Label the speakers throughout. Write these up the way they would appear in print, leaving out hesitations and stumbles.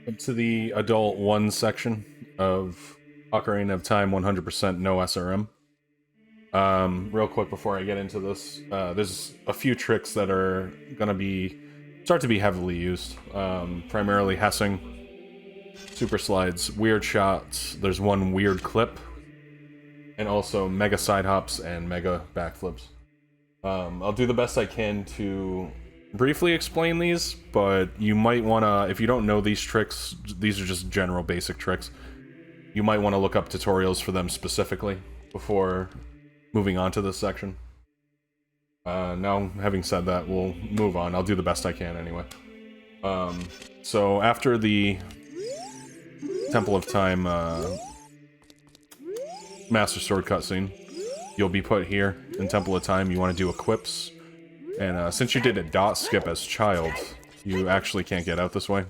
Speaker 1: Up to the adult 1 section of Ocarina of Time 100% no SRM. Real quick before I get into this, there's a few tricks that are gonna start to be heavily used. Primarily Hessing, super slides, weird shots, there's one weird clip, and also mega side hops and mega backflips. I'll do the best I can to briefly explain these, but you might want to, if you don't know these tricks, these are just general basic tricks, you might want to look up tutorials for them specifically before moving on to this section. Now, having said that, we'll move on. I'll do the best I can anyway. So after the Temple of Time Master Sword cutscene, you'll be put here in Temple of Time. You want to do equips. And since you did a dot skip as child, you actually can't get out this way.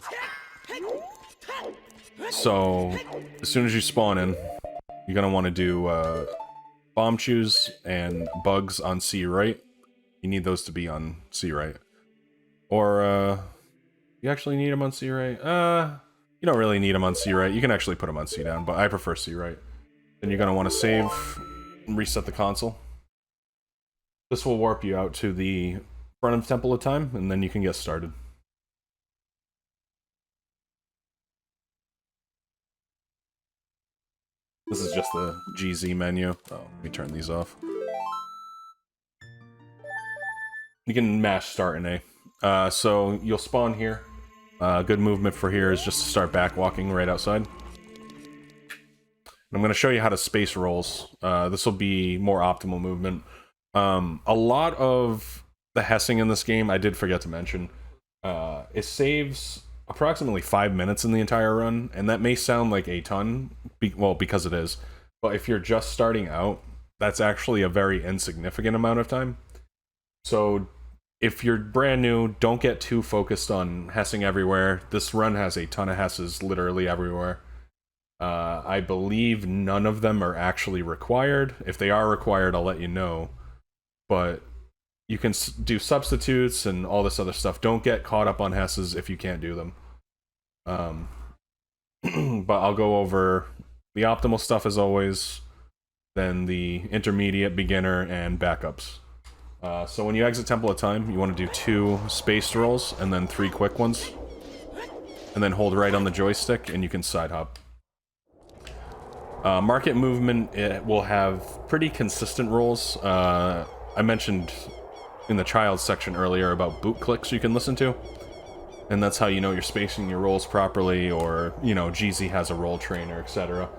Speaker 1: So, as soon as you spawn in, you're going to want to do bomb chews and bugs on C right. You need those to be on C right. Or, you actually need them on C right? You don't really need them on C right. You can actually put them on C down, but I prefer C right. Then you're going to want to save and reset the console. This will warp you out to the front of Temple of Time, and then you can get started. This is just the GZ menu. Oh, let me turn these off. You can mash start in A. So you'll spawn here. Good movement for here is just to start back walking right outside. I'm going to show you how to space rolls. This will be more optimal movement. A lot of the Hessing in this game, I did forget to mention, it saves approximately 5 minutes in the entire run, and that may sound like a ton, well, because it is, but if you're just starting out, that's actually a very insignificant amount of time. So if you're brand new, don't get too focused on Hessing everywhere. This run has a ton of Hesses literally everywhere. I believe none of them are actually required. If they are required, I'll let you know. But you can do substitutes and all this other stuff. Don't get caught up on Hesses if you can't do them. But I'll go over the optimal stuff as always, then the intermediate, beginner, and backups. So when you exit Temple of Time, you want to do 2 spaced rolls and then 3 quick ones. And then hold right on the joystick and you can side hop. Market movement, it will have pretty consistent rolls. I mentioned in the child section earlier about boot clicks you can listen to. And that's how you know you're spacing your rolls properly, or, you know, GZ has a roll trainer, etc.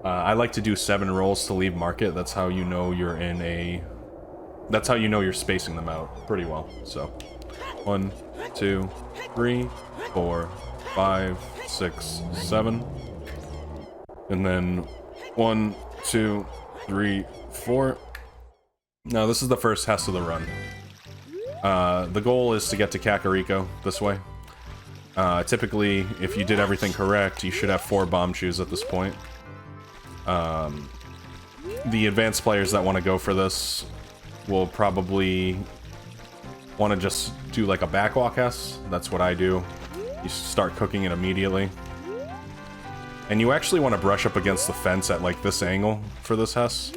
Speaker 1: I like to do 7 rolls to leave market. That's how you know you're in a... That's how you know you're spacing them out pretty well. So, 1, 2, 3, 4, 5, 6, 7. And then 1, 2, 3, 4. Now, this is the first Hess of the run. The goal is to get to Kakariko this way. Typically, if you did everything correct, you should have 4 bomb chews at this point. The advanced players that want to go for this will probably want to just do like a backwalk Hess. That's what I do. You start cooking it immediately. And you actually want to brush up against the fence at like this angle for this Hess.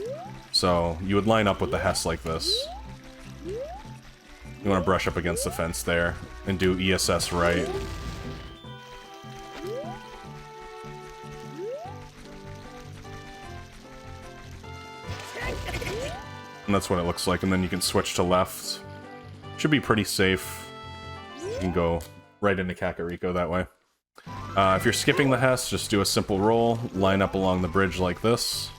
Speaker 1: So you would line up with the Hess like this. You want to brush up against the fence there and do ESS right. And that's what it looks like, and then you can switch to left. Should be pretty safe. You can go right into Kakariko that way. If you're skipping the Hess, just do a simple roll, line up along the bridge like this.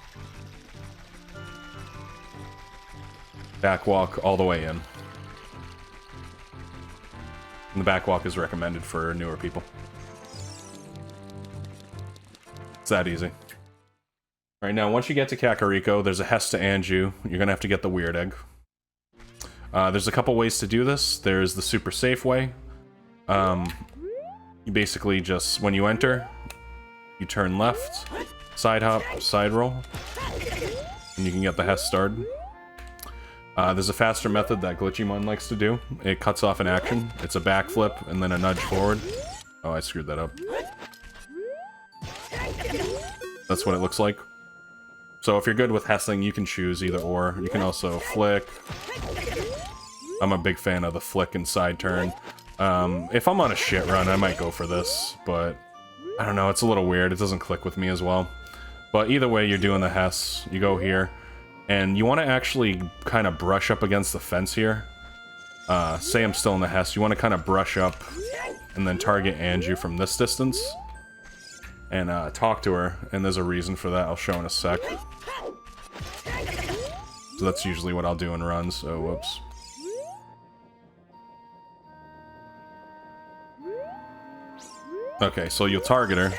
Speaker 1: Backwalk all the way in. And the backwalk is recommended for newer people. It's that easy. Alright, now once you get to Kakariko, there's a Hess to Anju. You're gonna have to get the weird egg. There's a couple ways to do this. There's the super safe way. You basically just, when you enter, you turn left, side hop, side roll, and you can get the Hess started. There's a faster method that Glitchymon likes to do. It cuts off an action. It's a backflip and then a nudge forward. Oh, I screwed that up. That's what it looks like. So if you're good with hessing, you can choose either or. You can also flick. I'm a big fan of the flick and side turn. If I'm on a shit run, I might go for this, but I don't know, it's a little weird. It doesn't click with me as well. But either way, you're doing the hess. You go here, and you want to actually kind of brush up against the fence here. Say I'm still in the hess. You want to kind of brush up and then target Anju from this distance. And talk to her, and there's a reason for that I'll show in a sec. So that's usually what I'll do in runs, so whoops. Okay, so you'll target her.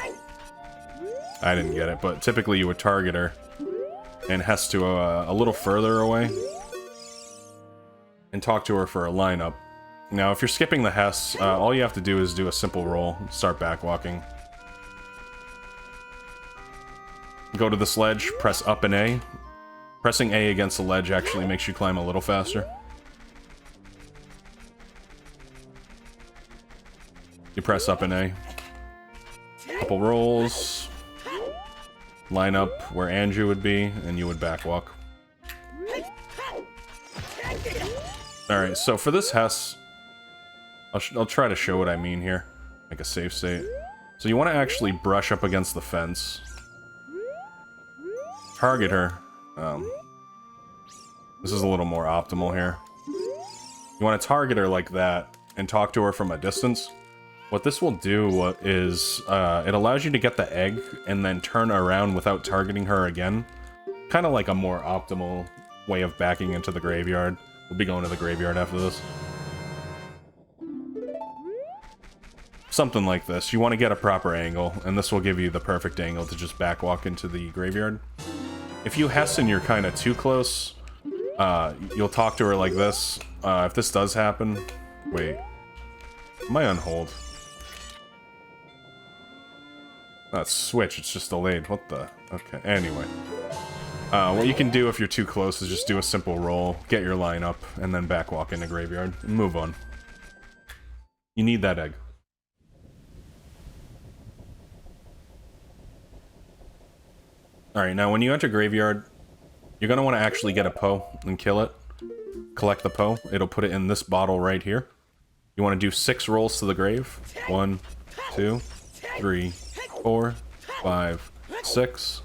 Speaker 1: I didn't get it, but typically you would target her and hess to a little further away and talk to her for a lineup. Now, if you're skipping the hess, all you have to do is do a simple roll, start backwalking. Go to this ledge, press up and A. Pressing A against the ledge actually makes you climb a little faster. You press up and A. Couple rolls. Line up where Anju would be, and you would backwalk. Alright, so for this hess, I'll try to show what I mean here. Like a safe state. So you want to actually brush up against the fence. Target her. This is a little more optimal here. You want to target her like that and talk to her from a distance. What this will do is it allows you to get the egg and then turn around without targeting her again. Kind of like a more optimal way of backing into the graveyard. We'll be going to the graveyard after this. Something like this. You want to get a proper angle, and this will give you the perfect angle to just backwalk into the graveyard. If you hess and you're kind of too close, you'll talk to her like this. If this does happen... Wait. Am I on hold? That's switch, it's just delayed. What the... Okay, anyway. What you can do if you're too close is just do a simple roll, get your line up, and then backwalk into graveyard, and move on. You need that egg. Alright, now when you enter graveyard, you're going to want to actually get a Poe and kill it. Collect the Poe. It'll put it in this bottle right here. You want to do 6 rolls to the grave. 1, 2, 3, 4, 5, 6.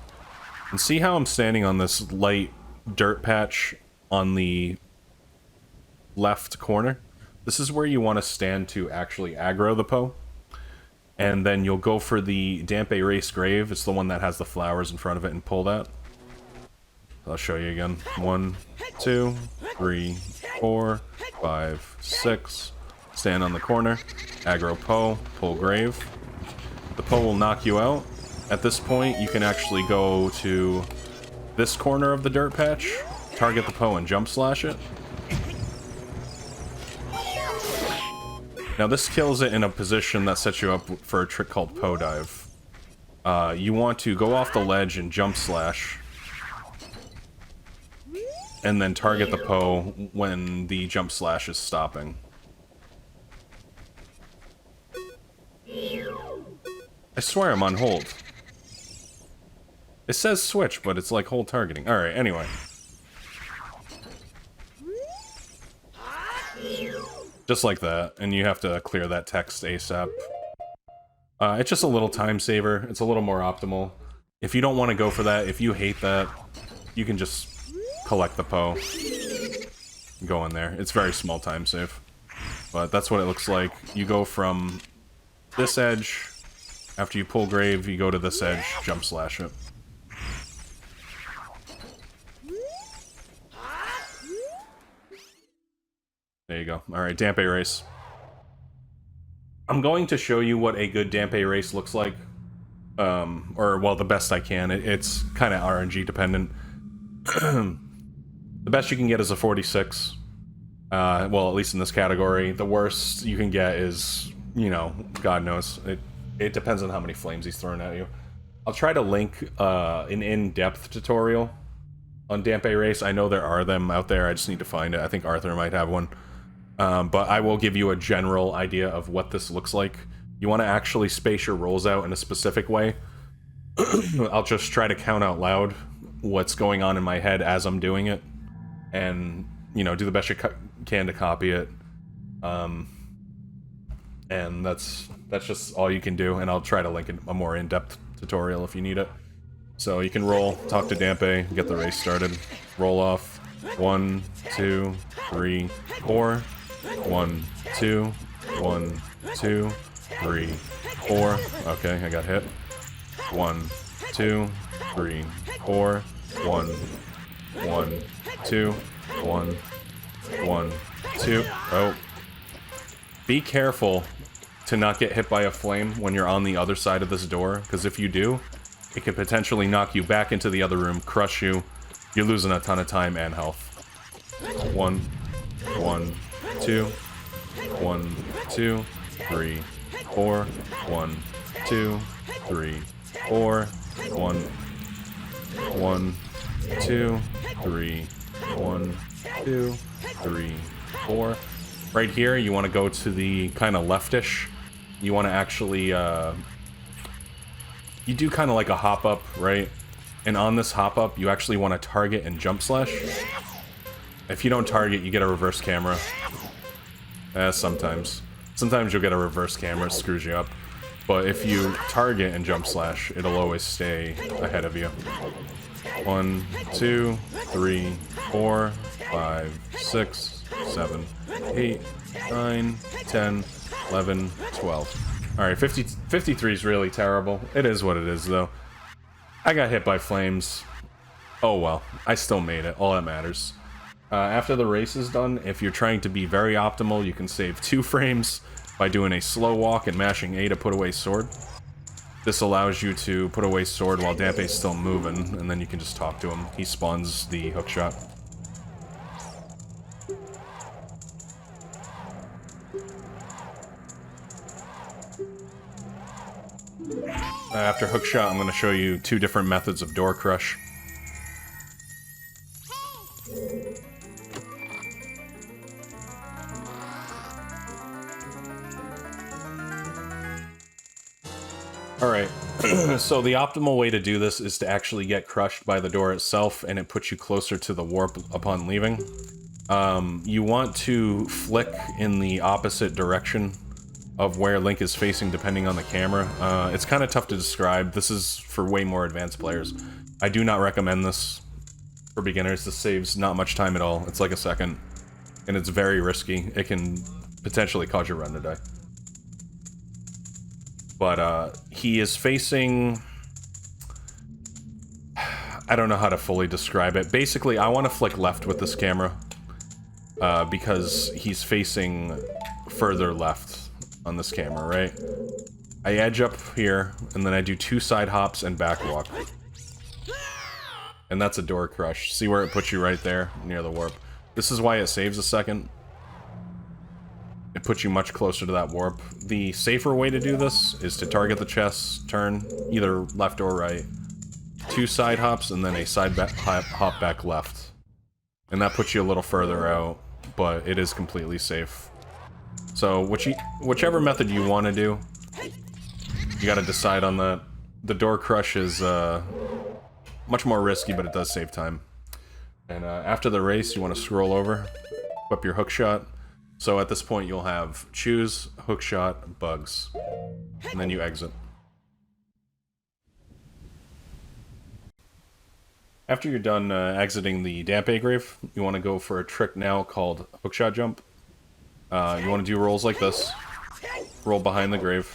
Speaker 1: And see how I'm standing on this light dirt patch on the left corner? This is where you want to stand to actually aggro the Poe. And then you'll go for the Damp Erase Grave. It's the one that has the flowers in front of it, and pull that. I'll show you again. 1, 2, 3, 4, 5, 6. Stand on the corner. Aggro Poe. Pull Grave. The Poe will knock you out. At this point, you can actually go to this corner of the dirt patch. Target the Poe and jump slash it. Now this kills it in a position that sets you up for a trick called Poe Dive. You want to go off the ledge and jump slash. And then target the Poe when the jump slash is stopping. I swear I'm on hold. It says switch, but it's like hold targeting. Alright, anyway. Just like that, and you have to clear that text ASAP. It's just a little time saver. It's a little more optimal. If you don't want to go for that, if you hate that, you can just collect the Poe. Go in there. It's very small time save. But that's what it looks like. You go from this edge. After you pull Grave, you go to this edge, jump slash it. There you go. Alright, Damp Erase. I'm going to show you what a good Damp Erase looks like. Or, well, the best I can. It's kind of RNG dependent. The best you can get is a 46. Well, at least in this category. The worst you can get is, you know, God knows. It depends on how many flames he's throwing at you. I'll try to link an in-depth tutorial on Damp Erase. I know there are them out there. I just need to find it. I think Arthur might have one. But I will give you a general idea of what this looks like. You want to actually space your rolls out in a specific way. I'll just try to count out loud what's going on in my head as I'm doing it, and, you know, do the best you can to copy it. And that's just all you can do, and I'll try to link a more in-depth tutorial if you need it. So you can roll, talk to Dupe, get the race started, roll off, 1, 2, 3, 4, 1, 2, 1, 2, 3, 4, okay, I got hit, 1, 2, 3, 4, 1, 1, 2, 1, 1, 2, oh. Be careful to not get hit by a flame when you're on the other side of this door, because if you do, it could potentially knock you back into the other room, crush you. You're losing a ton of time and health. 1, 1, 2, 1, 2, 3, 4, 1, 2, 3, 4, 1, 1, 2, 3, 1, 2, 3, 4. Right here, you want to go to the kind of leftish. You want to actually, you do kind of like a hop up, right? And on this hop up, you actually want to target and jump slash. If you don't target, you get a reverse camera. Sometimes. Sometimes you'll get a reverse camera, it screws you up. But if you target and jump slash, it'll always stay ahead of you. 1, 2, 3, 4, 5, 6, 7, 8, 9, 10, 11, 12. Alright, 53 is really terrible. It is what it is, though. I got hit by flames. Oh well, I still made it. All that matters. After the race is done, if you're trying to be very optimal, you can save 2 frames by doing a slow walk and mashing A to put away sword. This allows you to put away sword while Dampe's still moving, and then you can just talk to him. He spawns the hookshot. After hookshot, I'm going to show you 2 different methods of door crush. Alright, so the optimal way to do this is to actually get crushed by the door itself, and it puts you closer to the warp upon leaving. You want to flick in the opposite direction of where Link is facing depending on the camera. It's kind of tough to describe. This is for way more advanced players. I do not recommend this for beginners. This saves not much time at all. It's like a second, and it's very risky. It can potentially cause your run to die. But he is facing... I don't know how to fully describe it. Basically, I want to flick left with this camera because he's facing further left on this camera, right? I edge up here, and then I do 2 side hops and back walk. And that's a door crush. See where it puts you right there, near the warp. This is why it saves a second. It puts you much closer to that warp. The safer way to do this is to target the chest, turn, either left or right. 2 side hops, and then a side hop back left. And that puts you a little further out, but it is completely safe. So, whichever method you want to do, you gotta decide on that. The door crush is much more risky, but it does save time. And after the race, you want to scroll over, equip your hookshot. So at this point, you'll have choose, hookshot, bugs, and then you exit. After you're done exiting the Dampe grave, you want to go for a trick now called hookshot jump. You want to do rolls like this. Roll behind the grave.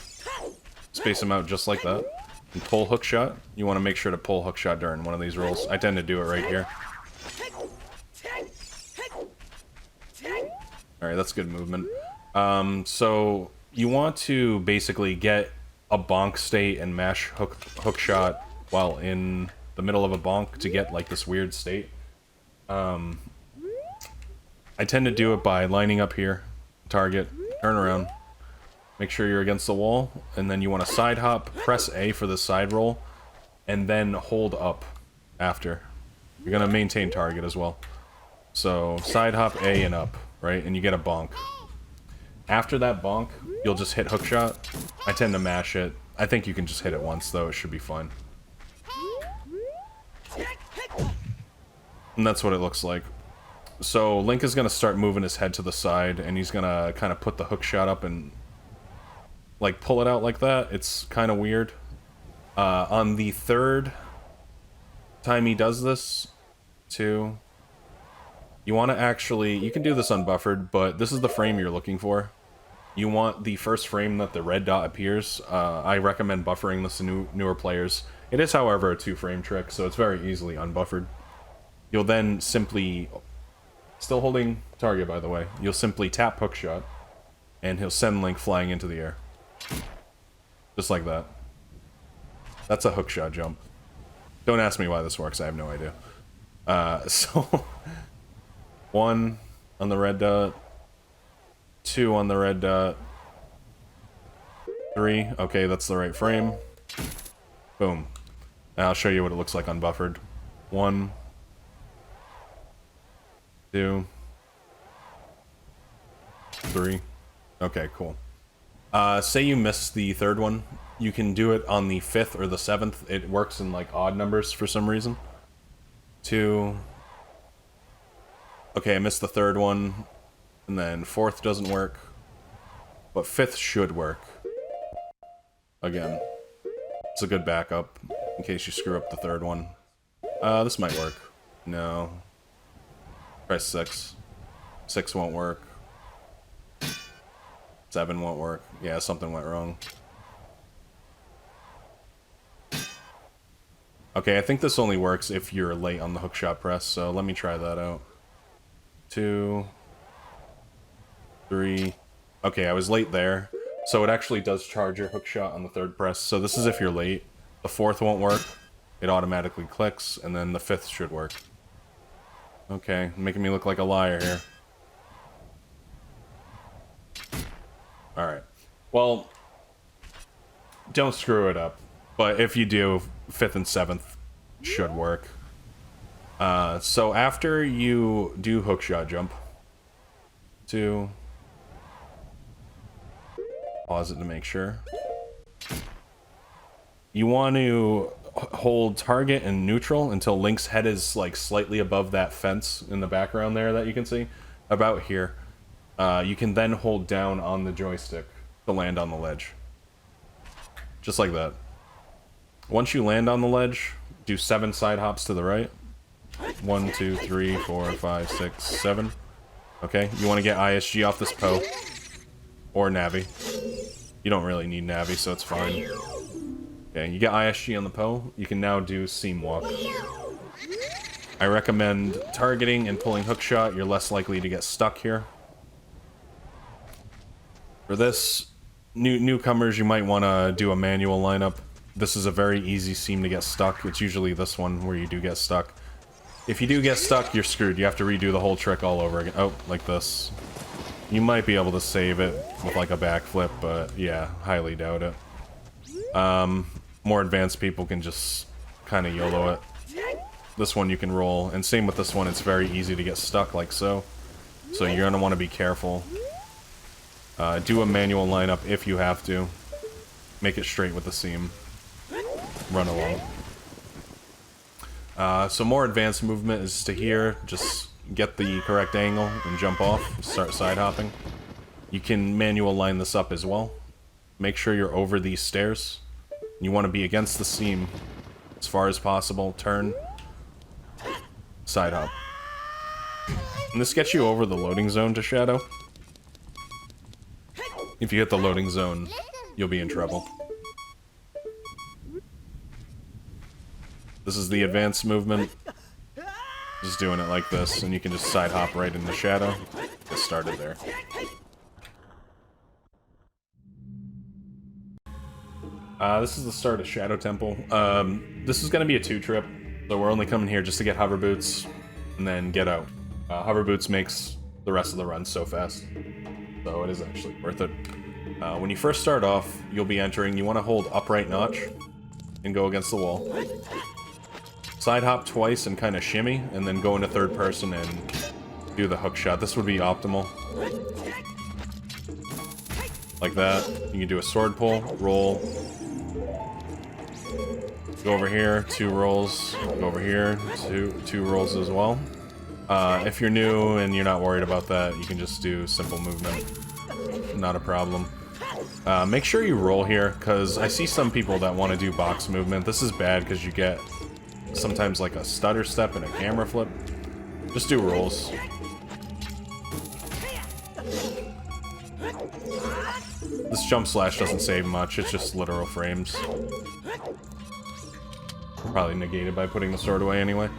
Speaker 1: Space them out just like that. And pull hookshot. You want to make sure to pull hookshot during one of these rolls. I tend to do it right here. Alright, that's good movement. So you want to basically get a bonk state and mash hookshot while in the middle of a bonk to get like this weird state. I tend to do it by lining up here, target, turn around, make sure you're against the wall, and then you want to side hop, press A for the side roll, and then hold up after. You're going to maintain target as well. So side hop A and up, right? And you get a bonk. After that bonk, you'll just hit hookshot. I tend to mash it. I think you can just hit it once though, it should be fine. And that's what it looks like. So Link is going to start moving his head to the side, and he's going to kind of put the hook shot up and like pull it out like that. It's kind of weird. On the third time he does this, too, you want to actually, you can do this unbuffered, but this is the frame you're looking for. You want the first frame that the red dot appears. I recommend buffering this to newer players. It is, however, a 2-frame trick, so it's very easily unbuffered. You'll then simply, still holding target by the way, you'll simply tap hookshot, and he'll send Link flying into the air. Just like that. That's a hookshot jump. Don't ask me why this works, I have no idea. So, 1 on the red dot, 2 on the red dot, 3, okay, that's the right frame. Boom. And I'll show you what it looks like unbuffered. 1, 2, 3. Okay, cool. Say you miss the third one, you can do it on the 5th or the 7th. It works in like odd numbers for some reason. 2. Okay, I missed the third one, and then 4th doesn't work, but 5th should work. Again, it's a good backup in case you screw up the third one. This might work. No. Try 6. 6 won't work. 7 won't work. Yeah, something went wrong. Okay, I think this only works if you're late on the hookshot press, so let me try that out. 2, 3. Okay, I was late there, so it actually does charge your hookshot on the 3rd press. So this is if you're late. The 4th won't work. It automatically clicks, and then the 5th should work. Okay, making me look like a liar here. Alright. Well, don't screw it up. But if you do, 5th and 7th should work. So after you do hookshot jump, 2, pause it to make sure. You want to hold target and neutral until Link's head is like slightly above that fence in the background there that you can see. About here. You can then hold down on the joystick to land on the ledge. Just like that. Once you land on the ledge, do 7 side hops to the right. 1, 2, 3, 4, 5, 6, 7. Okay, you want to get ISG off this Poe. Or Navi. You don't really need Navi, so it's fine. Okay, you get ISG on the Poe. You can now do Seam Walk. I recommend targeting and pulling hookshot. You're less likely to get stuck here. For this, newcomers, you might want to do a manual lineup. This is a very easy seam to get stuck. It's usually this one where you do get stuck. If you do get stuck, you're screwed. You have to redo the whole trick all over again. Oh, like this. You might be able to save it with like a backflip, but yeah, highly doubt it. More advanced people can just kind of YOLO it. This one you can roll, and same with this one, it's very easy to get stuck like so. So you're going to want to be careful. Do a manual lineup if you have to. Make it straight with the seam. Run along. So more advanced movement is to here. Just get the correct angle and jump off. Start side hopping. You can manual line this up as well. Make sure you're over these stairs. You want to be against the seam as far as possible. Turn. Side hop. And this gets you over the loading zone to Shadow. If you hit the loading zone, you'll be in trouble. This is the advanced movement. Just doing it like this, and you can just side hop right into Shadow. Get started there. This is the start of Shadow Temple. This is going to be a 2-trip, so we're only coming here just to get hover boots, and then get out. Hover boots makes the rest of the run so fast, so it is actually worth it. When you first start off, you'll be entering, you want to hold upright notch, and go against the wall. Side hop twice and kind of shimmy, and then go into third person and do the hook shot. This would be optimal. Like that. You can do a sword pull, roll, Go over here, 2 rolls. Go over here, two rolls as well. If you're new and you're not worried about that, you can just do simple movement. Not a problem. Make sure you roll here, because I see some people that want to do box movement. This is bad because you get sometimes like a stutter step and a camera flip. Just do rolls. This jump slash doesn't save much, it's just literal frames. Probably negated by putting the sword away anyway.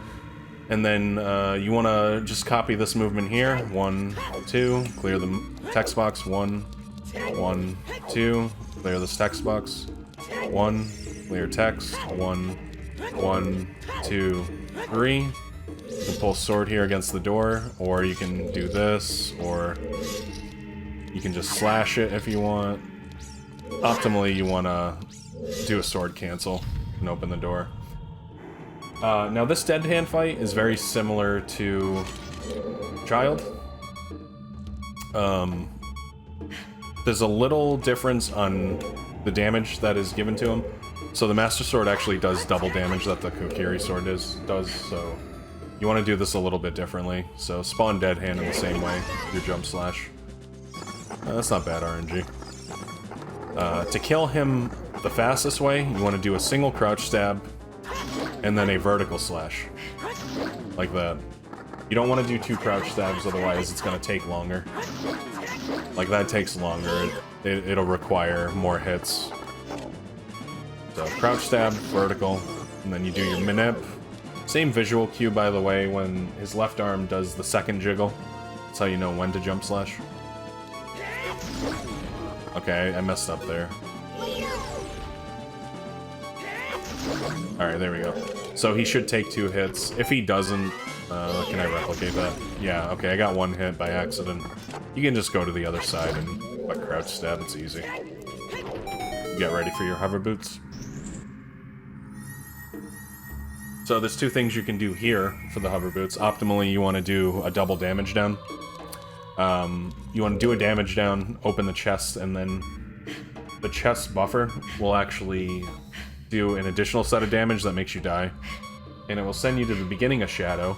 Speaker 1: And then you want to just copy this movement here. 1, 2, clear the text box. 1, 1, 2, clear this text box. 1, clear text. 1, 1, 2, 3. You can pull sword here against the door, or you can do this, or you can just slash it if you want. Optimally, you want to do a sword cancel and open the door. Now this Deadhand Fight is very similar to Child. There's a little difference on the damage that is given to him. So the Master Sword actually does double damage that the Kokiri Sword does, so you want to do this a little bit differently. So spawn Deadhand in the same way, your jump slash. That's not bad RNG. To kill him the fastest way, you want to do a single crouch stab, and then a vertical slash. Like that. You don't want to do 2 crouch stabs, otherwise it's going to take longer. Like that takes longer, it'll require more hits. So crouch stab, vertical, and then you do your Minuet. Same visual cue, by the way, when his left arm does the second jiggle. That's how you know when to jump slash. Okay, I messed up there. Alright, there we go. So he should take 2 hits. If he doesn't, can I replicate that? Yeah, okay, I got 1 hit by accident. You can just go to the other side and crouch stab, it's easy. Get ready for your hover boots. So there's 2 things you can do here for the hover boots. Optimally, you want to do a double damage down. You want to do a damage down, open the chest, and then the chest buffer will actually do an additional set of damage that makes you die. And it will send you to the beginning of Shadow,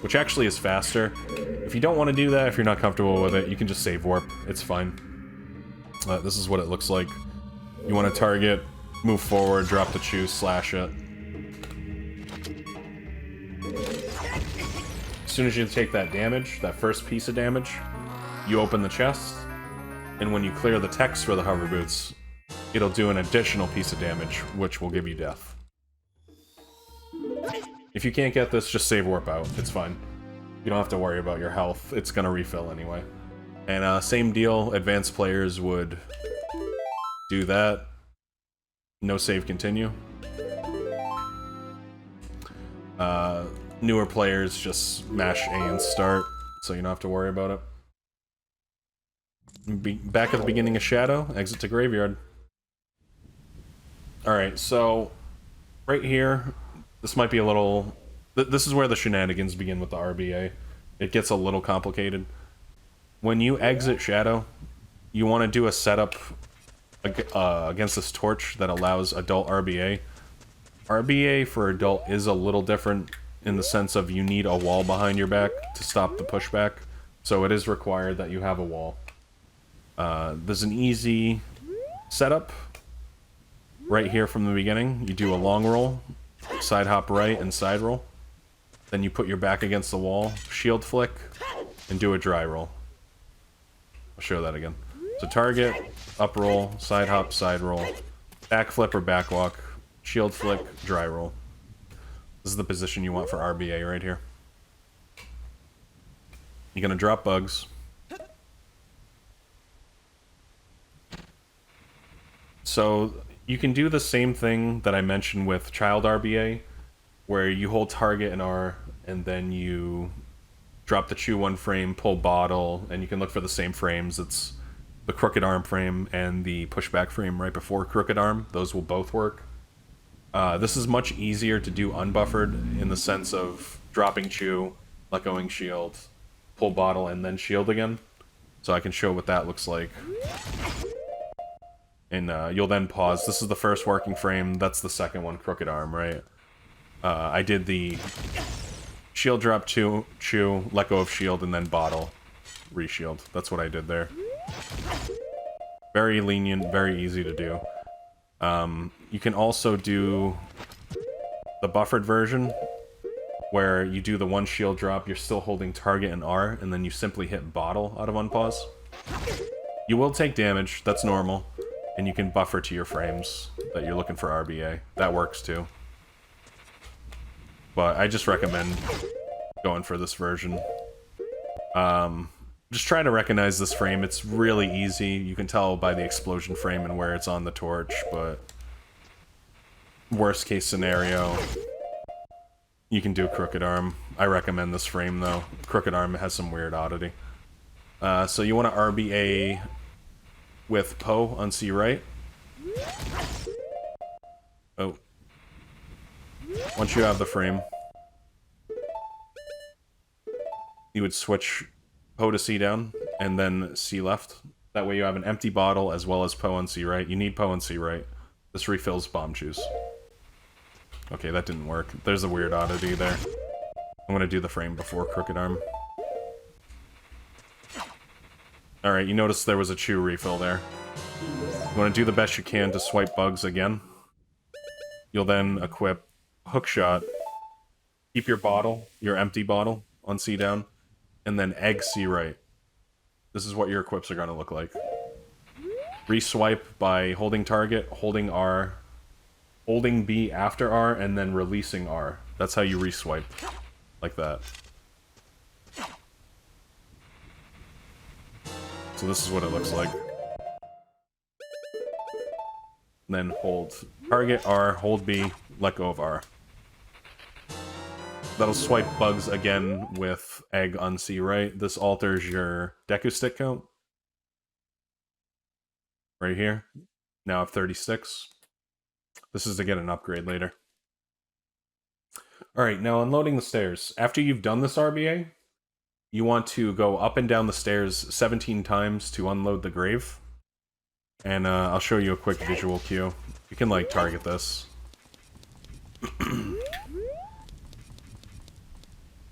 Speaker 1: which actually is faster. If you don't want to do that, if you're not comfortable with it, you can just save warp. It's fine. This is what it looks like. You want to target, move forward, drop the chew, slash it. As soon as you take that damage, that first piece of damage, you open the chest, and when you clear the text for the hover boots, it'll do an additional piece of damage, which will give you death. If you can't get this, just save warp out. It's fine. You don't have to worry about your health. It's gonna refill anyway. And same deal, advanced players would do that. No save continue. Newer players just mash A and start, so you don't have to worry about it. Back at the beginning of Shadow, exit to Graveyard. Alright, so right here, this might be a little... This is where the shenanigans begin with the RBA. It gets a little complicated. When you exit Shadow, you want to do a setup against this torch that allows adult RBA. RBA for adult is a little different in the sense of you need a wall behind your back to stop the pushback, so it is required that you have a wall. There's an easy setup right here from the beginning. You do a long roll, side hop right, and side roll. Then you put your back against the wall, shield flick, and do a dry roll. I'll show that again. So target, up roll, side hop, side roll, back flip or back walk, shield flick, dry roll. This is the position you want for RBA right here. You're gonna drop bugs. So you can do the same thing that I mentioned with Child RBA, where you hold target and R, and then you drop the chew 1 frame, pull bottle, and you can look for the same frames. It's the crooked arm frame and the pushback frame right before crooked arm. Those will both work. This is much easier to do unbuffered in the sense of dropping chew, let going shield, pull bottle, and then shield again. So I can show what that looks like. And you'll then pause. This is the first working frame. That's the second one, Crooked Arm, right? I did the shield drop, chew, let go of shield, and then bottle, reshield. That's what I did there. Very lenient, very easy to do. You can also do the buffered version, where you do the one shield drop, you're still holding target and R, and then you simply hit bottle out of unpause. You will take damage, that's normal, and you can buffer to your frames that you're looking for RBA. That works too. But I just recommend going for this version. Just try to recognize this frame. It's really easy. You can tell by the explosion frame and where it's on the torch, but worst case scenario, you can do Crooked Arm. I recommend this frame though. Crooked Arm has some weird oddity. So you want to RBA with Poe on C right. Oh. Once you have the frame, you would switch Poe to C down, and then C left. That way you have an empty bottle as well as Poe on C right. You need Poe on C right. This refills bomb juice. Okay, that didn't work. There's a weird oddity there. I'm gonna do the frame before Crooked Arm. Alright, you notice there was a chew refill there. You want to do the best you can to swipe bugs again. You'll then equip Hookshot. Keep your bottle, your empty bottle, on C down, and then egg C right. This is what your equips are going to look like. Reswipe by holding target, holding R, holding B after R, and then releasing R. That's how you reswipe. Like that. So this is what it looks like. Then hold target R, hold B, let go of R. That'll swipe bugs again with egg on C right. This alters your Deku stick count. Right here. Now I have 36. This is to get an upgrade later. Alright, now unloading the stairs. After you've done this RBA, you want to go up and down the stairs 17 times to unload the grave. And I'll show you a quick visual cue. You can, like, target this.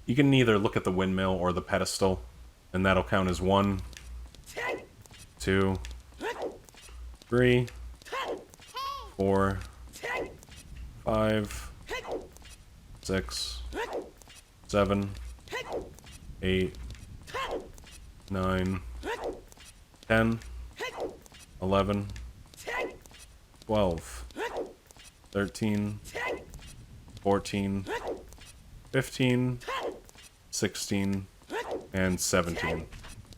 Speaker 1: You can either look at the windmill or the pedestal, and that'll count as 1, 2, 3, 4, 5, 6, 7, 8, 9, 10, 11, 12, 13, 14, 15, 16, and 17.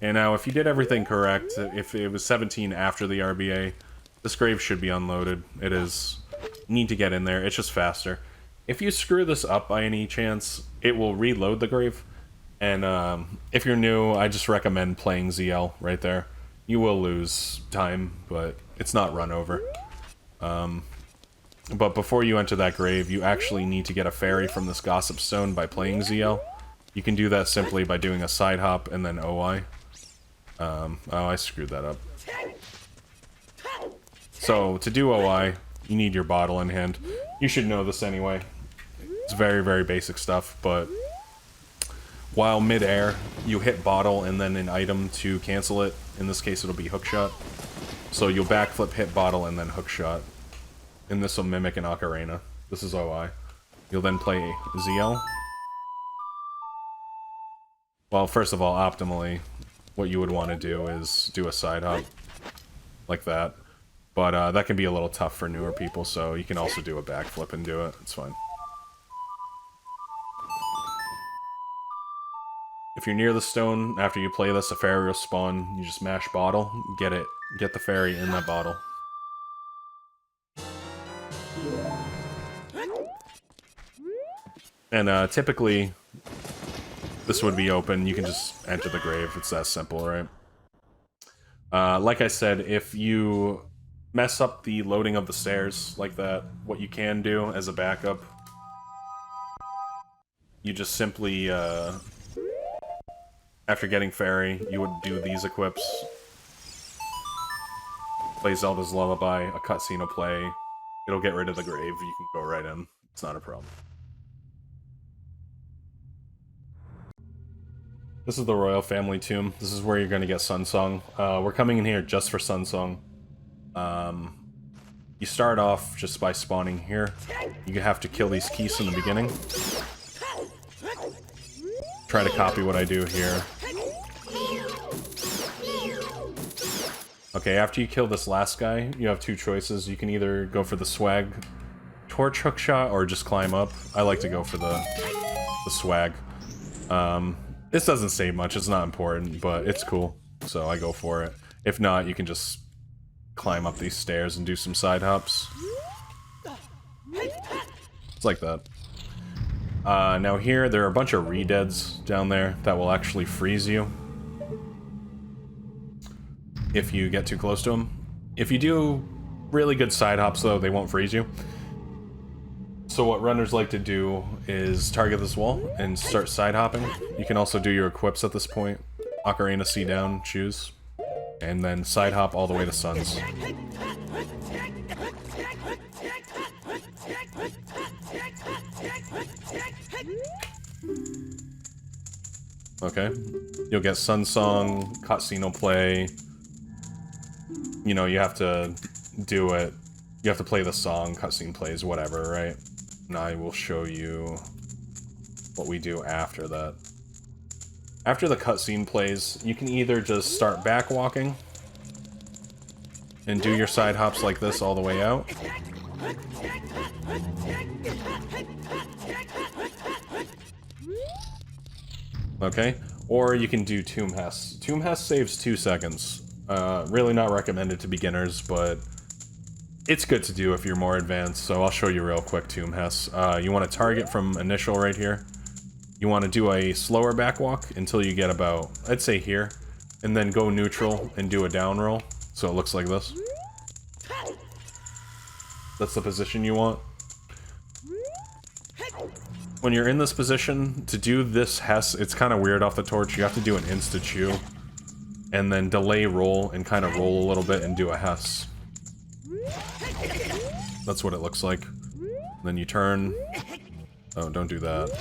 Speaker 1: And now, if you did everything correct, if it was 17 after the RBA, this grave should be unloaded. It is. You need to get in there. It's just faster. If you screw this up by any chance, it will reload the grave. And if you're new, I just recommend playing ZL right there. You will lose time, but it's not run over. But before you enter that grave, you actually need to get a fairy from this Gossip Stone by playing ZL. You can do that simply by doing a side hop and then OI. Oh, I screwed that up. So, to do OI, you need your bottle in hand. You should know this anyway. It's very, very basic stuff, but while mid-air, you hit bottle and then an item to cancel it. In this case, it'll be Hookshot. So you'll backflip, hit bottle, and then Hookshot. And this will mimic an Ocarina. This is OI. You'll then play ZL. Well, first of all, optimally, what you would want to do is do a side hop. Like that. But that can be a little tough for newer people, so you can also do a backflip and do it. It's fine. If you're near the stone, after you play this, a fairy will spawn. You just mash bottle, get it. Get the fairy in that bottle. And typically, this would be open. You can just enter the grave. It's that simple, right? Like I said, if you mess up the loading of the stairs like that, what you can do as a backup, you just simply, after getting fairy, you would do these equips. Play Zelda's Lullaby, a cutscene will play. It'll get rid of the grave. You can go right in. It's not a problem. This is the royal family tomb. This is where you're going to get Sunsong. We're coming in here just for Sunsong. You start off just by spawning here. You have to kill these keys in the beginning. Try to copy what I do here. Okay, after you kill this last guy, you have two choices. You can either go for the swag torch hookshot or just climb up. I like to go for the swag. This doesn't save much, it's not important, but it's cool, so I go for it. If not, you can just climb up these stairs and do some side hops. It's like that. Now here, there are a bunch of re-deads down there that will actually freeze you if you get too close to them. If you do really good side hops, though, they won't freeze you. So what runners like to do is target this wall and start side hopping. You can also do your equips at this point. Ocarina, C down, choose. And then side hop all the way to Suns. Okay. You'll get Sun Song, cutscene will play. You know, you have to do it. You have to play the song, cutscene plays, whatever, right? And I will show you what we do after that. After the cutscene plays, you can either just start back walking and do your side hops like this all the way out. Okay, or you can do Tomb Hess. Tomb Hess saves 2 seconds. Really not recommended to beginners, but it's good to do if you're more advanced, so I'll show you real quick Tomb Hess. You want to target from initial right here. You want to do a slower back walk until you get about, I'd say here, and then go neutral and do a down roll, so it looks like this. That's the position you want. When you're in this position, to do this Hess, it's kind of weird off the torch. You have to do an insta-chew, and then delay roll and kind of roll a little bit and do a Hess. That's what it looks like. Then you turn. Oh, don't do that.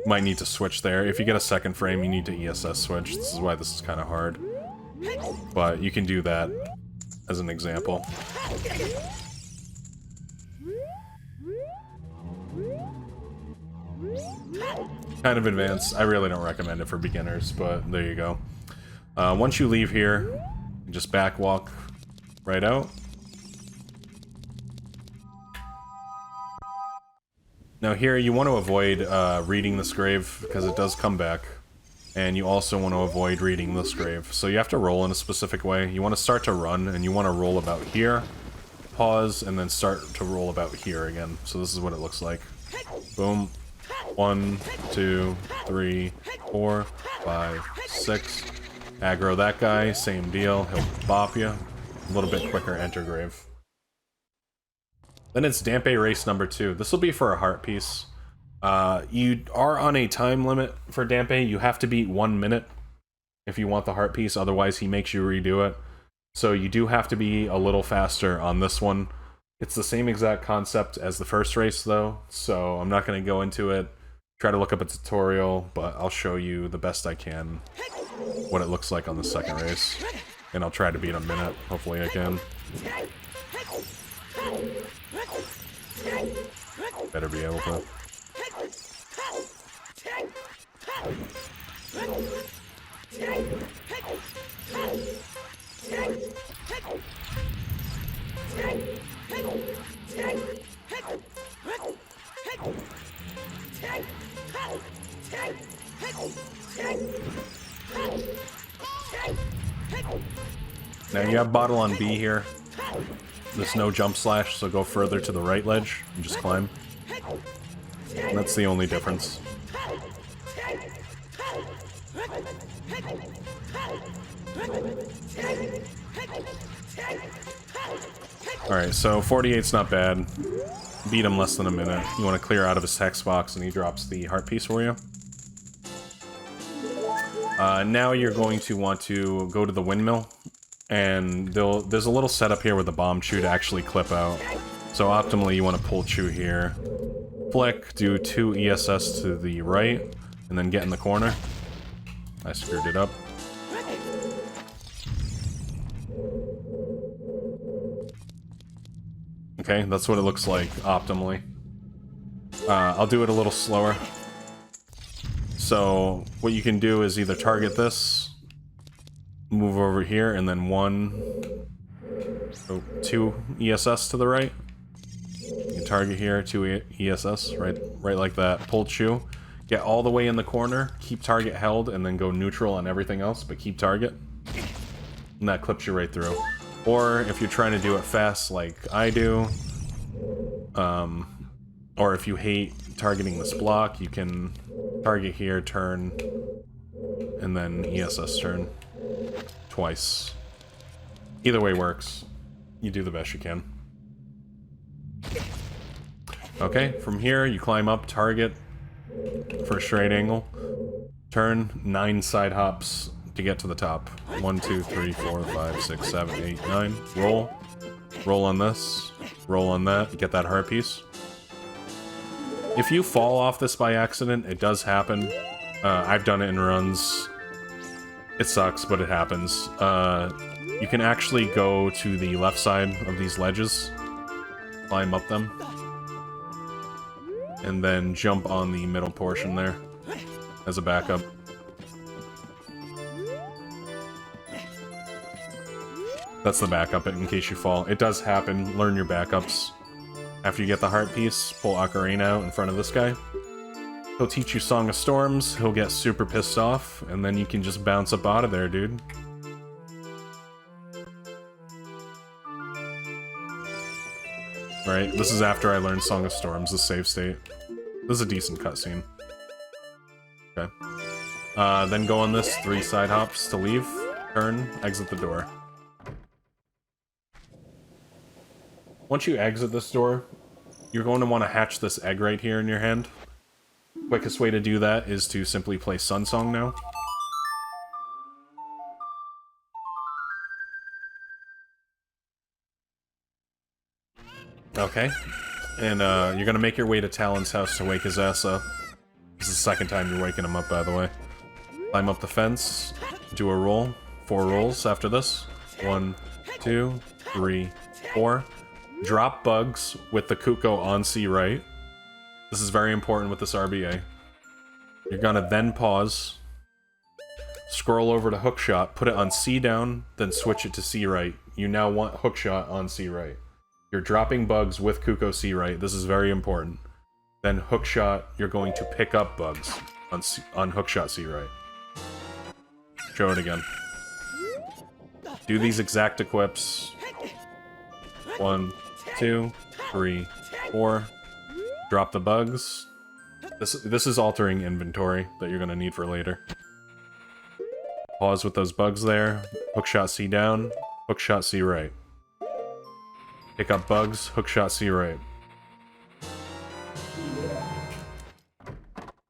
Speaker 1: Might need to switch there. If you get a second frame, you need to ESS switch. This is why this is kind of hard. But you can do that as an example. Kind of advanced. I really don't recommend it for beginners, but there you go. Once you leave here, you just back walk right out. Now here, you want to avoid reading this grave, because it does come back. And you also want to avoid reading this grave. So you have to roll in a specific way. You want to start to run, and you want to roll about here, pause, and then start to roll about here again. So this is what it looks like. Boom. 1, 2, 3, 4, 5, 6. Aggro that guy, same deal. He'll bop you. A little bit quicker, enter grave. Then it's Dampe race number 2. This will be for a heart piece. You are on a time limit for Dampe. You have to beat 1 minute if you want the heart piece, otherwise he makes you redo it. So you do have to be a little faster on this one. It's the same exact concept as the first race though, so I'm not going to go into it. Try to look up a tutorial, but I'll show you the best I can what it looks like on the second race. And I'll try to beat a minute. Hopefully I can. Better be able to. Now you have bottle on B here. There's no jump slash, so go further to the right ledge and just climb. And that's the only difference. Alright, so 48's not bad. Beat him less than a minute. You want to clear out of his text box and he drops the heart piece for you. Now you're going to want to go to the Windmill, and there's a little setup here with the bomb chew to actually clip out. So optimally, you want to pull chew here, flick, do 2 ESS to the right, and then get in the corner. I screwed it up. Okay, that's what it looks like optimally. I'll do it a little slower. So what you can do is either target this, move over here, and then 2 ESS to the right. You can target here, 2 ESS, right like that. Pull chew, get all the way in the corner, keep target held, and then go neutral on everything else, but keep target. And that clips you right through. Or if you're trying to do it fast like I do, or if you hate targeting this block, you can target here, turn, and then ESS turn twice. Either way works. You do the best you can. Okay, from here you climb up, target for a straight angle, turn, 9 side hops to get to the top. 1, 2, 3, 4, 5, 6, 7, 8, 9. Roll. Roll on this. Roll on that. Get that heart piece. If you fall off this by accident, it does happen. I've done it in runs. It sucks, but it happens. You can actually go to the left side of these ledges, climb up them, and then jump on the middle portion there as a backup. That's the backup in case you fall. It does happen. Learn your backups. After you get the heart piece, pull Ocarina out in front of this guy. He'll teach you Song of Storms, he'll get super pissed off, and then you can just bounce up out of there, dude. Right, this is after I learned Song of Storms, the save state. This is a decent cutscene. Okay. Then go on this, 3 side hops to leave, turn, exit the door. Once you exit this door, you're going to want to hatch this egg right here in your hand. Quickest way to do that is to simply play Sun Song now. Okay. And you're going to make your way to Talon's house to wake his ass up. This is the second time you're waking him up, by the way. Climb up the fence, do a roll. 4 rolls after this. 1, 2, 3, 4. Drop bugs with the Cucco on C right. This is very important with this RBA. You're gonna then pause, scroll over to Hookshot, put it on C down, then switch it to C right. You now want Hookshot on C right. You're dropping bugs with Cucco C right. This is very important. Then Hookshot, you're going to pick up bugs on Hookshot C right. Show it again. Do these exact equips. 1, 2, 3, 4. Drop the bugs. This is altering inventory that you're gonna need for later. Pause with those bugs there. Hookshot C down. Hookshot C right. Pick up bugs. Hookshot C right.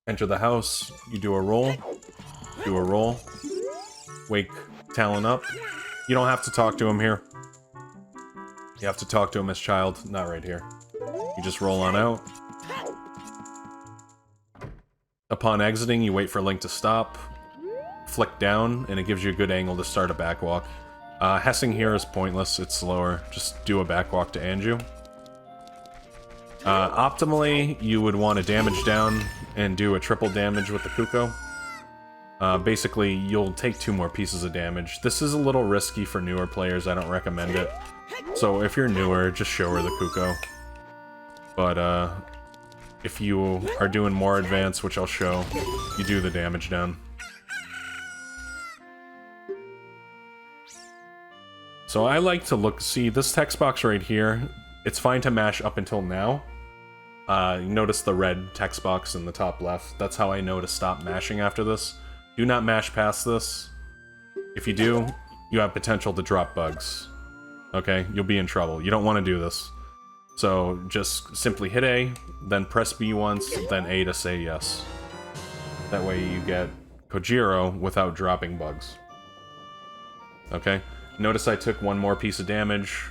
Speaker 1: Enter the house. You do a roll. Do a roll. Wake Talon up. You don't have to talk to him here. You have to talk to him as child, not right here. You just roll on out. Upon exiting, you wait for Link to stop. Flick down, and it gives you a good angle to start a backwalk. Hessing here is pointless, it's slower. Just do a backwalk to Anju. Optimally, you would want to damage down and do a triple damage with the Cucco. Basically, you'll take 2 more pieces of damage. This is a little risky for newer players, I don't recommend it. So if you're newer, just show her the Cucco. But if you are doing more advanced, which I'll show, you do the damage down. So I like to see this text box right here, it's fine to mash up until now. You notice the red text box in the top left. That's how I know to stop mashing after this. Do not mash past this. If you do, you have potential to drop bugs. Okay, you'll be in trouble. You don't want to do this. So just simply hit A, then press B once, then A to say yes. That way you get Kojiro without dropping bugs. Okay? Notice I took one more piece of damage,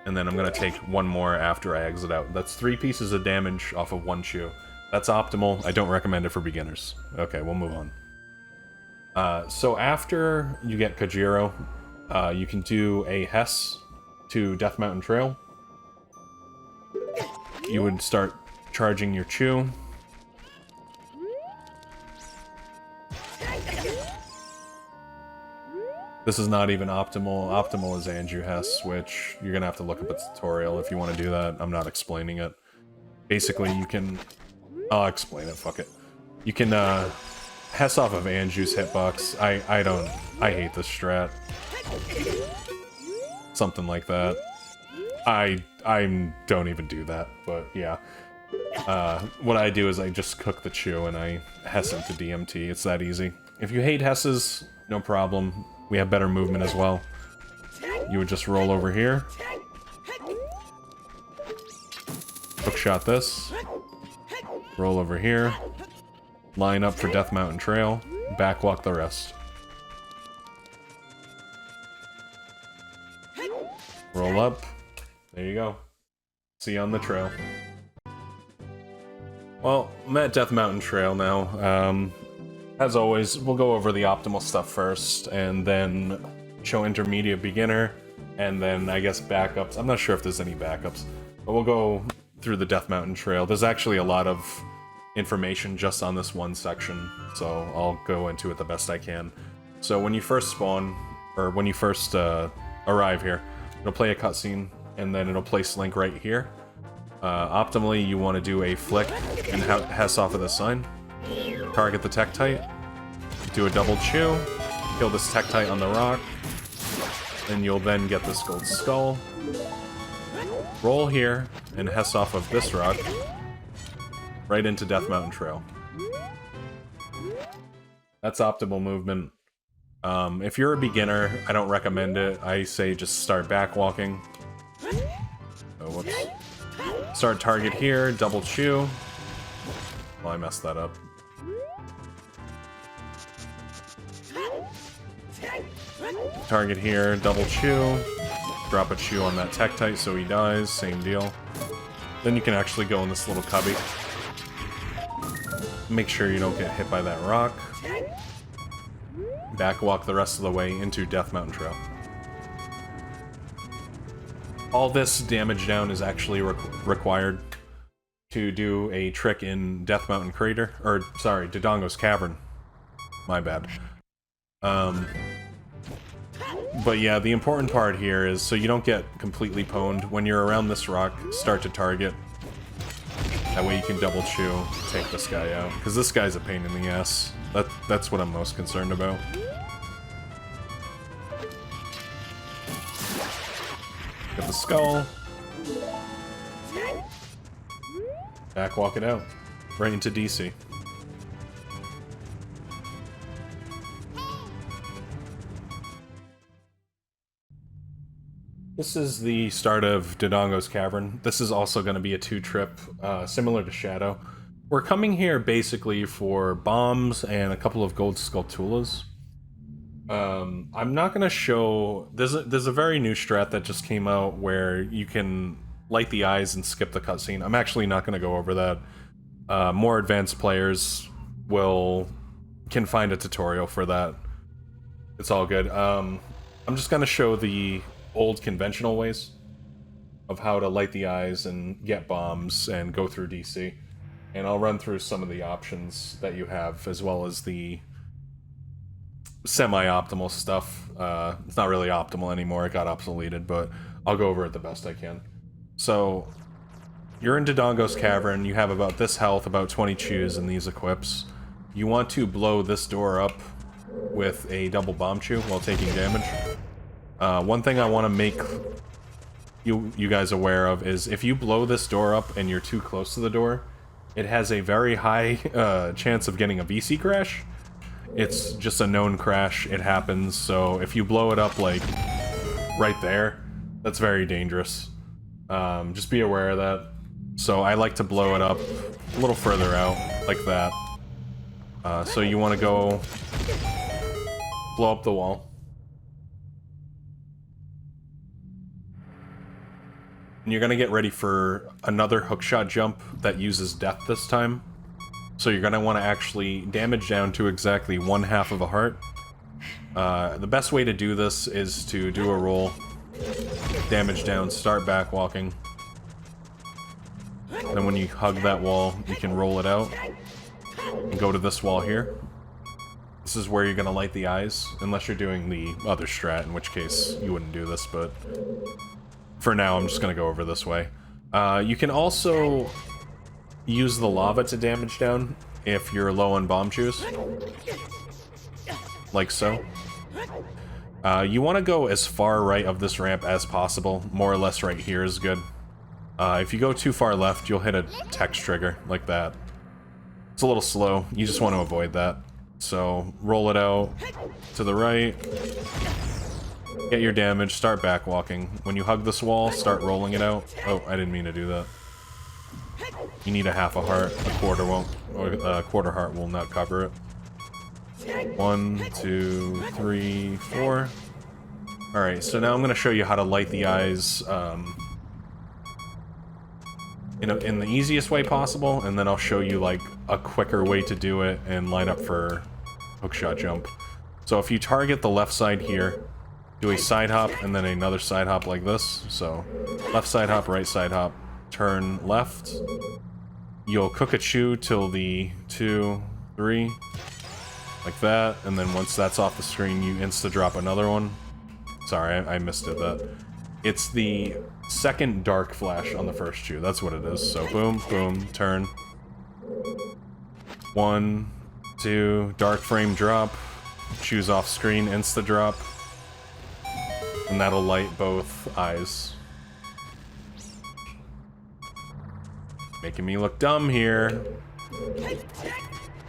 Speaker 1: and then I'm gonna take one more after I exit out. That's 3 pieces of damage off of 1 chew. That's optimal. I don't recommend it for beginners. Okay, we'll move on. So after you get Kojiro, you can do a Hess to Death Mountain Trail. You would start charging your chew. This is not even optimal. Optimal is Anju Hess, which you're gonna have to look up a tutorial if you want to do that. I'm not explaining it. Basically, you can... I'll explain it, fuck it. You can, Hess off of Anju's hitbox. I hate this strat. Something like that. I don't even do that, but yeah. What I do is I just cook the chew and I Hess into DMT. It's that easy. If you hate Hesses, no problem. We have better movement as well. You would just roll over here. Hookshot this. Roll over here. Line up for Death Mountain Trail. Backwalk the rest. Roll up. There you go. See you on the trail. Well, I'm at Death Mountain Trail now. As always, we'll go over the optimal stuff first, and then show intermediate beginner, and then I guess backups. I'm not sure if there's any backups, but we'll go through the Death Mountain Trail. There's actually a lot of information just on this one section, so I'll go into it the best I can. So when you first spawn, or when you first arrive here, it'll play a cutscene, and then it'll place Link right here. Optimally, you want to do a flick and Hess off of the sign. Target the Tektite, do a double chew, kill this Tektite on the rock, and you'll then get this gold skull. Roll here, and Hess off of this rock, right into Death Mountain Trail. That's optimal movement. If you're a beginner, I don't recommend it. I say just start backwalking. Oh, whoops. Start target here, double chew. Well, I messed that up. Target here, double chew. Drop a chew on that Tektite so he dies, same deal. Then you can actually go in this little cubby. Make sure you don't get hit by that rock. Backwalk the rest of the way into Death Mountain Trail. All this damage down is actually required to do a trick in Death Mountain Crater, or sorry, Dodongo's Cavern. My bad. But yeah, the important part here is so you don't get completely pwned. When you're around this rock, start to target. That way you can double chew, take this guy out. Because this guy's a pain in the ass. That's what I'm most concerned about. Get the skull. Backwalk it out. Right into DC. This is the start of Dodongo's Cavern. This is also going to be a 2-trip, similar to Shadow. We're coming here basically for bombs and a couple of gold Skulltulas. I'm not going to show... There's a very new strat that just came out where you can light the eyes and skip the cutscene. I'm actually not going to go over that. More advanced players can find a tutorial for that. It's all good. I'm just going to show the old conventional ways of how to light the eyes and get bombs and go through DC. And I'll run through some of the options that you have, as well as the semi-optimal stuff. It's not really optimal anymore, it got obsoleted, but I'll go over it the best I can. So, you're in Dodongo's Cavern, you have about this health, about 20 chews and these equips. You want to blow this door up with a double bomb chew while taking damage. One thing I want to make you guys aware of is if you blow this door up and you're too close to the door, it has a very high chance of getting a VC crash. It's just a known crash, it happens, so if you blow it up like right there, that's very dangerous. Just be aware of that. So I like to blow it up a little further out, like that. So you want to go blow up the wall. And you're going to get ready for another hookshot jump that uses death this time. So you're going to want to actually damage down to exactly 1/2 of a heart. The best way to do this is to do a roll, damage down, start back walking. Then when you hug that wall, you can roll it out and go to this wall here. This is where you're going to light the eyes, unless you're doing the other strat, in which case you wouldn't do this, but for now I'm just going to go over this way. You can also use the lava to damage down if you're low on bomb chews. Like so. You want to go as far right of this ramp as possible. More or less right here is good. If you go too far left, you'll hit a text trigger like that. It's a little slow. You just want to avoid that. So roll it out to the right. Get your damage, start back walking. When you hug this wall, start rolling it out. Oh, I didn't mean to do that. You need 1/2 a heart. A quarter won't, or a quarter heart will not cover it. 1, 2, 3, 4. Alright, so now I'm going to show you how to light the eyes in the easiest way possible, and then I'll show you like a quicker way to do it and line up for hookshot jump. So if you target the left side here, do a side hop and then another side hop like this. So left side hop, right side hop, turn left. You'll cook a chew till the 2, 3, like that, and then once that's off the screen, you insta-drop another one. Sorry, I missed it. It's the second dark flash on the first chew. That's what it is. So boom, boom, turn. 1, 2, dark frame drop. Chews off screen, insta-drop. And that'll light both eyes. Making me look dumb here.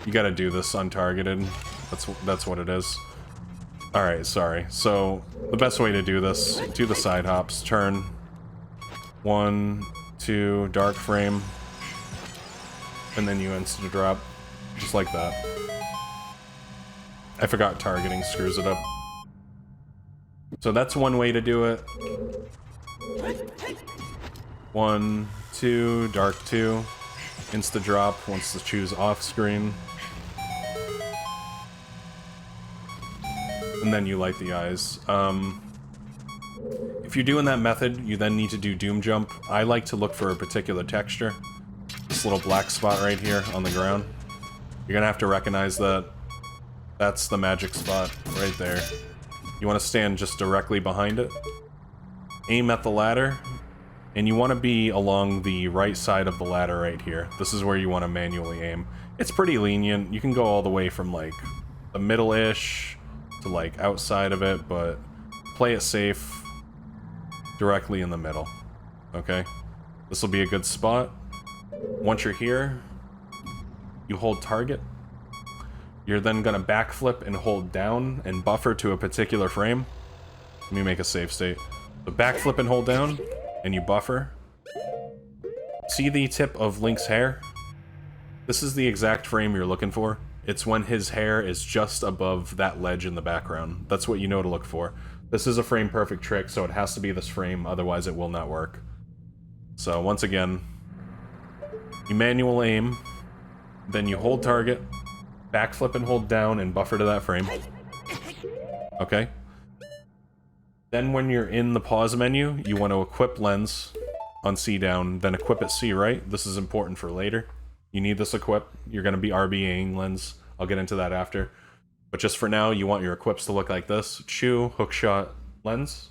Speaker 1: You gotta do this untargeted. That's what it is. Alright, sorry. So, the best way to do this, do the side hops, turn. 1, 2, dark frame. And then you insta-drop. Just like that. I forgot targeting screws it up. So that's one way to do it. 1, 2, dark 2. Insta-drop once the chew's off screen. And then you light the eyes. If you're doing that method, you then need to do Doom Jump. I like to look for a particular texture. This little black spot right here on the ground. You're gonna have to recognize that. That's the magic spot right there. You want to stand just directly behind it. Aim at the ladder. And you want to be along the right side of the ladder right here. This is where you want to manually aim. It's pretty lenient. You can go all the way from like the middle-ish to like outside of it, but play it safe directly in the middle. Okay? This will be a good spot. Once you're here, you hold target. You're then gonna backflip and hold down and buffer to a particular frame. Let me make a save state. So backflip and hold down, and you buffer. See the tip of Link's hair? This is the exact frame you're looking for. It's when his hair is just above that ledge in the background. That's what you know to look for. This is a frame perfect trick, so it has to be this frame, otherwise it will not work. So once again, you manual aim, then you hold target, backflip and hold down and buffer to that frame. Okay. Then when you're in the pause menu, you want to equip lens on C down, then equip at C right. This is important for later. You need this equip. You're going to be RBAing lens. I'll get into that after. But just for now, you want your equips to look like this. Chew, hookshot, lens.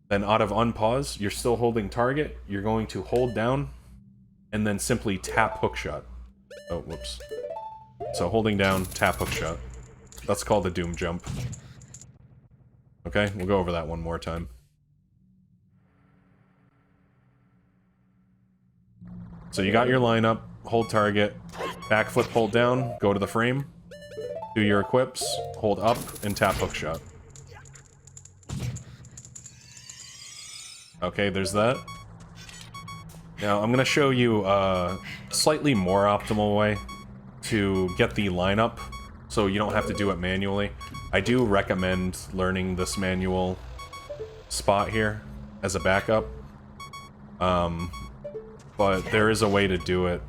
Speaker 1: Then out of unpause, you're still holding target. You're going to hold down and then simply tap hookshot. Oh, whoops. So holding down, tap hookshot. That's called the Doom Jump. Okay, we'll go over that one more time. So you got your lineup, hold target, backflip, hold down, go to the frame, do your equips, hold up, and tap hookshot. Okay, there's that. Now I'm gonna show you a slightly more optimal way to get the lineup, so you don't have to do it manually. I do recommend learning this manual spot here as a backup, but there is a way to do it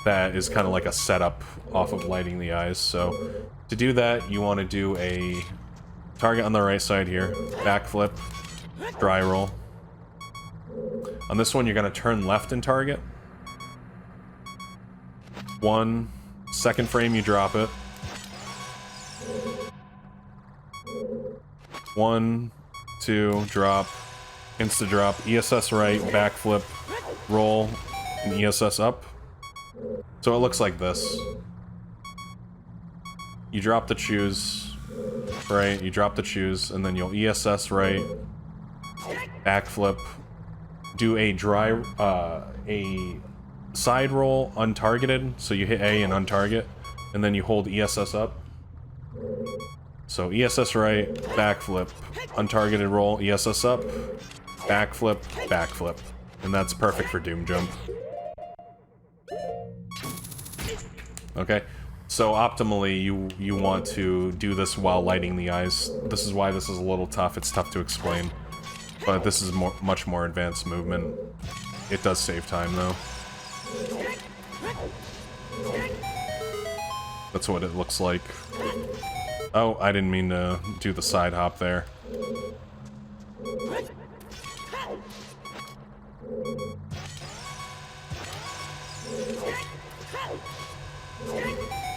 Speaker 1: that is kind of like a setup off of lighting the eyes. So to do that, you want to do a target on the right side here, backflip, dry roll. On this one, you're going to turn left and target. 1 second frame, you drop it. 1, 2, drop, insta drop, ESS right, backflip, roll, and ESS up. So it looks like this. You drop the choose, right, you drop the choose, and then you'll ESS right, backflip, do a a side roll untargeted, so you hit A and untarget, and then you hold ESS up. So ESS right, backflip, untargeted roll, ESS up, backflip, backflip. And that's perfect for Doom Jump. Okay, so optimally you want to do this while lighting the eyes. This is why this is a little tough. It's tough to explain. But this is much more advanced movement. It does save time though. That's what it looks like. Oh, I didn't mean to do the side hop there.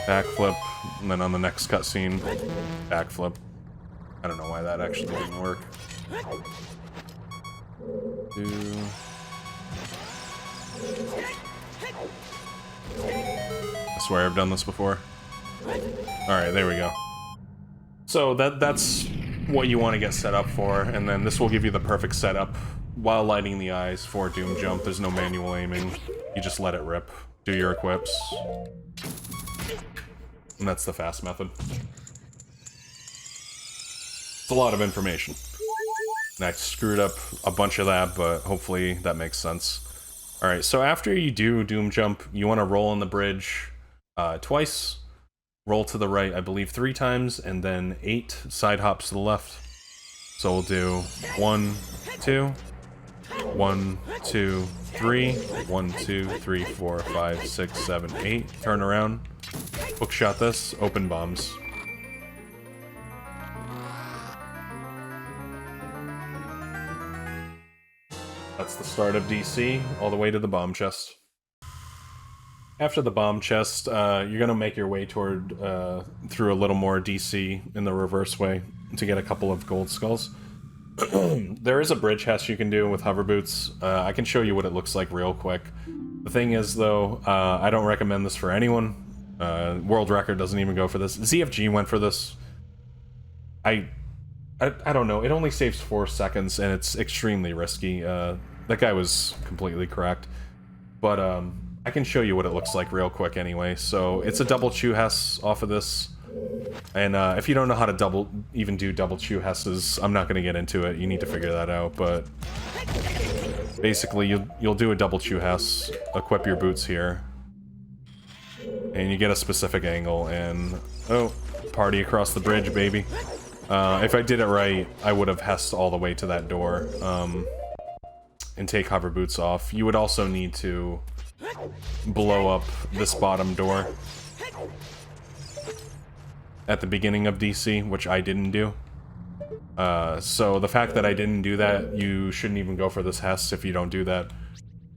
Speaker 1: Backflip, and then on the next cutscene, backflip. I don't know why that actually didn't work. I swear I've done this before. Alright, there we go. So that's what you want to get set up for, and then this will give you the perfect setup while lighting the eyes for Doom Jump. There's no manual aiming. You just let it rip. Do your equips. And that's the fast method. It's a lot of information. And I screwed up a bunch of that, but hopefully that makes sense. Alright, so after you do Doom Jump, you want to roll on the bridge twice. Roll to the right, I believe 3 times, and then 8 side hops to the left. So we'll do 1, 2, 1, 2, 3, 1, 2, 3, 4, 5, 6, 7, 8. Turn around, hookshot this, open bombs. That's the start of DC, all the way to the bomb chest. After the bomb chest, you're gonna make your way toward through a little more DC in the reverse way to get a couple of gold skulls. There is a bridge hest you can do with hover boots. I can show you what it looks like real quick. The thing is, though, I don't recommend this for anyone. World record doesn't even go for this. ZFG went for this. I don't know. It only saves 4 seconds, and it's extremely risky. That guy was completely correct. But I can show you what it looks like real quick anyway. So it's a double chew hess off of this. And if you don't know how to even do double chew hesses, I'm not going to get into it. You need to figure that out. But basically, you'll do a double chew hess, equip your boots here, and you get a specific angle. And oh, party across the bridge, baby. If I did it right, I would have hessed all the way to that door and take hover boots off. You would also need to blow up this bottom door at the beginning of DC, which I didn't do. So the fact that I didn't do that, you shouldn't even go for this hess if you don't do that.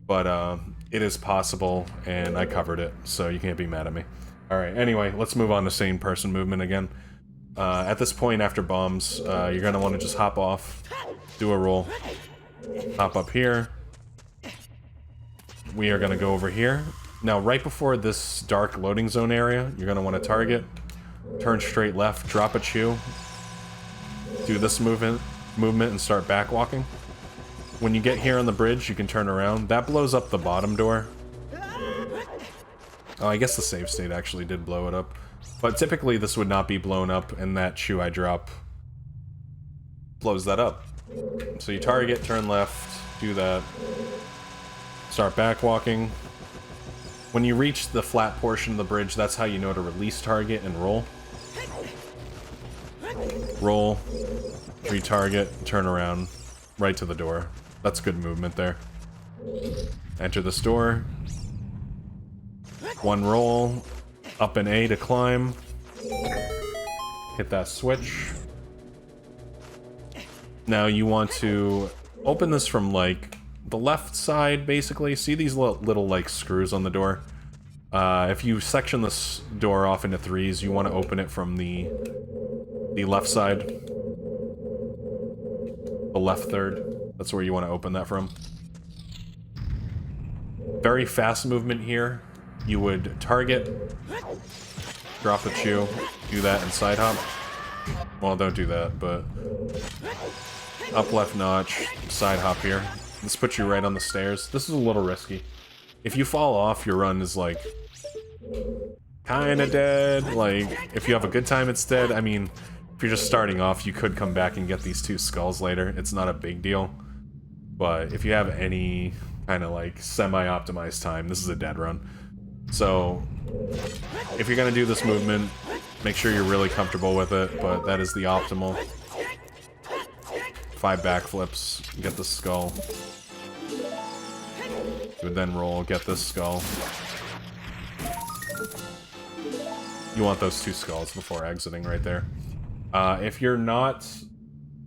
Speaker 1: But it is possible, and I covered it, so you can't be mad at me. Alright, anyway, let's move on to sane person movement again. At this point, after bombs, you're going to want to just hop off, do a roll, hop up here. We are going to go over here. Now, right before this dark loading zone area, you're going to want to target, turn straight left, drop a chew, do this movement and start back walking. When you get here on the bridge, you can turn around. That blows up the bottom door. Oh, I guess the save state actually did blow it up. But typically this would not be blown up, and that chew I drop blows that up. So you target, turn left, do that. Start back walking. When you reach the flat portion of the bridge, that's how you know to release target and roll. Roll, retarget, turn around, right to the door. That's good movement there. Enter this door. One roll, up and A to climb. Hit that switch. Now you want to open this from, like, the left side, basically. See these little like, screws on the door? If you section this door off into threes, you want to open it from the left side. The left third. That's where you want to open that from. Very fast movement here. You would target, drop the chew, do that, and side hop. Well, don't do that, but up left notch, side hop here. This puts you right on the stairs. This is a little risky. If you fall off, your run is, like, kinda dead. Like, if you have a good time, it's dead. I mean, if you're just starting off, you could come back and get these 2 skulls later. It's not a big deal. But if you have any kind of, like, semi-optimized time, this is a dead run. So, if you're gonna do this movement, make sure you're really comfortable with it, but that is the optimal. 5 backflips, get the skull. You would then roll, get this skull. You want those 2 skulls before exiting right there. If you're not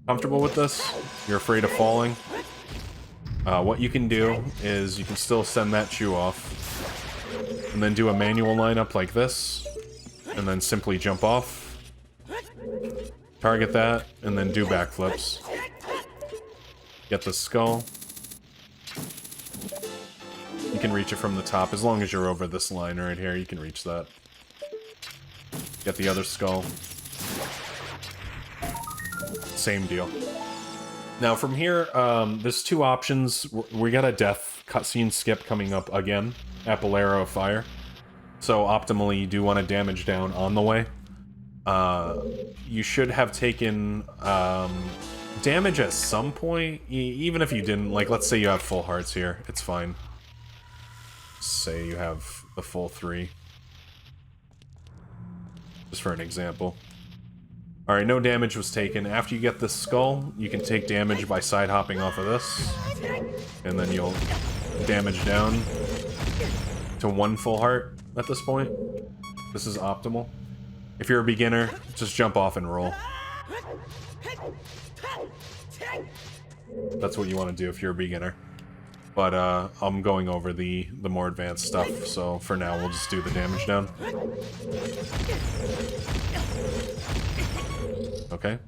Speaker 1: comfortable with this, you're afraid of falling, what you can do is you can still send that chew off, and then do a manual lineup like this, and then simply jump off, target that, and then do backflips. Get the skull. You can reach it from the top, as long as you're over this line right here, you can reach that. Get the other skull. Same deal. Now from here, there's 2 options. We got a death cutscene skip coming up again at Bolero of Fire. So optimally, you do want to damage down on the way. You should have taken damage at some point, even if you didn't. Like, let's say you have full hearts here, it's fine. Say you have the full 3. Just for an example. Alright, no damage was taken. After you get this skull, you can take damage by side hopping off of this. And then you'll damage down to 1 full heart at this point. This is optimal. If you're a beginner, just jump off and roll. That's what you want to do if you're a beginner. But I'm going over the more advanced stuff, so for now we'll just do the damage down. Okay.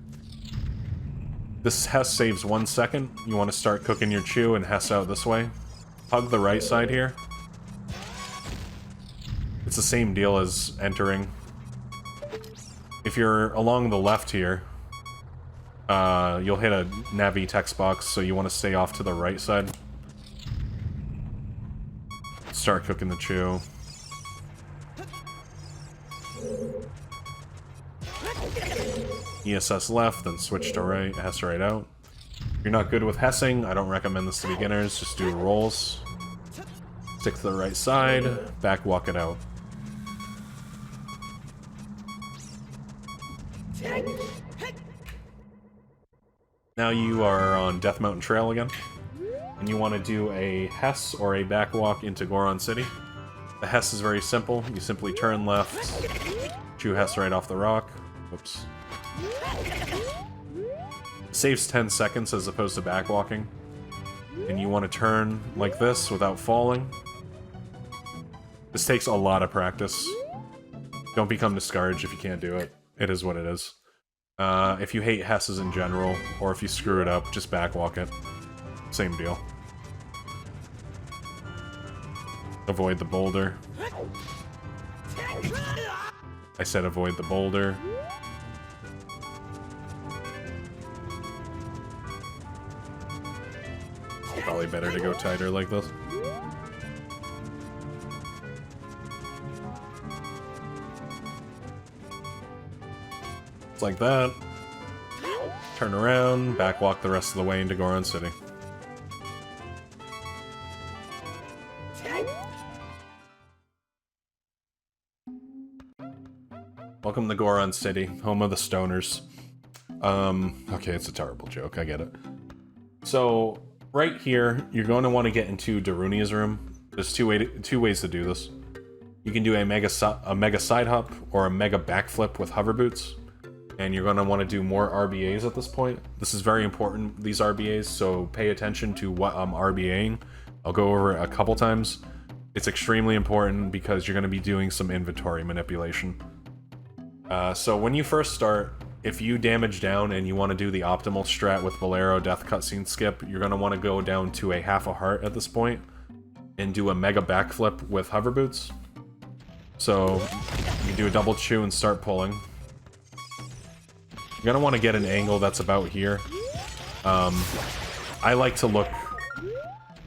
Speaker 1: This Hess saves 1 second. You want to start cooking your chew and Hess out this way. Hug the right side here. It's the same deal as entering. If you're along the left here, you'll hit a Navi text box, so you want to stay off to the right side. Start cooking the chew. ESS left, then switch to right, Hess right out. If you're not good with Hessing, I don't recommend this to beginners, just do rolls. Stick to the right side, back walk it out. Now you are on Death Mountain Trail again, and you want to do a Hess or a backwalk into Goron City. The Hess is very simple. You simply turn left, chew Hess right off the rock. Whoops. Saves 10 seconds as opposed to backwalking. And you want to turn like this without falling. This takes a lot of practice. Don't become discouraged if you can't do it. It is what it is. If you hate Hesses in general, or if you screw it up, just backwalk it. Same deal. Avoid the boulder. I said avoid the boulder. Probably better to go tighter like this. It's like that. Turn around, backwalk the rest of the way into Goron City. welcome to Goron City, home of the stoners. Okay, it's a terrible joke, I get it. So, right here, you're going to want to get into Darunia's room. There's two ways to do this. You can do a mega side hop or a mega backflip with hover boots. And you're going to want to do more RBAs at this point. This is very important, these RBAs, so pay attention to what I'm RBAing. I'll go over it a couple times. It's extremely important because you're going to be doing some inventory manipulation. So when you first start, if you damage down and you want to do the optimal strat with Bolero death cutscene skip, you're going to want to go down to a half a heart at this point and do a mega backflip with hover boots. So you do a double chew and start pulling. You're going to want to get an angle that's about here. I like to look...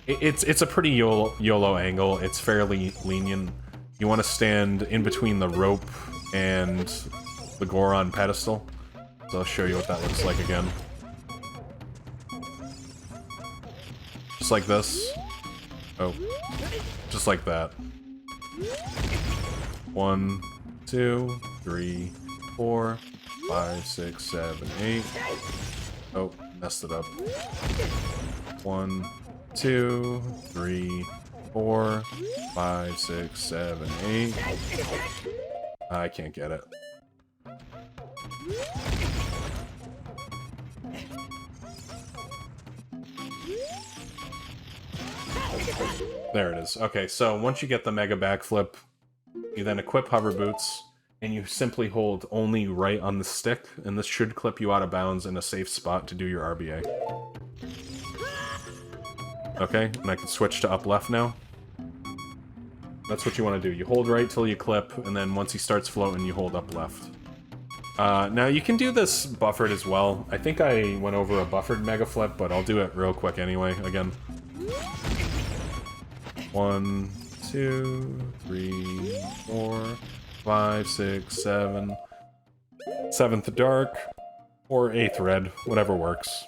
Speaker 1: It's a pretty YOLO angle. It's fairly lenient. You want to stand in between the rope and the Goron pedestal. So I'll show you what that looks like again. Just like this. Oh. Just like that. 1, 2, 3, 4, 5, 6, 7, 8. Oh, messed it up. 1, 2, 3, 4, 5, 6, 7, 8. I can't get it. There it is. Okay, so once you get the mega backflip, you then equip hover boots, and you simply hold only right on the stick, and this should clip you out of bounds in a safe spot to do your RBA. Okay, and I can switch to up left now. That's what you want to do. You hold right till you clip, and then once he starts floating, you hold up left. Now, you can do this buffered as well. I think I went over a buffered mega flip, but I'll do it real quick anyway, again. 1, 2, 3, 4, 5, 6, 7. 7th dark, or 8th red, whatever works.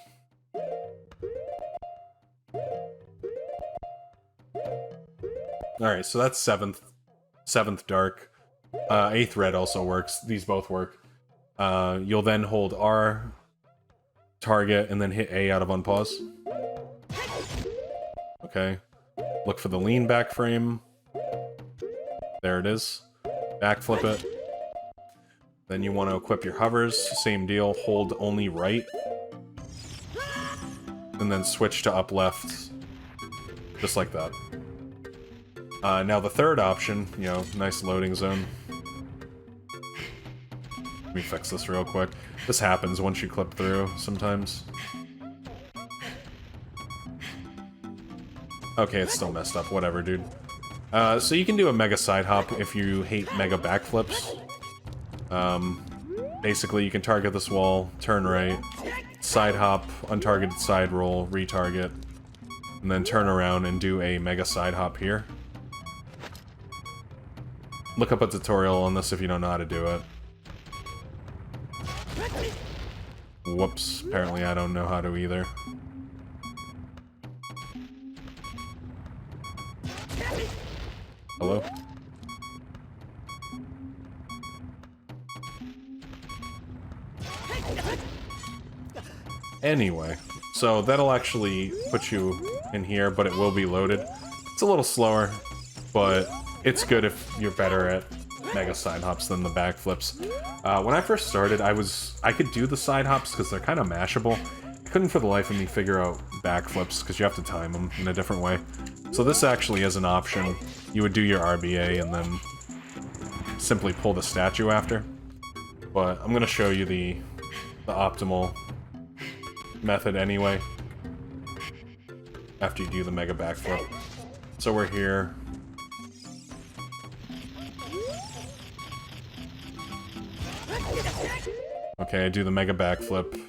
Speaker 1: Alright, so that's 7th dark. 8th red also works. These both work. You'll then hold R, target, and then hit A out of unpause. Okay. Look for the lean back frame. There it is. Backflip it. Then you want to equip your hovers. Same deal. Hold only right. And then switch to up left. Just like that. Now the third option, you know, nice loading zone. Let me fix this real quick. This happens once you clip through, sometimes. Okay, it's still messed up. Whatever, dude. So you can do a mega side hop if you hate mega backflips. Basically, you can target this wall, turn right, side hop, untargeted side roll, retarget, and then turn around and do a mega side hop here. Look up a tutorial on this if you don't know how to do it. Whoops, apparently I don't know how to either. Hello? Anyway, so that'll actually put you in here, but it will be loaded. It's a little slower, but it's good if you're better at mega side hops than the backflips. When I first started, I could do the side hops because they're kind of mashable. I couldn't for the life of me figure out backflips because you have to time them in a different way. So this actually is an option. You would do your RBA and then simply pull the statue after. But I'm going to show you the optimal method anyway, after you do the mega backflip. So we're here. Okay, I do the mega backflip.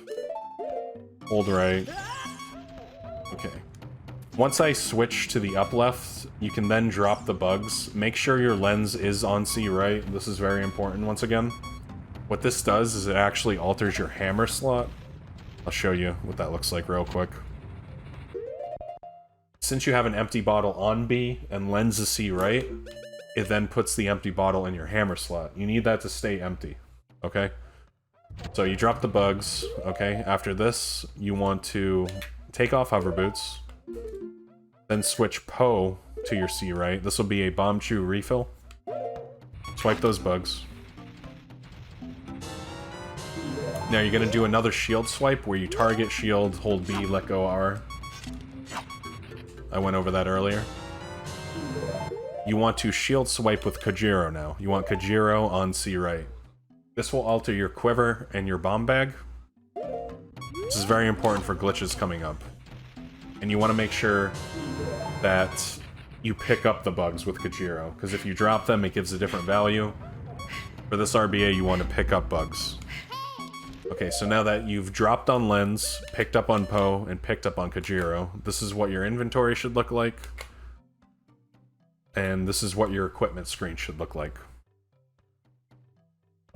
Speaker 1: Hold right. Okay. Once I switch to the up left, you can then drop the bugs. Make sure your lens is on C right. This is very important once again. What this does is it actually alters your hammer slot. I'll show you what that looks like real quick. Since you have an empty bottle on B and lens is C right, it then puts the empty bottle in your hammer slot. You need that to stay empty. Okay? So you drop the bugs, okay? After this, you want to take off hover boots, then switch Po to your C right. This will be a Bomb Chew refill. Swipe those bugs. Now you're gonna do another shield swipe where you target shield, hold B, let go R. I went over that earlier. You want to shield swipe with Kajiro now. You want Kajiro on C right. This will alter your quiver and your bomb bag. This is very important for glitches coming up. And you want to make sure that you pick up the bugs with Kajiro, because if you drop them, it gives a different value. For this RBA, you want to pick up bugs. Okay, so now that you've dropped on Lens, picked up on Po, and picked up on Kajiro, this is what your inventory should look like. And this is what your equipment screen should look like.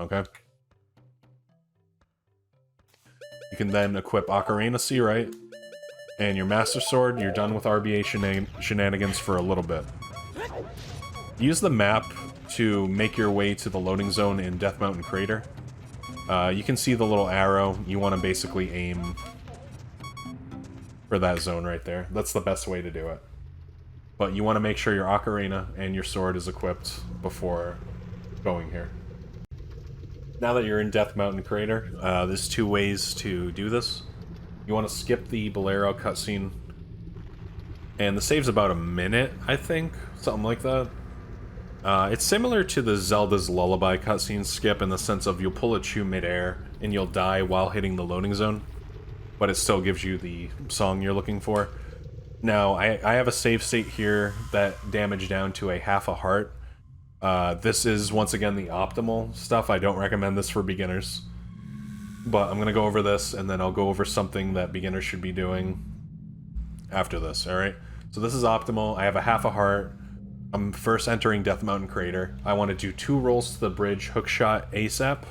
Speaker 1: Okay. You can then equip Ocarina C right, and your Master Sword. You're done with RBA shenanigans for a little bit. Use the map to make your way to the loading zone in Death Mountain Crater. You can see the little arrow. You want to basically aim for that zone right there. That's the best way to do it. But you want to make sure your Ocarina and your sword is equipped before going here. Now that you're in Death Mountain Crater, there's two ways to do this. You want to skip the Bolero cutscene, and the save's about a minute, I think, something like that. It's similar to the Zelda's Lullaby cutscene skip in the sense of you'll pull a chew midair and you'll die while hitting the loading zone, but it still gives you the song you're looking for. Now, I have a save state here that damaged down to a half a heart. This is, once again, the optimal stuff. I don't recommend this for beginners. But I'm going to go over this, and then I'll go over something that beginners should be doing after this, alright? So this is optimal. I have a half a heart. I'm first entering Death Mountain Crater. I want to do 2 rolls to the bridge, hookshot ASAP.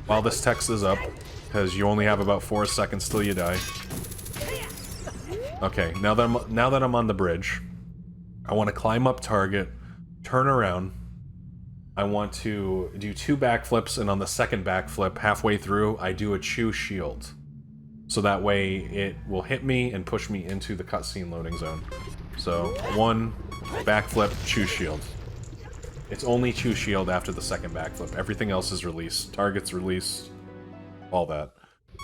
Speaker 1: While this text is up, because you only have about 4 seconds till you die. Okay, now that I'm on the bridge, I want to climb up target, turn around. I want to do 2 backflips, and on the second backflip, halfway through, I do a chew shield. So that way it will hit me and push me into the cutscene loading zone. So 1 backflip, chew shield. It's only chew shield after the second backflip. Everything else is released. Target's released. All that.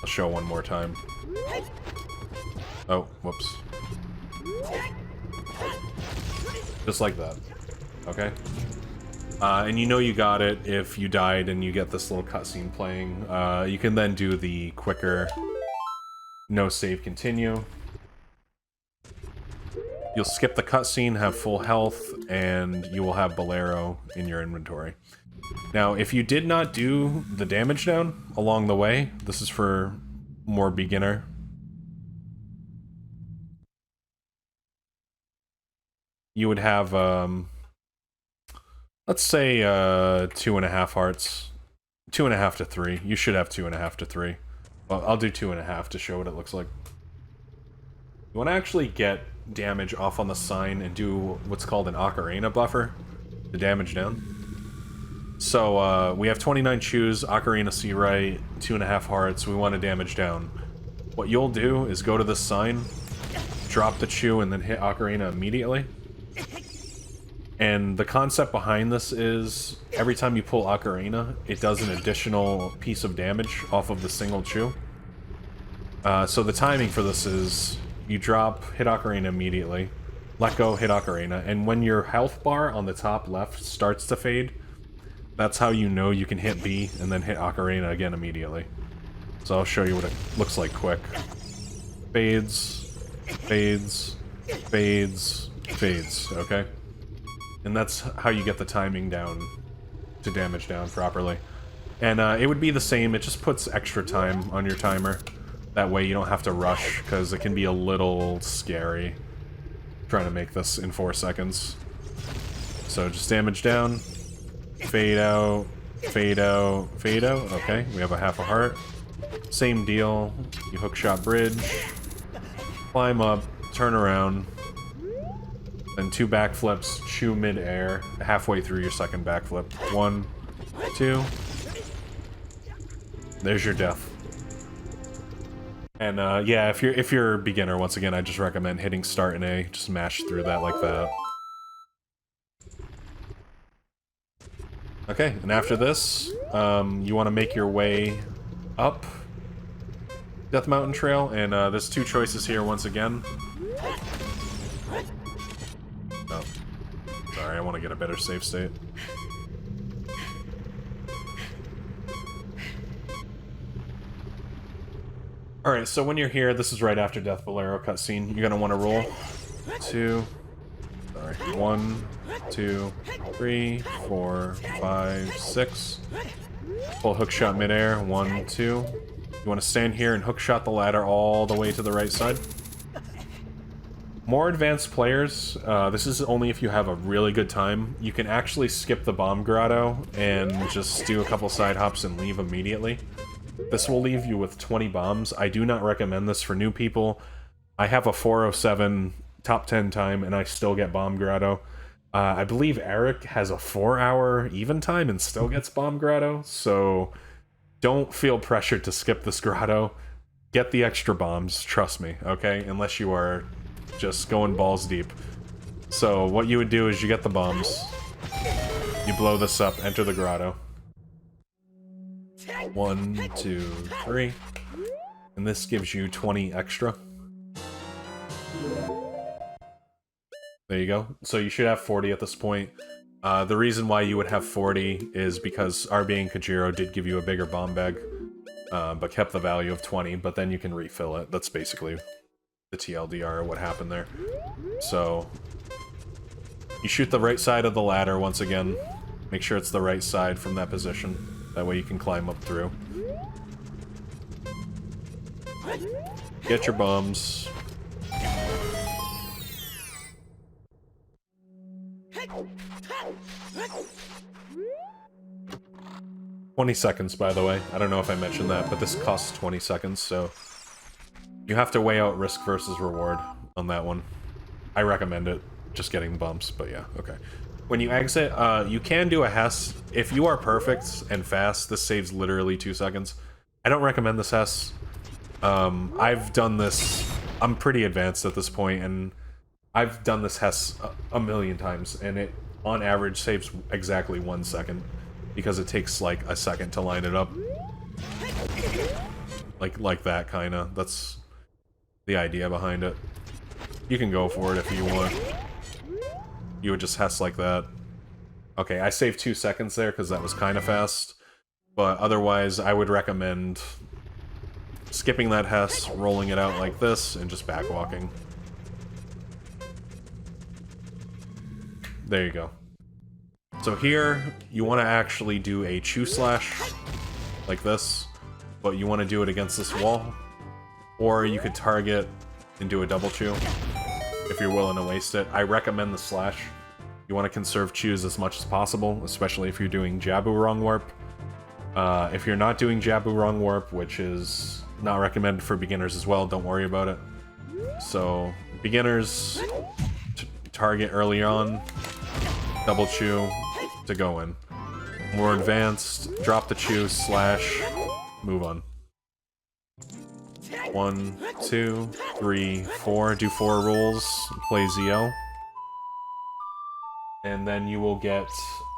Speaker 1: I'll show one more time. Oh, whoops. Just like that. Okay? And you know you got it if you died and you get this little cutscene playing. You can then do the quicker no save continue. You'll skip the cutscene, have full health, and you will have Bolero in your inventory. Now, if you did not do the damage down along the way, this is for more beginner. You would have, let's say, 2.5 hearts. 2.5 to 3. You should have 2.5 to 3. Well, I'll do 2.5 to show what it looks like. You want to actually get damage off on the sign and do what's called an Ocarina buffer to damage down. So, we have 29 chews, Ocarina C right, 2.5 hearts, we want to damage down. What you'll do is go to this sign, drop the chew, and then hit Ocarina immediately. And the concept behind this is, every time you pull Ocarina, it does an additional piece of damage off of the single chew. So the timing for this is, you drop, hit Ocarina immediately, let go, hit Ocarina, and when your health bar on the top left starts to fade, that's how you know you can hit B and then hit Ocarina again immediately. So I'll show you what it looks like quick. Fades, fades, fades, fades, okay? And that's how you get the timing down to damage down properly. And it would be the same, it just puts extra time on your timer. That way you don't have to rush, because it can be a little scary trying to make this in 4 seconds. So just damage down, fade out, fade out, fade out. Okay, we have a half a heart. Same deal, you hookshot bridge, climb up, turn around, then 2 backflips, chew mid-air, halfway through your second backflip. 1, 2, There's your death. And yeah, if you're a beginner, once again, I just recommend hitting start in A. Just mash through that like that. Okay, and after this, you want to make your way up Death Mountain Trail, and there's two choices here once again. Oh, sorry, I want to get a better save state. Alright, so when you're here, this is right after Death Bolero cutscene. You're gonna want to roll 1, 2, 3, 4, 5, 6. Pull hookshot midair, 1, 2. You want to stand here and hookshot the ladder all the way to the right side. More advanced players, this is only if you have a really good time. You can actually skip the bomb grotto and just do a couple side hops and leave immediately. This will leave you with 20 bombs. I do not recommend this for new people. I have a 407 top 10 time and I still get bomb grotto. I believe Eric has a 4-hour even time and still gets bomb grotto, so don't feel pressured to skip this grotto. Get the extra bombs, trust me, okay? Unless you are just going balls deep. So what you would do is you get the bombs, you blow this up, enter the grotto. 1, 2, 3. And this gives you 20 extra. There you go. So you should have 40 at this point. The reason why you would have 40 is because RBA and Kajiro did give you a bigger bomb bag, but kept the value of 20, but then you can refill it. That's basically the TLDR, what happened there. So you shoot the right side of the ladder once again. Make sure it's the right side from that position. That way you can climb up through. Get your bombs. $20, by the way. I don't know if I mentioned that, but this costs 20 seconds, so you have to weigh out risk versus reward on that one. I recommend it, just getting the bumps, but yeah, okay. When you exit, you can do a Hess. If you are perfect and fast, this saves literally 2 seconds. I don't recommend this Hess. I've done this... I'm pretty advanced at this point, and I've done this Hess a million times, and it, on average, saves exactly 1 second. Because it takes, like, a second to line it up. Like that, kinda. That's the idea behind it. You can go for it if you want. You would just Hess like that. Okay, I saved 2 seconds there because that was kind of fast. But otherwise, I would recommend skipping that Hess, rolling it out like this, and just backwalking. There you go. So here, you want to actually do a chew slash, like this, but you want to do it against this wall. Or you could target and do a double chew, if you're willing to waste it. I recommend the slash. You want to conserve chews as much as possible, especially if you're doing Jabu wrong warp. If you're not doing Jabu wrong warp, which is not recommended for beginners as well, don't worry about it. So, beginners, target early on, double chew to go in. More advanced, drop the chew, slash, move on. 1, 2, 3, 4. Do 4 rolls, play ZL. And then you will get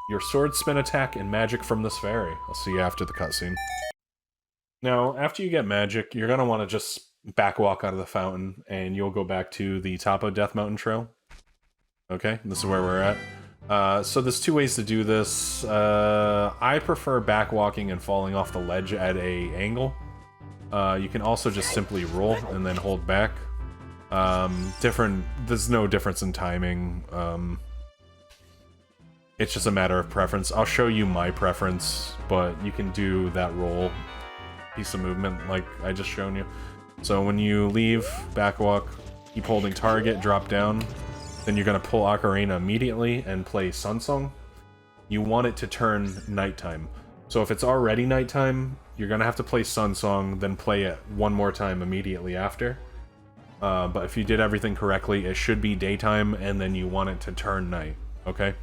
Speaker 1: your sword spin attack and magic from this fairy. I'll see you after the cutscene. Now, after you get magic, you're going to want to just backwalk out of the fountain, and you'll go back to the top of Death Mountain Trail. Okay, this is where we're at. So there's 2 ways to do this. I prefer backwalking and falling off the ledge at a angle. You can also just simply roll and then hold back. There's no difference in timing. It's just a matter of preference. I'll show you my preference, but you can do that roll piece of movement like I just shown you. So when you leave, backwalk, keep holding target, drop down, then you're going to pull Ocarina immediately and play Sun Song. You want it to turn nighttime. So if it's already nighttime, you're going to have to play Sun Song, then play it one more time immediately after. But if you did everything correctly, it should be daytime, and then you want it to turn night, okay?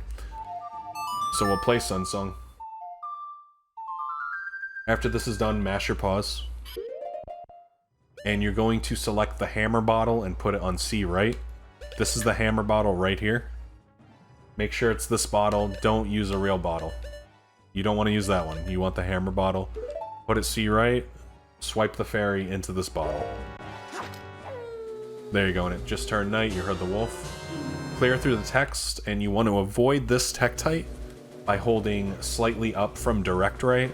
Speaker 1: So we'll play Sun Song. After this is done, mash your pause. And you're going to select the hammer bottle and put it on C right. This is the hammer bottle right here. Make sure it's this bottle. Don't use a real bottle. You don't want to use that one. You want the hammer bottle. Put it C right. Swipe the fairy into this bottle. There you go, and it just turned night. You heard the wolf. Clear through the text, and you want to avoid this tektite by holding slightly up from direct right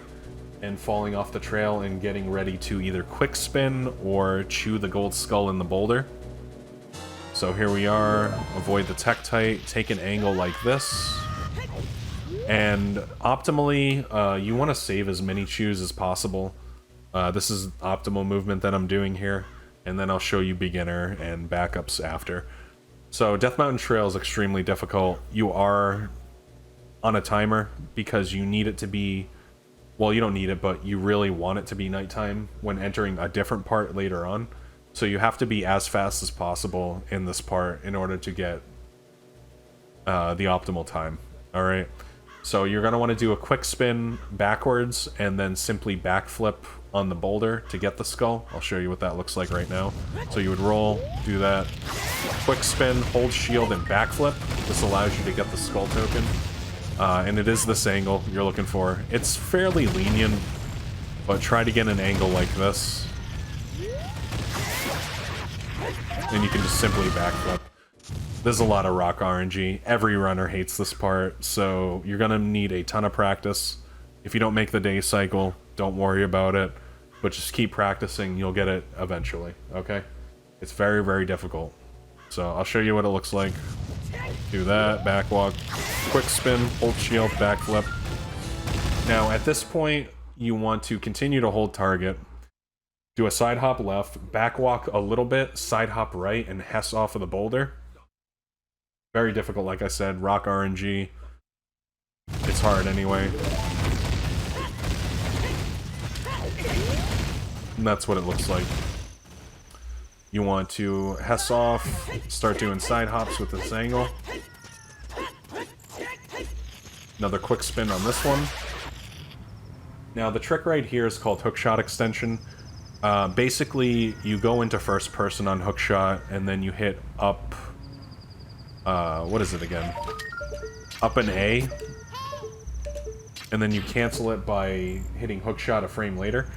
Speaker 1: and falling off the trail and getting ready to either quick spin or chew the gold skull in the boulder. So here we are. Avoid the tektite. Take an angle like this. And optimally, you want to save as many chews as possible. This is optimal movement that I'm doing here. And then I'll show you beginner and backups after. So Death Mountain Trail is extremely difficult. You are on a timer because you need it to be... Well, you don't need it, but you really want it to be nighttime when entering a different part later on. So you have to be as fast as possible in this part in order to get the optimal time. Alright? So you're going to want to do a quick spin backwards and then simply backflip on the boulder to get the skull. I'll show you what that looks like right now. So you would roll, do that, quick spin, hold shield, and backflip. This allows you to get the skull token. And it is this angle you're looking for. It's fairly lenient, but try to get an angle like this. And you can just simply backflip. There's a lot of rock RNG. Every runner hates this part, so you're gonna need a ton of practice. If you don't make the day cycle, don't worry about it, but just keep practicing, you'll get it eventually, okay? It's very, very difficult. So I'll show you what it looks like. Do that, backwalk, quick spin, hold shield, backflip. Now at this point, you want to continue to hold target. Do a side hop left, backwalk a little bit, side hop right, and hess off of the boulder. Very difficult, like I said, rock RNG. It's hard anyway. And that's what it looks like. You want to hess off, start doing side hops with this angle. Another quick spin on this one. Now the trick right here is called hookshot extension. Basically, you go into first person on hookshot, and then you hit up... what is it again? Up an A. And then you cancel it by hitting hookshot a frame later.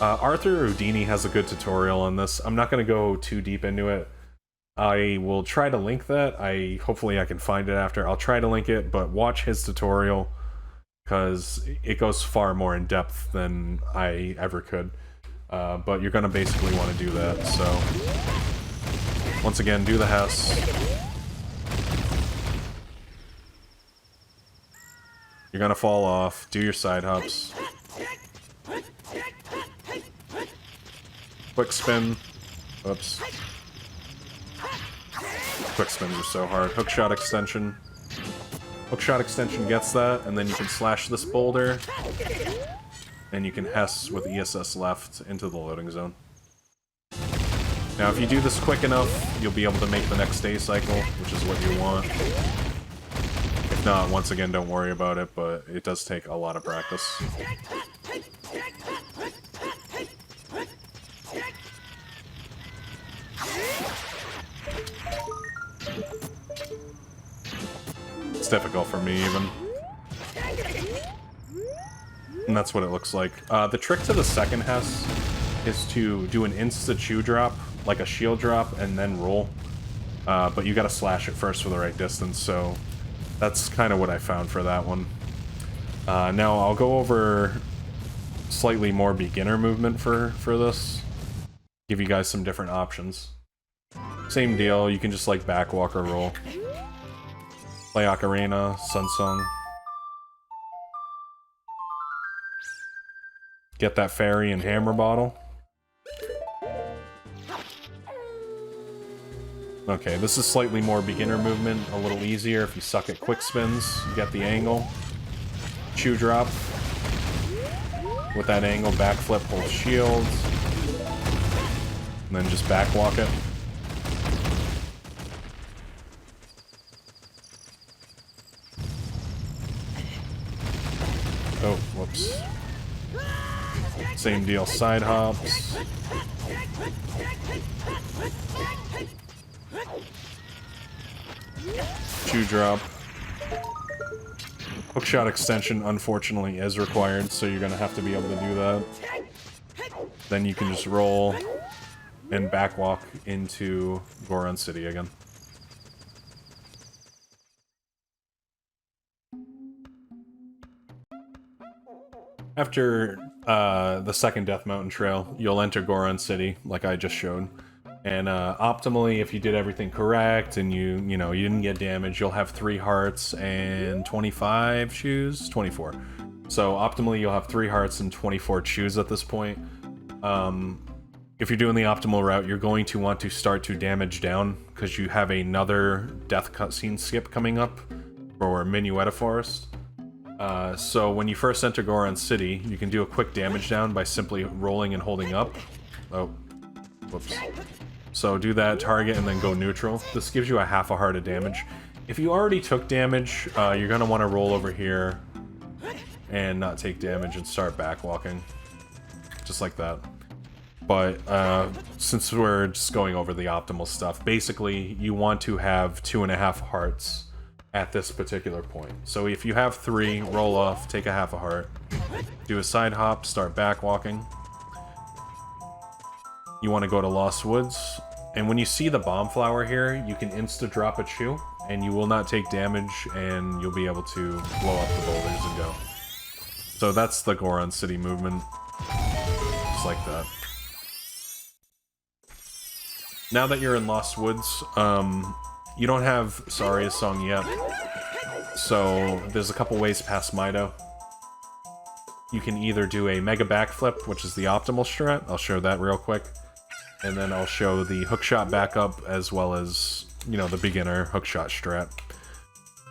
Speaker 1: Arthur Houdini has a good tutorial on this. I'm not going to go too deep into it. I will try to link that. Hopefully I can find it after. I'll try to link it, but watch his tutorial, because it goes far more in depth than I ever could. But you're going to basically want to do that, so... Once again, do the Hess. You're going to fall off, do your side hops. Quick spin. Oops. Quick spins are so hard. Hookshot extension. Hookshot extension gets that, and then you can slash this boulder. And you can Hess with ESS left into the loading zone. Now if you do this quick enough, you'll be able to make the next day cycle, which is what you want. If not, once again, don't worry about it, but it does take a lot of practice. It's difficult for me, even. And that's what it looks like. The trick to the second Hess is to do an insta-chew drop, like a shield drop, and then roll. But you gotta slash it first for the right distance, so that's kind of what I found for that one. Now I'll go over slightly more beginner movement for this. Give you guys some different options. Same deal, you can just like backwalk or roll. Play Ocarina, Sunsung. Get that fairy and hammer bottle. Okay, this is slightly more beginner movement, a little easier if you suck at quick spins. You get the angle. Chew drop. With that angle, backflip, hold shield. And then just backwalk it. Oh, whoops. Same deal, side hops. Chew drop. Hookshot extension, unfortunately, is required, so you're gonna have to be able to do that. Then you can just roll and backwalk into Goron City again. After the second Death Mountain Trail, you'll enter Goron City, like I just showed. And optimally, if you did everything correct and you didn't get damaged, you'll have 3 hearts and 25 shoes? 24. So optimally, you'll have 3 hearts and 24 shoes at this point. If you're doing the optimal route, you're going to want to start to damage down, because you have another death cutscene skip coming up for Minuet Forest. So when you first enter Goron City, you can do a quick damage down by simply rolling and holding up. Oh, whoops. So do that, target, and then go neutral. This gives you a half a heart of damage. If you already took damage, you're going to want to roll over here and not take damage and start backwalking. Just like that. But since we're just going over the optimal stuff, basically you want to have 2.5 hearts at this particular point. So if you have 3, roll off, take a half a heart, do a side hop, start backwalking. You want to go to Lost Woods, and when you see the bomb flower here, you can insta-drop a chew, and you will not take damage, and you'll be able to blow up the boulders and go. So that's the Goron City movement. Just like that. Now that you're in Lost Woods, you don't have Saria's song yet, so there's a couple ways past Mido. You can either do a mega backflip, which is the optimal strat. I'll show that real quick. And then I'll show the hookshot backup, as well as, the beginner hookshot strat.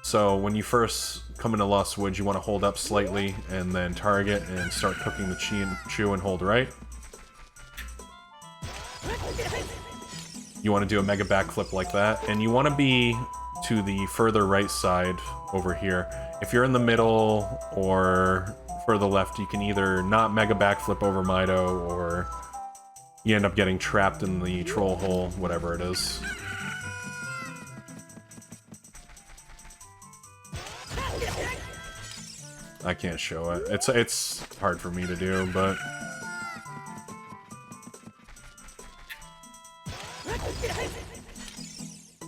Speaker 1: So when you first come into Lost Woods, you want to hold up slightly, and then target, and start cooking the chew and hold right. You want to do a mega backflip like that, and you want to be to the further right side over here. If you're in the middle or further left, you can either not mega backflip over Mido, or you end up getting trapped in the troll hole, whatever it is. I can't show it. It's hard for me to do, but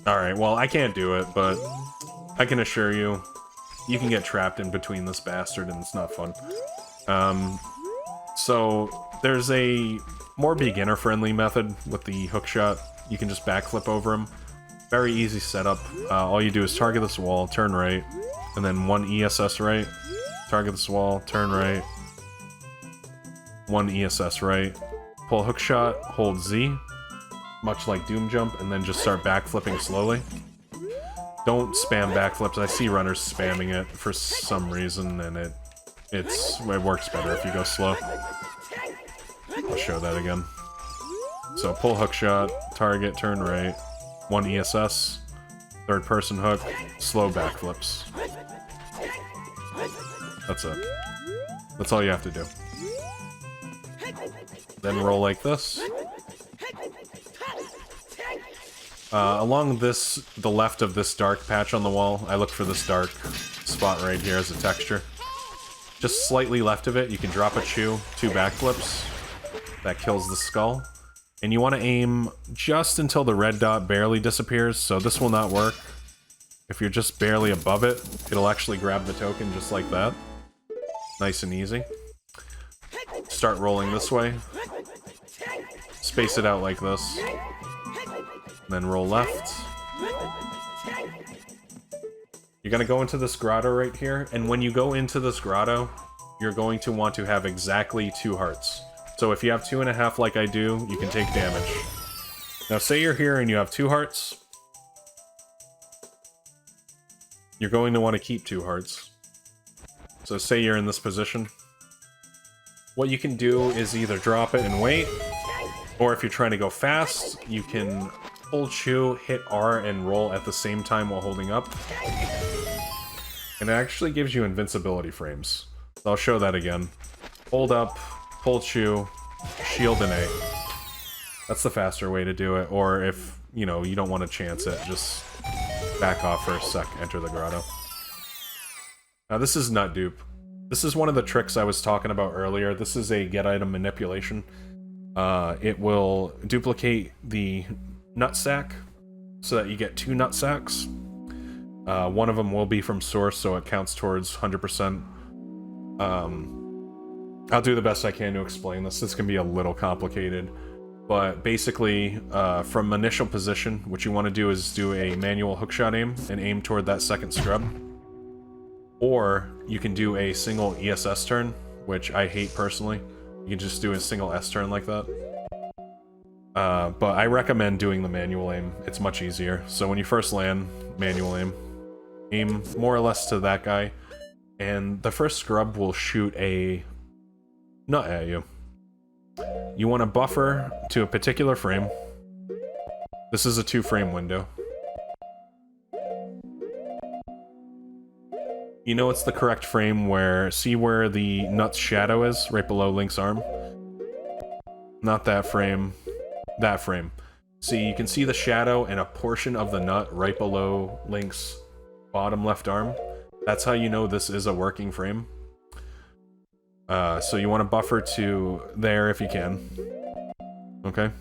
Speaker 1: alright, well, I can't do it, but I can assure you, you can get trapped in between this bastard, and it's not fun. So there's a more beginner-friendly method with the hookshot. You can just backflip over him. Very easy setup. All you do is target this wall, turn right, and then 1 ESS right. Target this wall, turn right, 1 ESS right. Pull hookshot, hold Z, much like Doom Jump, and then just start backflipping slowly. Don't spam backflips. I see runners spamming it for some reason, and it works better if you go slow. I'll show that again. So pull hookshot, target, turn right, 1 ESS, third person hook, slow backflips. That's it. That's all you have to do. Then roll like this. Along the left of this dark patch on the wall, I look for this dark spot right here as a texture. Just slightly left of it, you can drop a chew, 2 backflips. That kills the skull. And you want to aim just until the red dot barely disappears, so this will not work. If you're just barely above it, it'll actually grab the token just like that. Nice and easy. Start rolling this way. Space it out like this. Then roll left. You're going to go into this grotto right here, and when you go into this grotto, you're going to want to have exactly 2 hearts. So if you have 2.5 like I do, you can take damage. Now say you're here and you have 2 hearts. You're going to want to keep 2 hearts. So say you're in this position. What you can do is either drop it and wait, or if you're trying to go fast, you can pull chew, hit R, and roll at the same time while holding up. And it actually gives you invincibility frames. So I'll show that again. Hold up, hold Q, shield and A. That's the faster way to do it, or if, you know, you don't want to chance it, just back off for a sec, enter the grotto. Now this is nut dupe. This is one of the tricks I was talking about earlier. This is a get item manipulation. It will duplicate the nut sack so that you get 2 nut sacks. One of them will be from source, so it counts towards 100%. I'll do the best I can to explain this. This can be a little complicated. But basically, from initial position, what you want to do is do a manual hookshot aim and aim toward that second scrub. Or you can do a single ESS turn, which I hate personally. You can just do a single S turn like that. But I recommend doing the manual aim. It's much easier. So when you first land, manual aim. Aim more or less to that guy. And the first scrub will shoot a nut at you. You want to buffer to a particular frame. This is a 2-frame window. You know it's the correct frame where... See where the nut's shadow is? Right below Link's arm? Not that frame. That frame. See, you can see the shadow and a portion of the nut right below Link's bottom left arm. That's how you know this is a working frame. So you want to buffer to there if you can. Okay.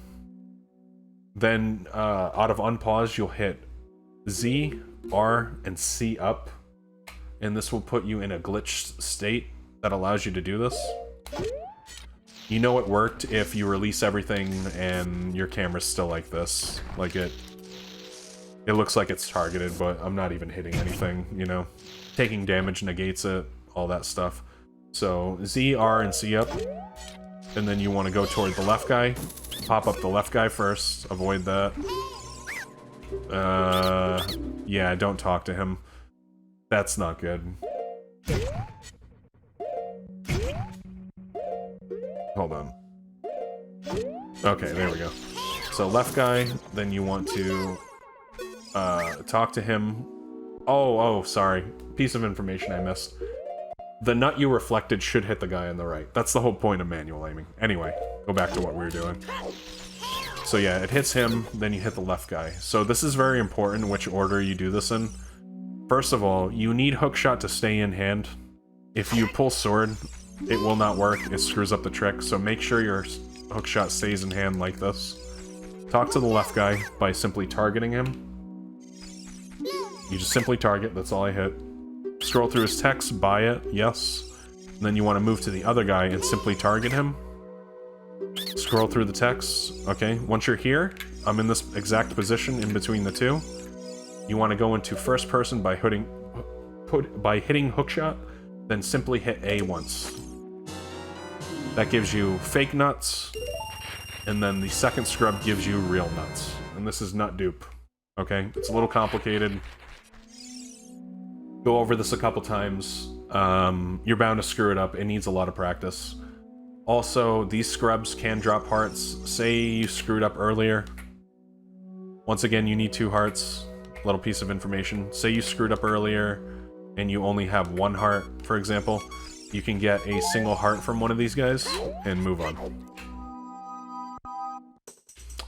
Speaker 1: Then, out of unpause, you'll hit Z, R, and C up. And this will put you in a glitched state that allows you to do this. You know it worked if you release everything and your camera's still like this. Like it looks like it's targeted, but I'm not even hitting anything, you know? Taking damage negates it, all that stuff. So, Z, R, and C up. And then you want to go toward the left guy. Pop up the left guy first. Avoid that. Yeah, don't talk to him. That's not good. Hold on. Okay, there we go. So left guy, then you want to talk to him. Oh, sorry. Piece of information I missed. The nut you reflected should hit the guy on the right. That's the whole point of manual aiming. Anyway, go back to what we were doing. So yeah, it hits him, then you hit the left guy. So this is very important which order you do this in. First of all, you need hookshot to stay in hand. If you pull sword, it will not work. It screws up the trick, so make sure your hookshot stays in hand like this. Talk to the left guy by simply targeting him. You just simply target, that's all I hit. Scroll through his text, buy it, yes. And then you want to move to the other guy and simply target him. Scroll through the text, okay. Once you're here, I'm in this exact position in between the two. You want to go into first person by hitting hookshot, then simply hit A once. That gives you fake nuts, and then the second scrub gives you real nuts. And this is nut dupe, okay? It's a little complicated. Go over this a couple times. You're bound to screw it up. It needs a lot of practice. Also, these scrubs can drop hearts. Say you screwed up earlier. Once again, you need 2 hearts. Little piece of information. Say you screwed up earlier and you only have 1 heart, for example. You can get a single heart from one of these guys and move on.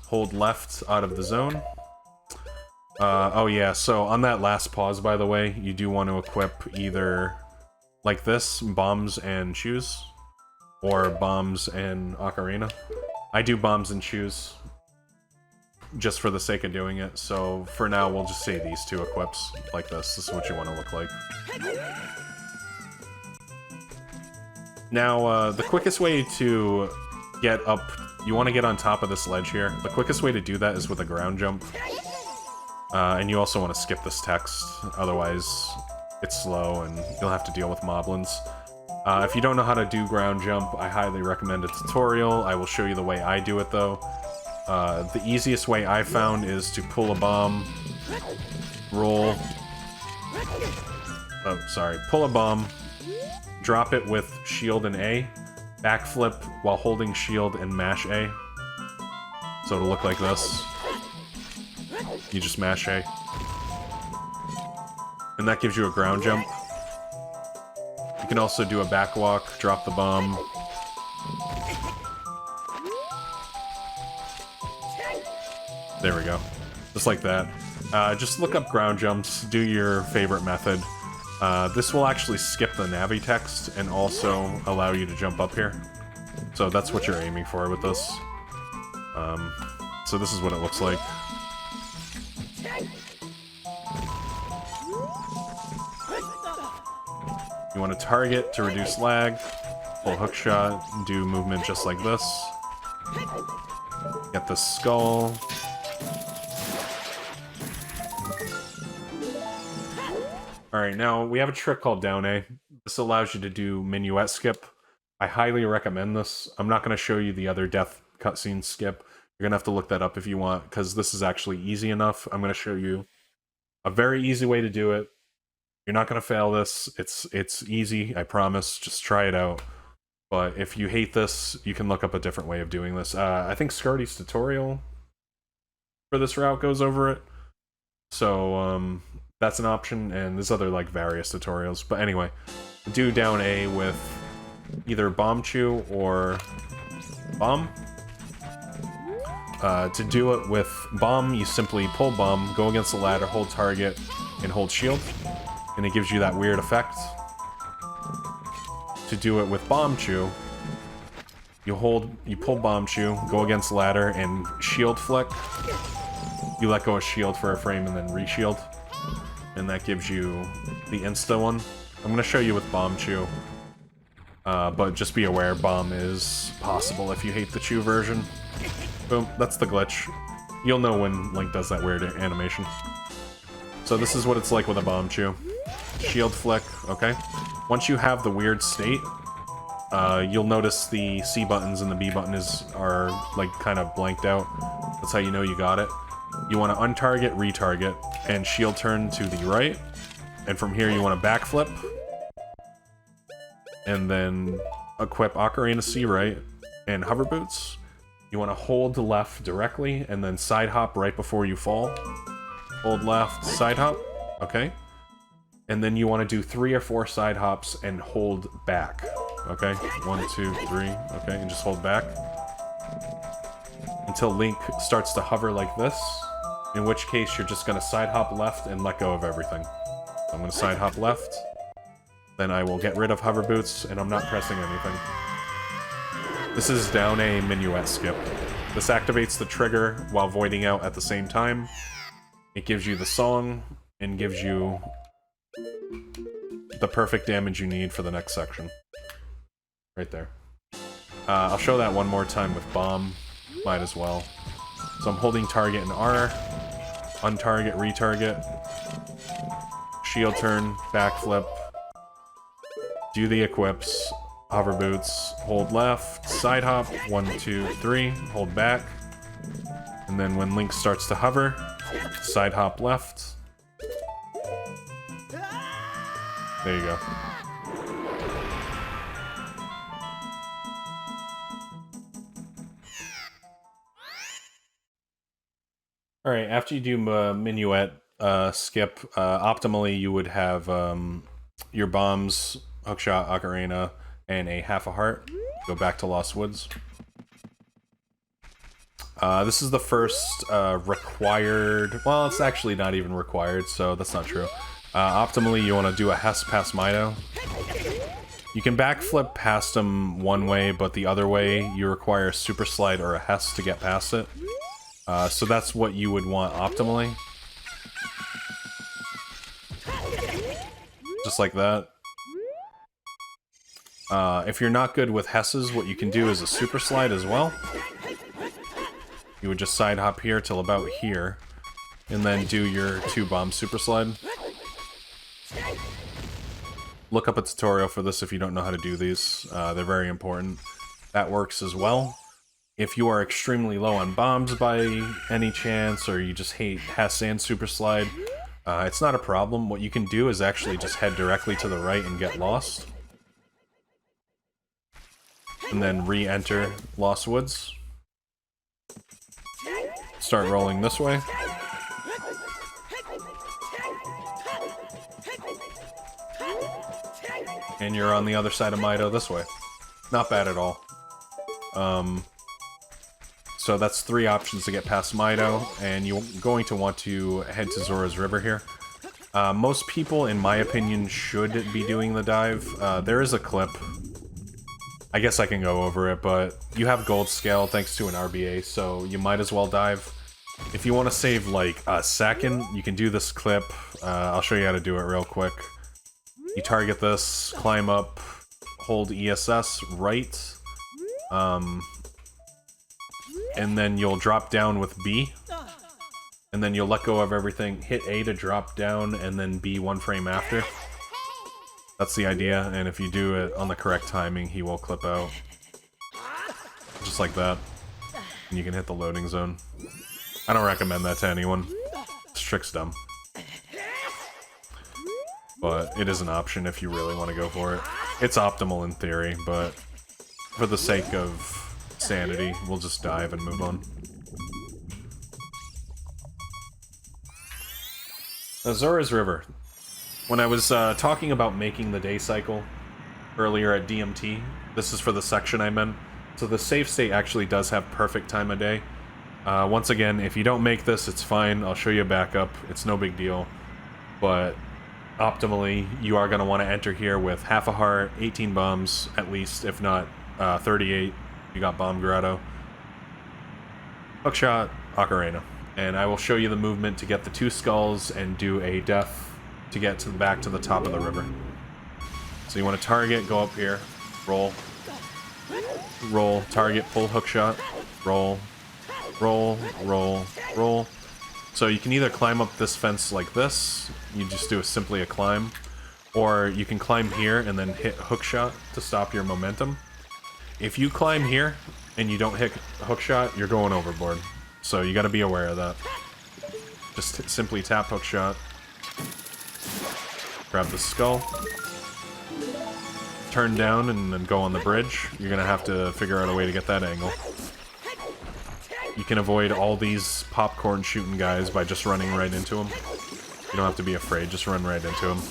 Speaker 1: Hold left out of the zone. Oh yeah, so on that last pause, by the way, you do want to equip either like this, bombs and shoes, or bombs and ocarina. I do bombs and shoes just for the sake of doing it, so for now we'll just say these 2 equips like this. This is what you want to look like. Now, the quickest way to get up, you want to get on top of this ledge here. The quickest way to do that is with a ground jump. And you also want to skip this text, otherwise it's slow and you'll have to deal with moblins. If you don't know how to do ground jump, I highly recommend a tutorial. I will show you the way I do it though. The easiest way I found is to pull a bomb, roll, pull a bomb, drop it with shield and A, backflip while holding shield and mash A. So it'll look like this. You just mash A. And that gives you a ground jump. You can also do a backwalk, drop the bomb, There we go. Just like that. Just look up ground jumps, do your favorite method. This will actually skip the Navi text and also allow you to jump up here. So that's what you're aiming for with this. So this is what it looks like. You want to target to reduce lag, pull hookshot, and do movement just like this. Get the skull. Alright, now we have a trick called down A. This allows you to do Minuet skip. I highly recommend this. I'm not going to show you the other death cutscene skip. You're going to have to look that up if you want, because this is actually easy enough. I'm going to show you a very easy way to do it. You're not going to fail this. It's easy, I promise. Just try it out. But if you hate this, you can look up a different way of doing this. I think Scardy's tutorial for this route goes over it. So, that's an option, and there's other, like, various tutorials. But anyway, do down A with either Bomb Chew or Bomb. To do it with Bomb, you simply pull Bomb, go against the ladder, hold target, and hold shield. And it gives you that weird effect. To do it with Bomb Chew, you pull Bomb Chew, go against ladder, and shield flick. You let go of shield for a frame and then re-shield. And that gives you the insta one. I'm going to show you with Bomb Chew. But just be aware, Bomb is possible if you hate the Chew version. Boom, that's the glitch. You'll know when Link does that weird animation. So this is what it's like with a Bomb Chew. Shield flick, okay? Once you have the weird state, you'll notice the C buttons and the B button are like kind of blanked out. That's how you know you got it. You want to untarget, retarget, and shield turn to the right. And from here you want to backflip. And then equip Ocarina C right and hover boots. You want to hold left directly and then side hop right before you fall. Hold left, side hop, okay? And then you want to do 3 or 4 side hops and hold back, okay? 1, 2, 3, okay, and just hold back. Until Link starts to hover like this, in which case you're just going to side hop left and let go of everything. I'm going to side hop left, then I will get rid of hover boots, and I'm not pressing anything. This is down a Minuet skip. This activates the trigger while voiding out at the same time. It gives you the song, and gives you the perfect damage you need for the next section. Right there. I'll show that one more time with Bomb. Might as well. So I'm holding target and R, untarget, retarget, shield turn, backflip, do the equips, hover boots, hold left, side hop, 1, 2, 3, hold back, and then when Link starts to hover, side hop left. There you go. Alright, after you do Minuet skip, optimally you would have your bombs, hookshot, ocarina, and a half a heart. Go back to Lost Woods. This is the first required... Well, it's actually not even required, so that's not true. Optimally, you want to do a Hess past Mido. You can backflip past him one way, but the other way, you require a super slide or a Hess to get past it. So that's what you would want optimally. Just like that. If you're not good with Hesses, what you can do is a super slide as well. You would just side hop here till about here, and then do your 2 bomb super slide. Look up a tutorial for this if you don't know how to do these. They're very important. That works as well. If you are extremely low on bombs by any chance, or you just hate Hess and super slide, it's not a problem. What you can do is actually just head directly to the right and get lost. And then re-enter Lost Woods. Start rolling this way. And you're on the other side of Mido this way. Not bad at all. So So that's 3 options to get past Mido, and you're going to want to head to Zora's River here. Most people, in my opinion, should be doing the dive. There is a clip. I guess I can go over it, but you have gold scale thanks to an RBA, so you might as well dive. If you want to save like a second, you can do this clip. I'll show you how to do it real quick. You target this, climb up, hold ESS right, and then you'll drop down with B, and then you'll let go of everything, hit A to drop down, and then B 1 frame after. That's the idea, and if you do it on the correct timing, he will clip out. Just like that. And you can hit the loading zone. I don't recommend that to anyone. This trick's dumb. But it is an option if you really want to go for it. It's optimal in theory, but for the sake of sanity, we'll just dive and move on. Zora's River. When I was talking about making the day cycle earlier at DMT, this is for the section I meant. So the save state actually does have perfect time of day. Once again, if you don't make this, it's fine. I'll show you a backup. It's no big deal. But optimally, you are going to want to enter here with half a heart, 18 bombs, at least, if not 38. You got Bomb Grotto, Hookshot, Ocarina. And I will show you the movement to get the 2 skulls and do a death to get to back to the top of the river. So you want to target, go up here, roll, roll, target, pull hookshot, roll, roll, roll, roll. So you can either climb up this fence like this, you just do simply a climb, or you can climb here and then hit hookshot to stop your momentum. If you climb here and you don't hit hookshot, you're going overboard. So you got to be aware of that. Just simply tap hookshot, grab the skull, turn down, and then go on the bridge. You're gonna have to figure out a way to get that angle. You can avoid all these popcorn shooting guys by just running right into them. You don't have to be afraid, just run right into them.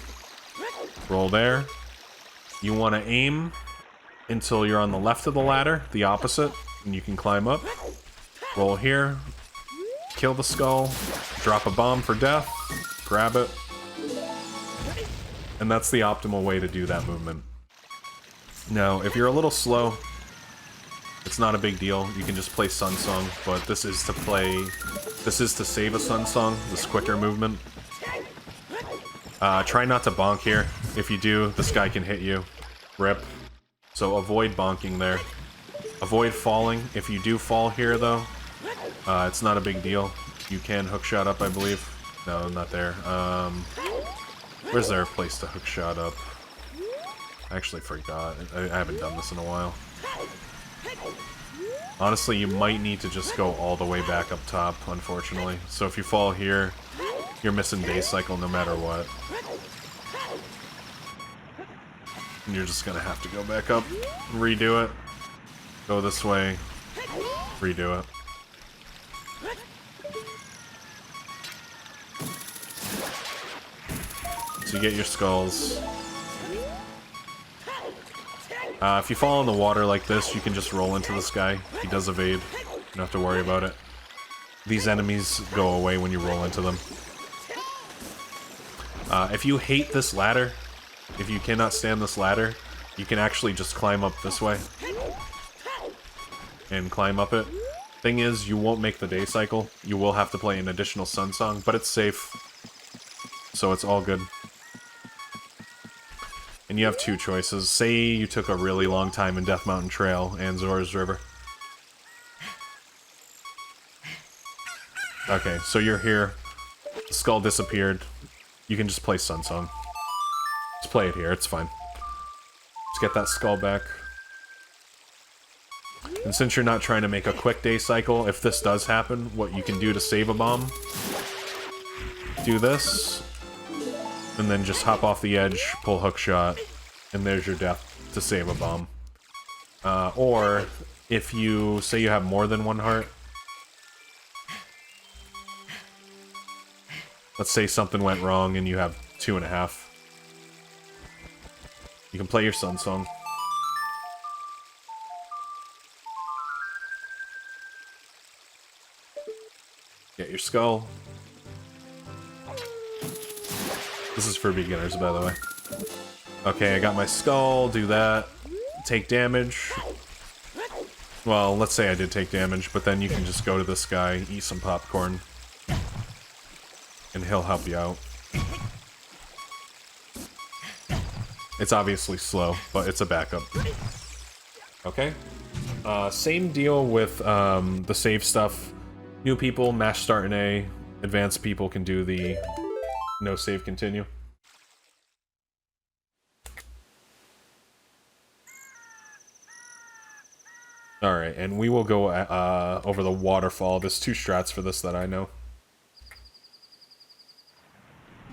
Speaker 1: Roll there. You want to aim until you're on the left of the ladder, the opposite, and you can climb up. Roll here, kill the skull, drop a bomb for death, grab it, and that's the optimal way to do that movement. Now, if you're a little slow, it's not a big deal. You can just play Sun Song, but this is to save a Sun Song, this quicker movement. Try not to bonk here. If you do, this guy can hit you. Rip. So avoid bonking there. Avoid falling. If you do fall here, though, it's not a big deal. You can hookshot up, I believe. No, not there. Where's there a place to hookshot up? I actually forgot. I haven't done this in a while. Honestly, you might need to just go all the way back up top, unfortunately. So if you fall here, you're missing day cycle no matter what. And you're just gonna have to go back up, redo it, go this way, redo it. So you get your skulls. If you fall in the water like this, you can just roll into this guy. He does evade. You don't have to worry about it. These enemies go away when you roll into them. If you hate this ladder, if you cannot stand this ladder, you can actually just climb up this way. And climb up it. Thing is, you won't make the day cycle. You will have to play an additional Sun Song, but it's safe. So it's all good. And you have 2 choices. Say you took a really long time in Death Mountain Trail and Zora's River. Okay, so you're here. The skull disappeared. You can just play Sun Song. Just play it here, it's fine. Just get that skull back. And since you're not trying to make a quick day cycle, if this does happen, what you can do to save a bomb, do this, and then just hop off the edge, pull hookshot, and there's your death to save a bomb. Or, if you say you have more than 1 heart, let's say something went wrong and you have 2.5. You can play your Sun Song. your skull. This is for beginners, by the way. Okay, I got my skull, do that. Take damage. Well, let's say I did take damage, but then you can just go to this guy, eat some popcorn, and he'll help you out. It's obviously slow, but it's a backup. Okay. Same deal with the save stuff. New people, mash start in A. Advanced people can do the no save continue. Alright, and we will go over the waterfall. There's 2 strats for this that I know.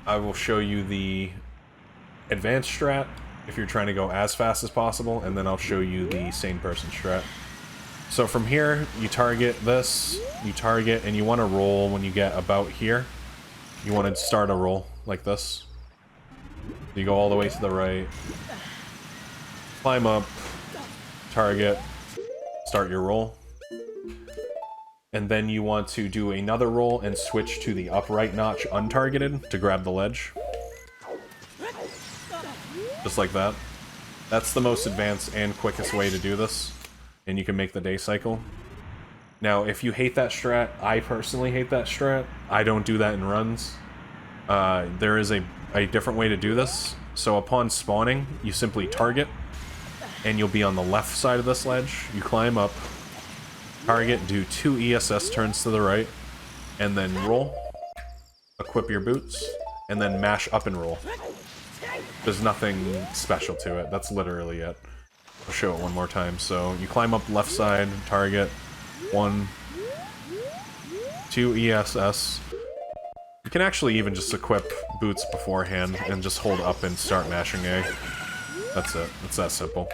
Speaker 1: I will show you the advanced strat if you're trying to go as fast as possible, and then I'll show you the sane person strat. So from here, you target this, you target, and you want to roll when you get about here. You want to start a roll like this. You go all the way to the right, climb up, target, start your roll. And then you want to do another roll and switch to the upright notch untargeted to grab the ledge. Just like that. That's the most advanced and quickest way to do this. And you can make the day cycle. Now, if you hate that strat, I personally hate that strat. I don't do that in runs. There is a different way to do this. So upon spawning, you simply target, and you'll be on the left side of this ledge. You climb up, target, do 2 ESS turns to the right, and then roll. Equip your boots, and then mash up and roll. There's nothing special to it. That's literally it. I'll show it one more time. So you climb up left side, target, 1, 2 ESS. You can actually even just equip boots beforehand and just hold up and start mashing A. That's it. It's that simple.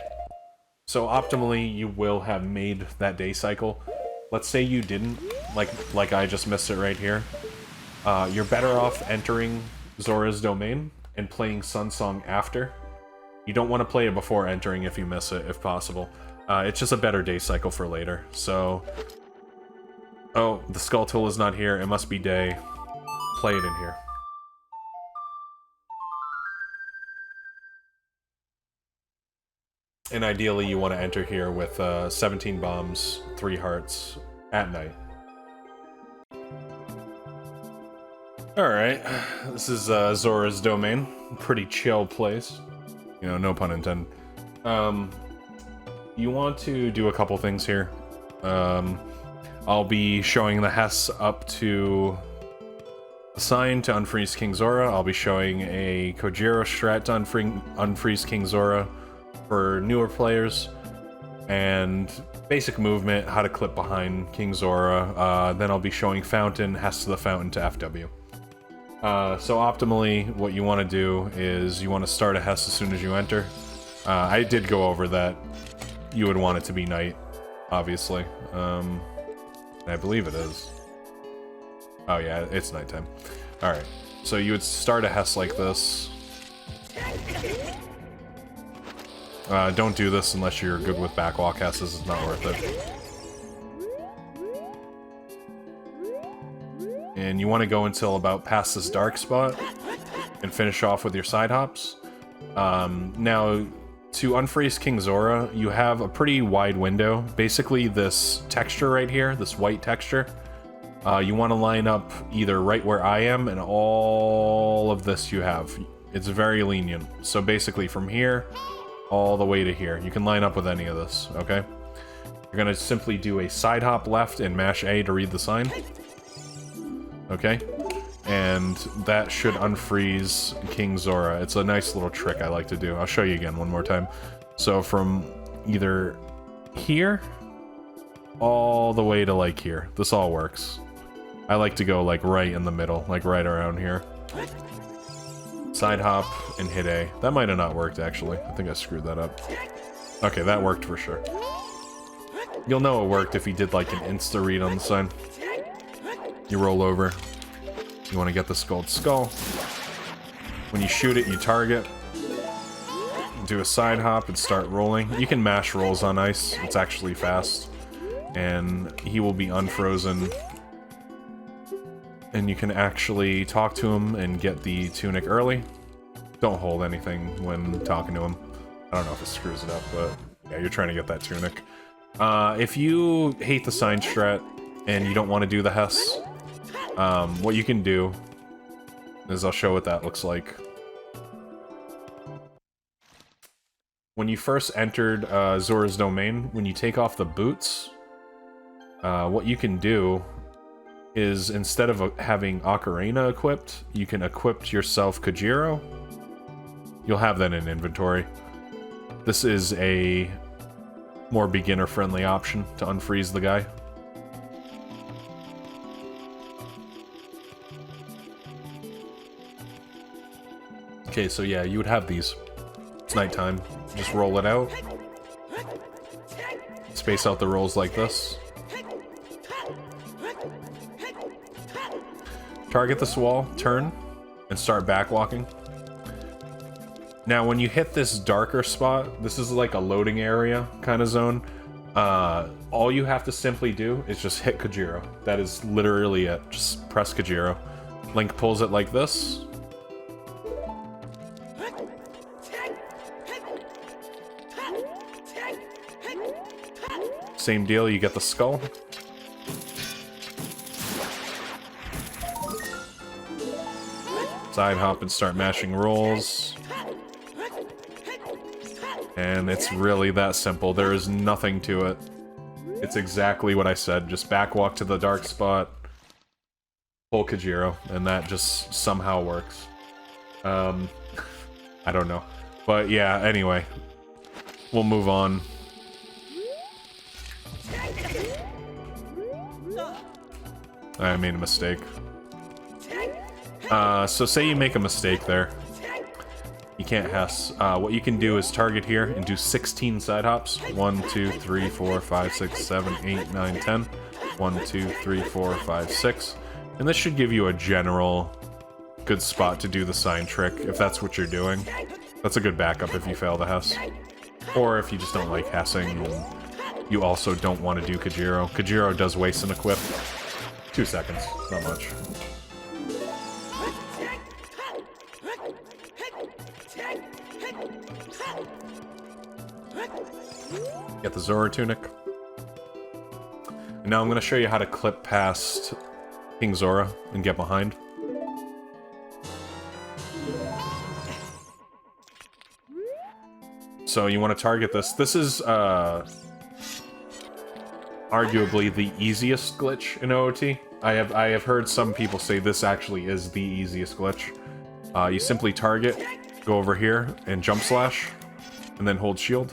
Speaker 1: So optimally, you will have made that day cycle. Let's say you didn't, like I just missed it right here. You're better off entering Zora's domain and playing Sun Song after. You don't want to play it before entering if you miss it, if possible. It's just a better day cycle for later. So, oh, the skull tool is not here. It must be day. Play it in here. And ideally, you want to enter here with 17 bombs, 3 hearts, at night. Alright, this is Zora's domain. Pretty chill place. You know, no pun intended. You want to do a couple things here. I'll be showing the Hess up to the sign to unfreeze King Zora. I'll be showing a Kojiro strat to unfreeze King Zora for newer players. And basic movement, how to clip behind King Zora. Then I'll be showing Fountain, Hess to the Fountain to FW. So optimally, what you want to do is you want to start a Hess as soon as you enter. I did go over that. You would want it to be night, obviously. I believe it is. Oh yeah, it's nighttime. Alright, so you would start a Hess like this. Don't do this unless you're good with backwalk Hesses, it's not worth it. And you want to go until about past this dark spot and finish off with your side hops. Now, to unfreeze King Zora, you have a pretty wide window. Basically, this texture right here, this white texture, you want to line up either right where I am and all of this you have. It's very lenient. So basically, from here all the way to here, you can line up with any of this, okay? You're going to simply do a side hop left and mash A to read the sign. Okay, and that should unfreeze King Zora. It's a nice little trick I like to do. I'll show you again one more time. So from either here all the way to like here. This all works. I like to go like right in the middle, like right around here. Side hop and hit A. That might have not worked actually. I think I screwed that up. Okay, that worked for sure. You'll know it worked if you did like an insta read on the sign. You roll over. You want to get this gold skull. When you shoot it, you target. Do a side hop and start rolling. You can mash rolls on ice. It's actually fast. And he will be unfrozen and you can actually talk to him and get the tunic early. Don't hold anything when talking to him. I don't know if it screws it up, but yeah, you're trying to get that tunic. If you hate the sign strat and you don't want to do the Hess, what you can do is I'll show what that looks like. When you first entered Zora's domain, when you take off the boots, what you can do is instead of having Ocarina equipped, you can equip yourself Kajiro. You'll have that in inventory. This is a more beginner-friendly option to unfreeze the guy. Okay, so yeah, you would have these. It's nighttime. Just roll it out. Space out the rolls like this. Target this wall, turn, and start backwalking. Now, when you hit this darker spot, this is like a loading area kind of zone. All you have to simply do is just hit Kajiro. That is literally it. Just press Kajiro. Link pulls it like this. Same deal, you get the skull. Side hop and start mashing rolls. And it's really that simple. There is nothing to it. It's exactly what I said. Just backwalk to the dark spot, pull Kajiro, and that just somehow works. I don't know. But yeah, anyway. We'll move on. I made a mistake. So say you make a mistake there. You can't Hess. What you can do is target here and do 16 side hops. 1, 2, 3, 4, 5, 6, 7, 8, 9, 10. 1, 2, 3, 4, 5, 6. And this should give you a general good spot to do the sign trick, if that's what you're doing. That's a good backup if you fail the Hess. Or if you just don't like Hessing, and you also don't want to do Kajiro. Kajiro does waste an equip. 2 seconds, not much. Get the Zora tunic. And now I'm going to show you how to clip past King Zora and get behind. So you want to target this. This is arguably the easiest glitch in OOT. I have heard some people say this actually is the easiest glitch. You simply target, go over here, and jump slash, and then hold shield.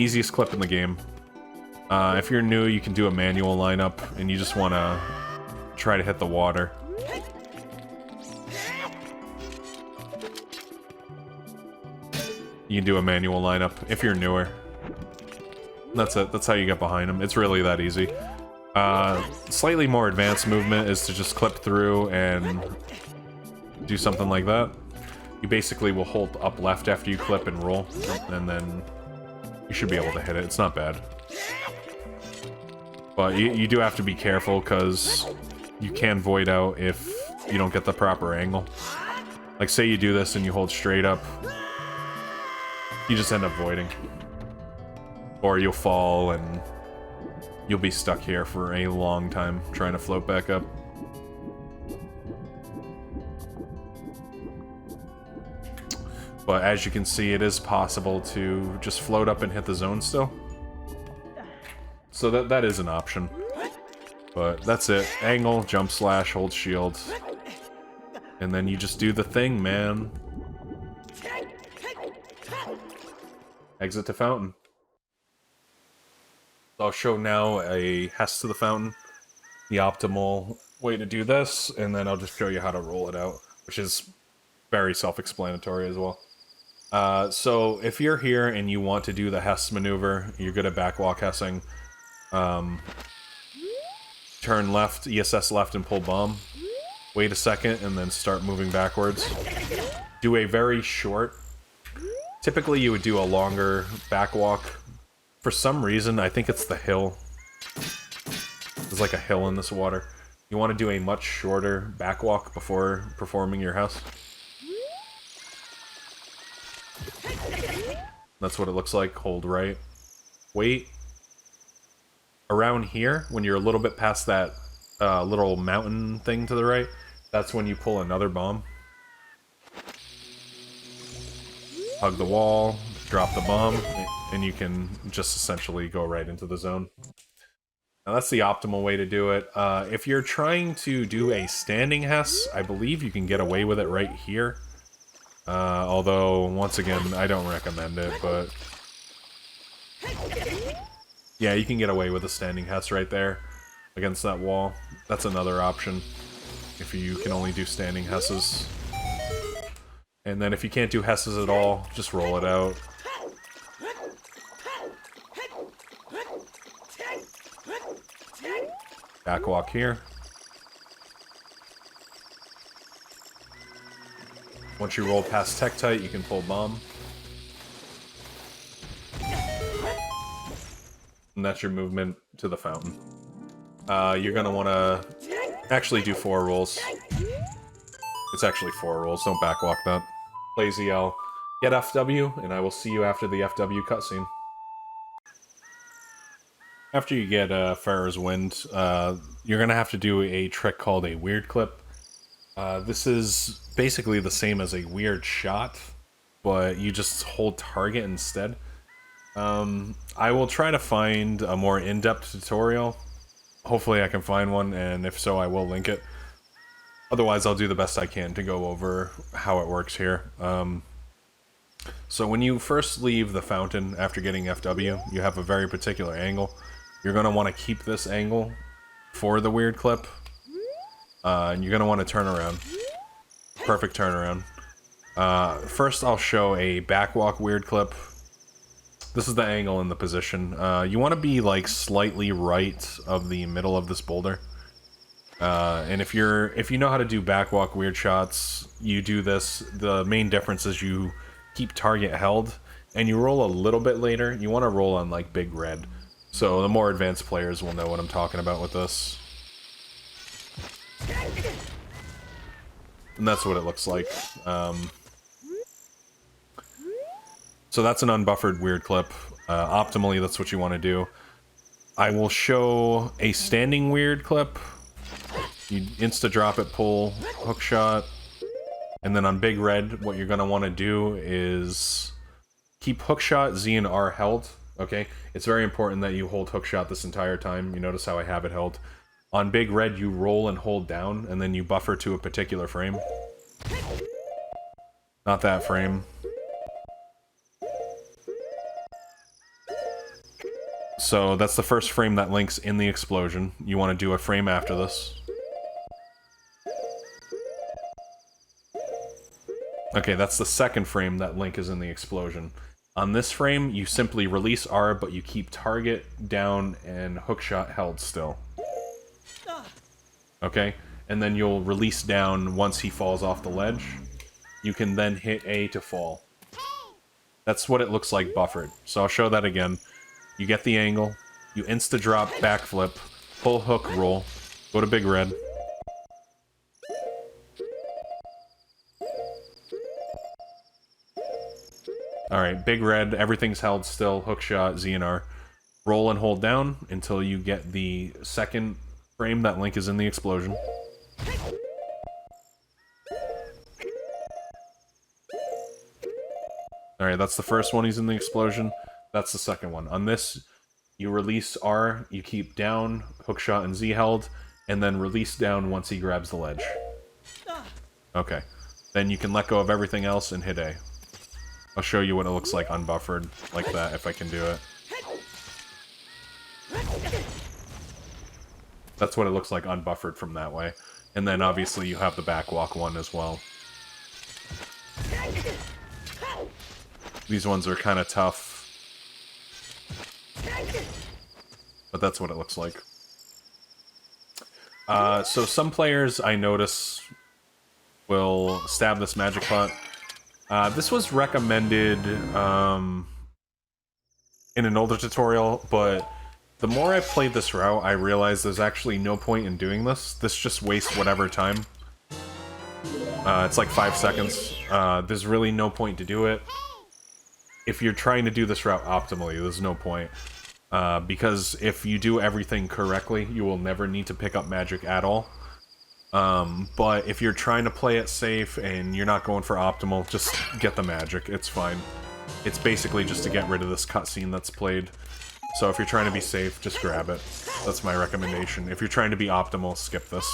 Speaker 1: Easiest clip in the game. If you're new, you can do a manual lineup, and you just want to try to hit the water. You can do a manual lineup if you're newer. That's it. That's how you get behind them. It's really that easy. Slightly more advanced movement is to just clip through and do something like that. You basically will hold up left after you clip and roll, and then you should be able to hit it. It's not bad. But you do have to be careful, because you can void out if you don't get the proper angle. Like, say you do this and you hold straight up, you just end up voiding. Or you'll fall and you'll be stuck here for a long time trying to float back up. But as you can see, it is possible to just float up and hit the zone still. So that is an option. But that's it. Angle, jump slash, hold shield. And then you just do the thing, man. Exit to fountain. I'll show now a Hess to the fountain. The optimal way to do this, and then I'll just show you how to roll it out, which is very self-explanatory as well. So if you're here and you want to do the Hess maneuver, you're good at backwalk Hessing. Turn left, ESS left, and pull bomb. Wait a second, and then start moving backwards. Do a very short... Typically you would do a longer backwalk. For some reason, I think it's the hill. There's like a hill in this water. You want to do a much shorter backwalk before performing your Hess. That's what it looks like. Hold right. Wait. Around here, when you're a little bit past that little mountain thing to the right, that's when you pull another bomb. Hug the wall, drop the bomb, and you can just essentially go right into the zone. Now that's the optimal way to do it. If you're trying to do a standing Hess, I believe you can get away with it right here. Although, once again, I don't recommend it, but... yeah, you can get away with a standing Hess right there against that wall. That's another option, if you can only do standing Hesses. And then if you can't do Hesses at all, just roll it out. Backwalk here. Once you roll past Tektite, you can pull Bomb. And that's your movement to the fountain. You're gonna want to actually do 4 rolls. It's actually 4 rolls, don't backwalk that. Play ZL, get FW, and I will see you after the FW cutscene. After you get Farrah's Wind, you're gonna have to do a trick called a Weirdclip. This is basically the same as a weird shot, but you just hold target instead. I will try to find a more in-depth tutorial. Hopefully I can find one, and if so, I will link it. Otherwise, I'll do the best I can to go over how it works here. So when you first leave the fountain after getting FW, you have a very particular angle. You're going to want to keep this angle for the Weirdclip, and you're going to want to turn around. Perfect turnaround. First, I'll show a backwalk Weirdclip. This is the angle and the position. You want to be like slightly right of the middle of this boulder. And if you know how to do backwalk weird shots, you do this. The main difference is you keep target held, and you roll a little bit later. You want to roll on like big red. So the more advanced players will know what I'm talking about with this. And that's what it looks like. So that's an unbuffered Weirdclip. Optimally, that's what you want to do. I will show a standing Weirdclip. You insta-drop it, pull, hookshot, and then on big red, what you're going to want to do is keep hookshot, Z, and R held, okay? It's very important that you hold hookshot this entire time. You notice how I have it held. On big red, you roll and hold down, and then you buffer to a particular frame. Not that frame. So that's the first frame that links in the explosion. You want to do a frame after this. Okay, that's the second frame that link is in the explosion. On this frame, you simply release R, but you keep target down and hookshot held still. Okay, and then you'll release down once he falls off the ledge. You can then hit A to fall. That's what it looks like buffered. So I'll show that again. You get the angle, you insta-drop, backflip, pull hook, roll, go to big red. Alright, big red, everything's held still, hookshot, Z and R. Roll and hold down until you get the second frame that link is in the explosion. Alright, that's the first one he's in the explosion. That's the second one. On this, you release R, you keep down, hookshot and Z held, and then release down once he grabs the ledge. Okay. Then you can let go of everything else and hit A. I'll show you what it looks like unbuffered, like that, if I can do it. That's what it looks like unbuffered from that way. And then obviously you have the backwalk one as well. These ones are kind of tough. But that's what it looks like. So some players, I notice, will stab this magic pot. This was recommended in an older tutorial, but The more I've played this route, I realize there's actually no point in doing this. This just wastes whatever time. It's like 5 seconds. There's really no point to do it. If you're trying to do this route optimally, there's no point. Because if you do everything correctly, you will never need to pick up magic at all. But if you're trying to play it safe and you're not going for optimal, just get the magic. It's fine. It's basically just to get rid of this cutscene that's played. So if you're trying to be safe, just grab it. That's my recommendation. If you're trying to be optimal, skip this.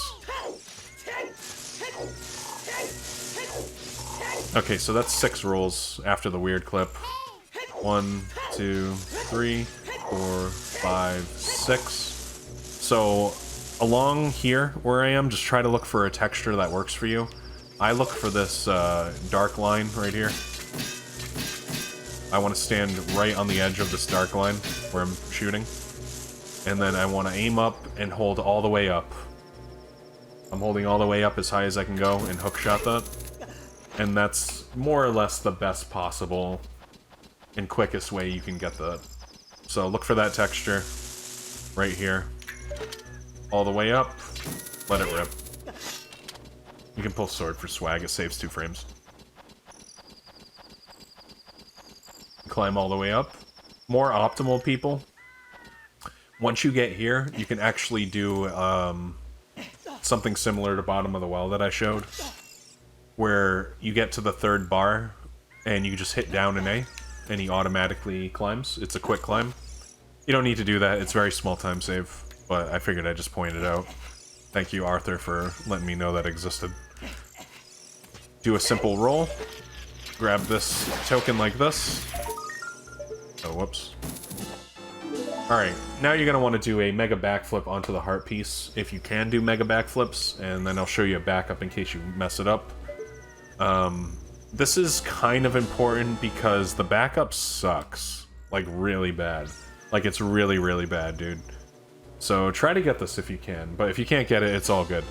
Speaker 1: Okay, so that's 6 rolls after the weird clip. 1, 2, 3, 4, 5, 6. So along here where I am, just try to look for a texture that works for you. I look for this dark line right here. I want to stand right on the edge of this dark line where I'm shooting. And then I want to aim up and hold all the way up. I'm holding all the way up as high as I can go and hookshot that. And that's more or less the best possible and quickest way you can get that. So look for that texture right here. All the way up, let it rip. You can pull sword for swag, it saves 2 frames. Climb all the way up. More optimal people. Once you get here, you can actually do something similar to bottom of the well that I showed. Where you get to the 3rd bar, and you just hit down an A, and he automatically climbs. It's a quick climb. You don't need to do that, it's very small time save, but I figured I'd just point it out. Thank you, Arthur, for letting me know that existed. Do a simple roll. Grab this token like this. Oh, whoops. Alright, now you're going to want to do a mega backflip onto the heart piece, if you can do mega backflips, and then I'll show you a backup in case you mess it up. This is kind of important because the backup sucks. Like, really bad. Like, it's really, really bad, dude. So try to get this if you can, but if you can't get it, it's all good.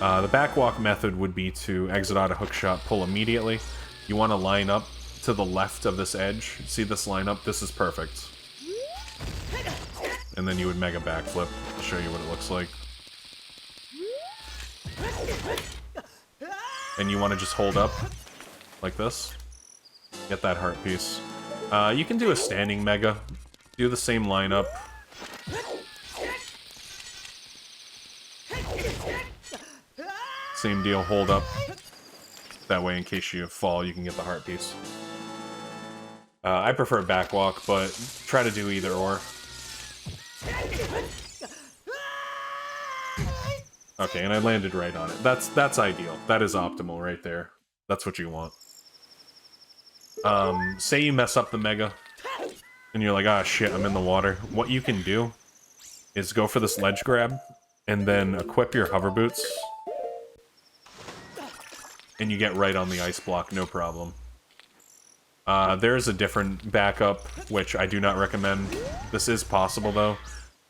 Speaker 1: The backwalk method would be to exit out a hookshot, pull immediately. You want to line up to the left of this edge. See this line up? This is perfect. And then you would mega backflip. I'll show you what it looks like. And you want to just hold up like this. Get that heart piece. You can do a standing mega. Do the same lineup. Same deal, hold up. That way, in case you fall, you can get the heart piece. I prefer backwalk, but try to do either or. Okay, and I landed right on it. That's ideal. That is optimal right there. That's what you want. Say you mess up the mega, and you're like, ah, shit, I'm in the water. What you can do is go for this ledge grab, and then equip your hover boots. And you get right on the ice block, no problem. There's a different backup, which I do not recommend. This is possible, though,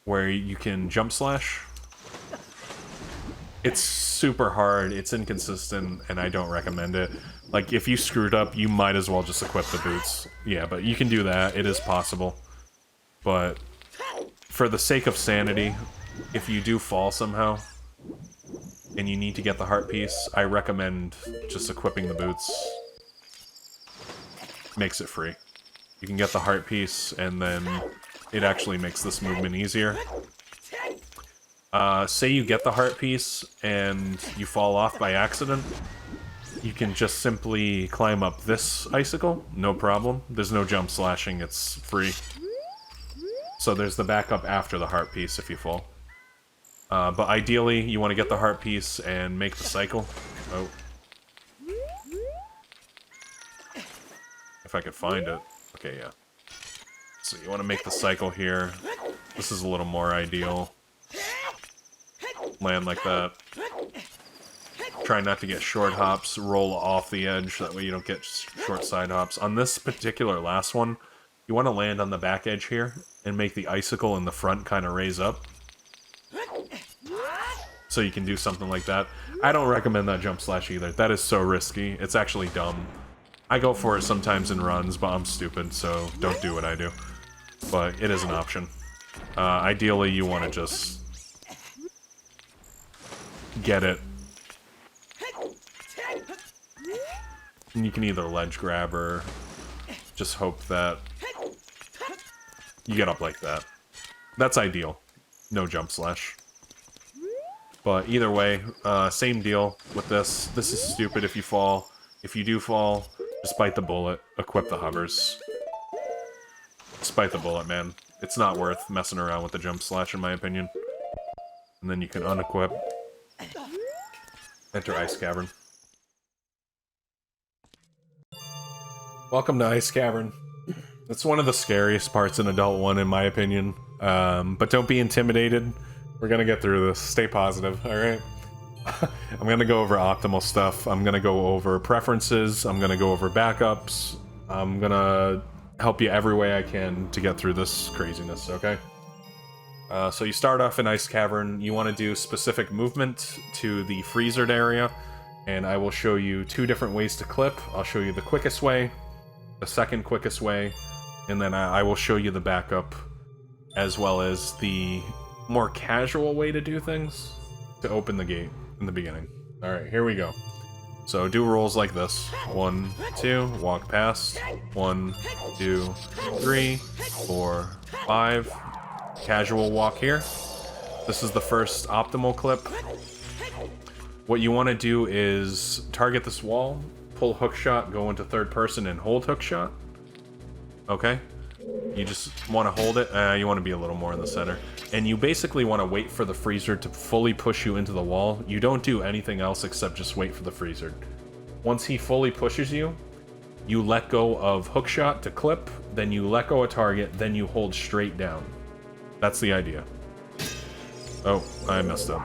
Speaker 1: where you can jump slash. It's super hard, it's inconsistent, and I don't recommend it. Like, if you screwed up, you might as well just equip the boots. Yeah, but you can do that, it is possible. But, for the sake of sanity, if you do fall somehow, and you need to get the heart piece, I recommend just equipping the boots. Makes it free. You can get the heart piece, and then it actually makes this movement easier. Say you get the heart piece, and you fall off by accident, you can just simply climb up this icicle, no problem. There's no jump slashing, it's free. So there's the backup after the heart piece if you fall. But ideally, you want to get the heart piece and make the cycle. Oh. If I could find it. Okay, yeah. So you want to make the cycle here. This is a little more ideal. Land like that. Try not to get short hops. Roll off the edge. That way you don't get short side hops. On this particular last one, you want to land on the back edge here and make the icicle in the front kind of raise up. So you can do something like that. I don't recommend that jump slash either. That is so risky. It's actually dumb. I go for it sometimes in runs, but I'm stupid, so don't do what I do. But it is an option. Ideally, you want to just get it. And you can either ledge grab or just hope that you get up like that. That's ideal. No jump slash. But either way, same deal with this. This is stupid if you fall. If you do fall, just bite the bullet. Equip the hovers. Just bite the bullet, man. It's not worth messing around with the jump slash, in my opinion. And then you can unequip. Enter Ice Cavern. Welcome to Ice Cavern. It's one of the scariest parts in Adult 1, in my opinion. But don't be intimidated. We're gonna get through this. Stay positive, alright? I'm gonna go over optimal stuff. I'm gonna go over preferences. I'm gonna go over backups. I'm gonna help you every way I can to get through this craziness, okay? So you start off in Ice Cavern. You want to do specific movement to the freezered area, and I will show you 2 different ways to clip. I'll show you the quickest way, the second quickest way, and then I will show you the backup, as well as the more casual way to do things to open the gate in the beginning. Alright, here we go. So do rolls like this. 1, 2, walk past. 1, 2, 3, 4, 5. Casual walk here. This is the first optimal clip. What you want to do is target this wall, pull hookshot, go into third person, and hold hookshot. Okay? You just want to hold it. You want to be a little more in the center. And you basically want to wait for the freezer to fully push you into the wall. You don't do anything else except just wait for the freezer. Once he fully pushes you, you let go of hookshot to clip, then you let go of target, then you hold straight down. That's the idea. Oh, I messed up.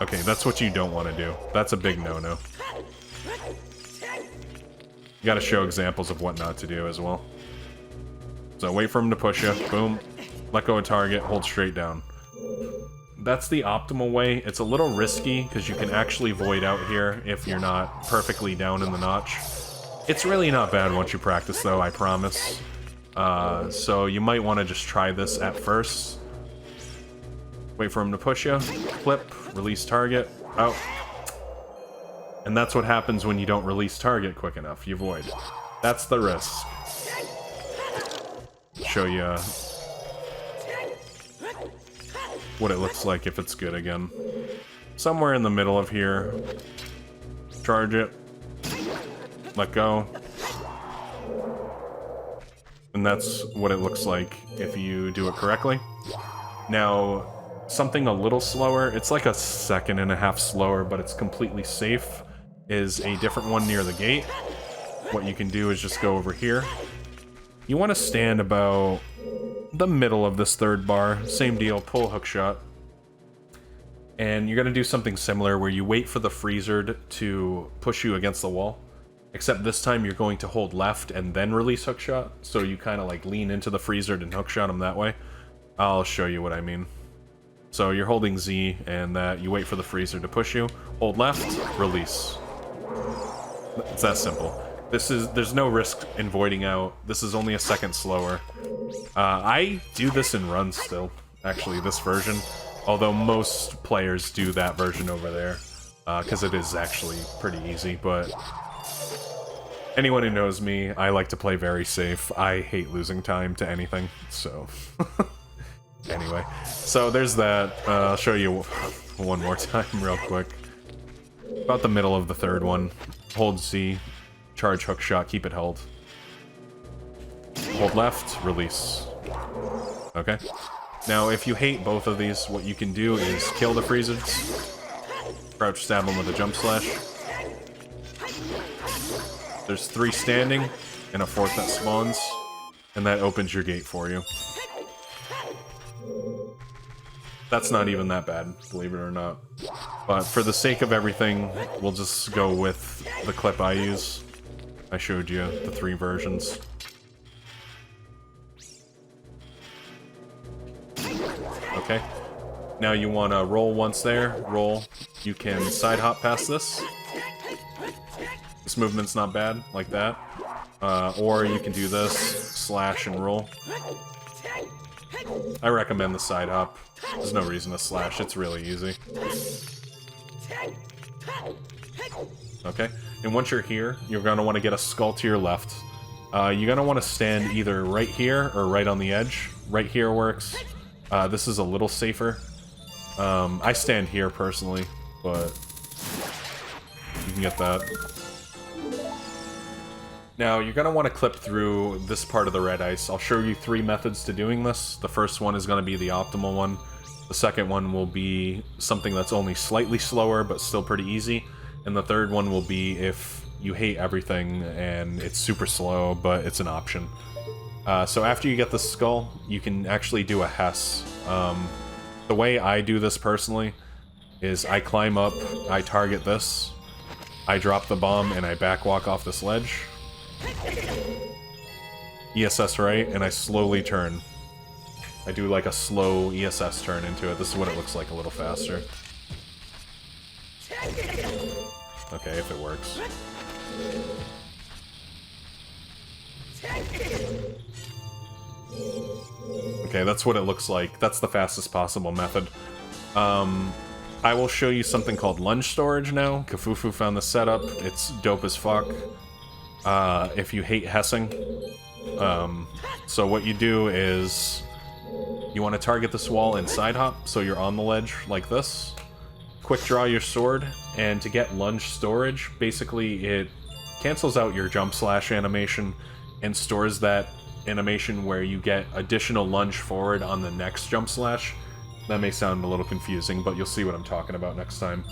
Speaker 1: Okay, that's what you don't want to do. That's a big no-no. You gotta show examples of what not to do as well. So wait for him to push you, boom, let go of target, hold straight down. That's the optimal way. It's a little risky, because you can actually void out here if you're not perfectly down in the notch. It's really not bad once you practice, though, I promise. So you might want to just try this at first. Wait for him to push you, clip, release target, out. And that's what happens when you don't release target quick enough. You void. That's the risk. Show you what it looks like if it's good again. Somewhere in the middle of here. Charge it. Let go. And that's what it looks like if you do it correctly. Now, something a little slower, it's like a 1.5 seconds slower, but it's completely safe, is a different one near the gate. What you can do is just go over here. You want to stand about the middle of this third bar. Same deal, pull hookshot. And you're going to do something similar where you wait for the freezer to push you against the wall. Except this time you're going to hold left and then release hookshot. So you kind of like lean into the freezer and hookshot him that way. I'll show you what I mean. So you're holding Z and that you wait for the freezer to push you. Hold left, release. It's that simple. There's no risk in voiding out. This is only a second slower. I do this in runs still, actually, this version. Although most players do that version over there, because it is actually pretty easy, but anyone who knows me, I like to play very safe. I hate losing time to anything, so... Anyway, so there's that. I'll show you one more time real quick. About the middle of the third one. Hold Z. Charge hookshot, keep it held. Hold left, release. Okay. Now, if you hate both of these, what you can do is kill the freezers. Crouch stab them with a jump slash. There's 3 standing, and a 4th that spawns, and that opens your gate for you. That's not even that bad, believe it or not. But for the sake of everything, we'll just go with the clip I use. I showed you the 3 versions. Okay. Now you want to roll once there, roll. You can side hop past this. This movement's not bad, like that. Or you can do this, slash and roll. I recommend the side hop. There's no reason to slash, it's really easy. Okay, and once you're here, you're going to want to get a skull to your left. You're going to want to stand either right here or right on the edge. Right here works. This is a little safer. I stand here personally, but you can get that. Now, you're going to want to clip through this part of the red ice. I'll show you 3 methods to doing this. The first one is going to be the optimal one. The second one will be something that's only slightly slower, but still pretty easy. And the third one will be if you hate everything and it's super slow, but it's an option. So after you get the skull, you can actually do a Hess. The way I do this personally is I climb up, I target this, I drop the bomb, and I backwalk off this ledge. ESS right, and I slowly turn. I do like a slow ESS turn into it. This is what it looks like a little faster. Okay, if it works. Okay, that's what it looks like. That's the fastest possible method. I will show you something called lunge storage now. Kafufu found the setup. It's dope as fuck. If you hate hessing. So what you do is you want to target this wall and side hop, so you're on the ledge like this. Quick draw your sword, and to get lunge storage, basically it cancels out your jump slash animation and stores that animation where you get additional lunge forward on the next jump slash. That may sound a little confusing, but you'll see what I'm talking about next time.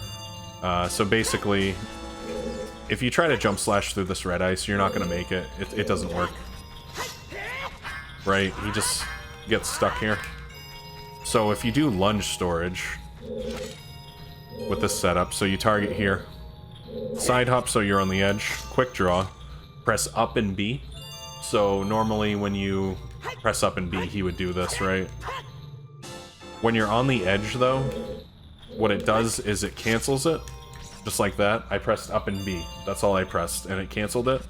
Speaker 1: So basically, if you try to jump slash through this red ice, you're not going to make it. It doesn't work. Right? He just gets stuck here. So if you do lunge storage with this setup, so you target here, side hop so you're on the edge, quick draw, press up and B. So normally when you press up and B, he would do this, right? When you're on the edge though, what it does is it cancels it. Just like that. I pressed up and B. That's all I pressed, and it canceled it.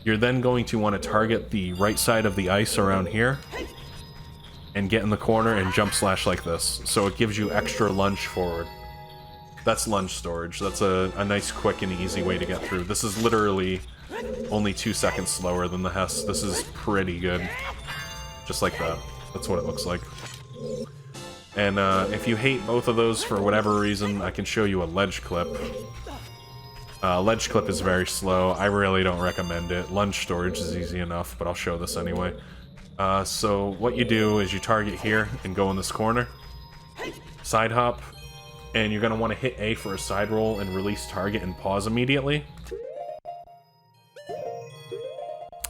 Speaker 1: You're then going to want to target the right side of the ice around here and get in the corner and jump slash like this. So it gives you extra lunge forward. That's lunge storage. That's a nice, quick, and easy way to get through. This is literally only 2 seconds slower than the Hess. This is pretty good. Just like that. That's what it looks like. And if you hate both of those for whatever reason, I can show you a ledge clip. Ledge clip is very slow. I really don't recommend it. Lunge storage is easy enough, but I'll show this anyway. So what you do is you target here and go in this corner. Side hop. And you're going to want to hit A for a side roll and release target and pause immediately.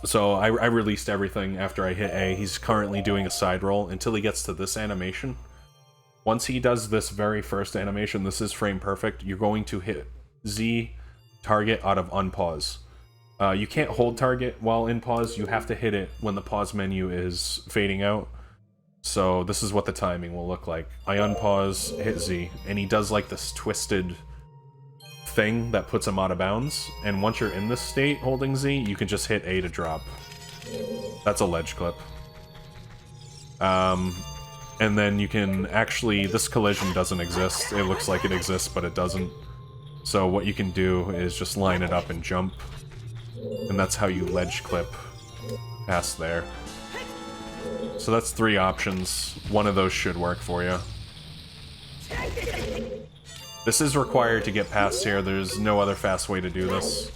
Speaker 1: So I released everything after I hit A. He's currently doing a side roll until he gets to this animation. Once he does this very first animation, this is frame perfect, you're going to hit Z target out of unpause. You can't hold target while in pause, you have to hit it when the pause menu is fading out. So this is what the timing will look like. I unpause, hit Z, and he does like this twisted thing that puts him out of bounds. And once you're in this state holding Z, you can just hit A to drop. That's a ledge clip. And then you can actually, this collision doesn't exist. It looks like it exists, but it doesn't. So what you can do is just line it up and jump. And that's how you ledge clip past there. So that's 3 options. One of those should work for you. This is required to get past here. There's no other fast way to do this.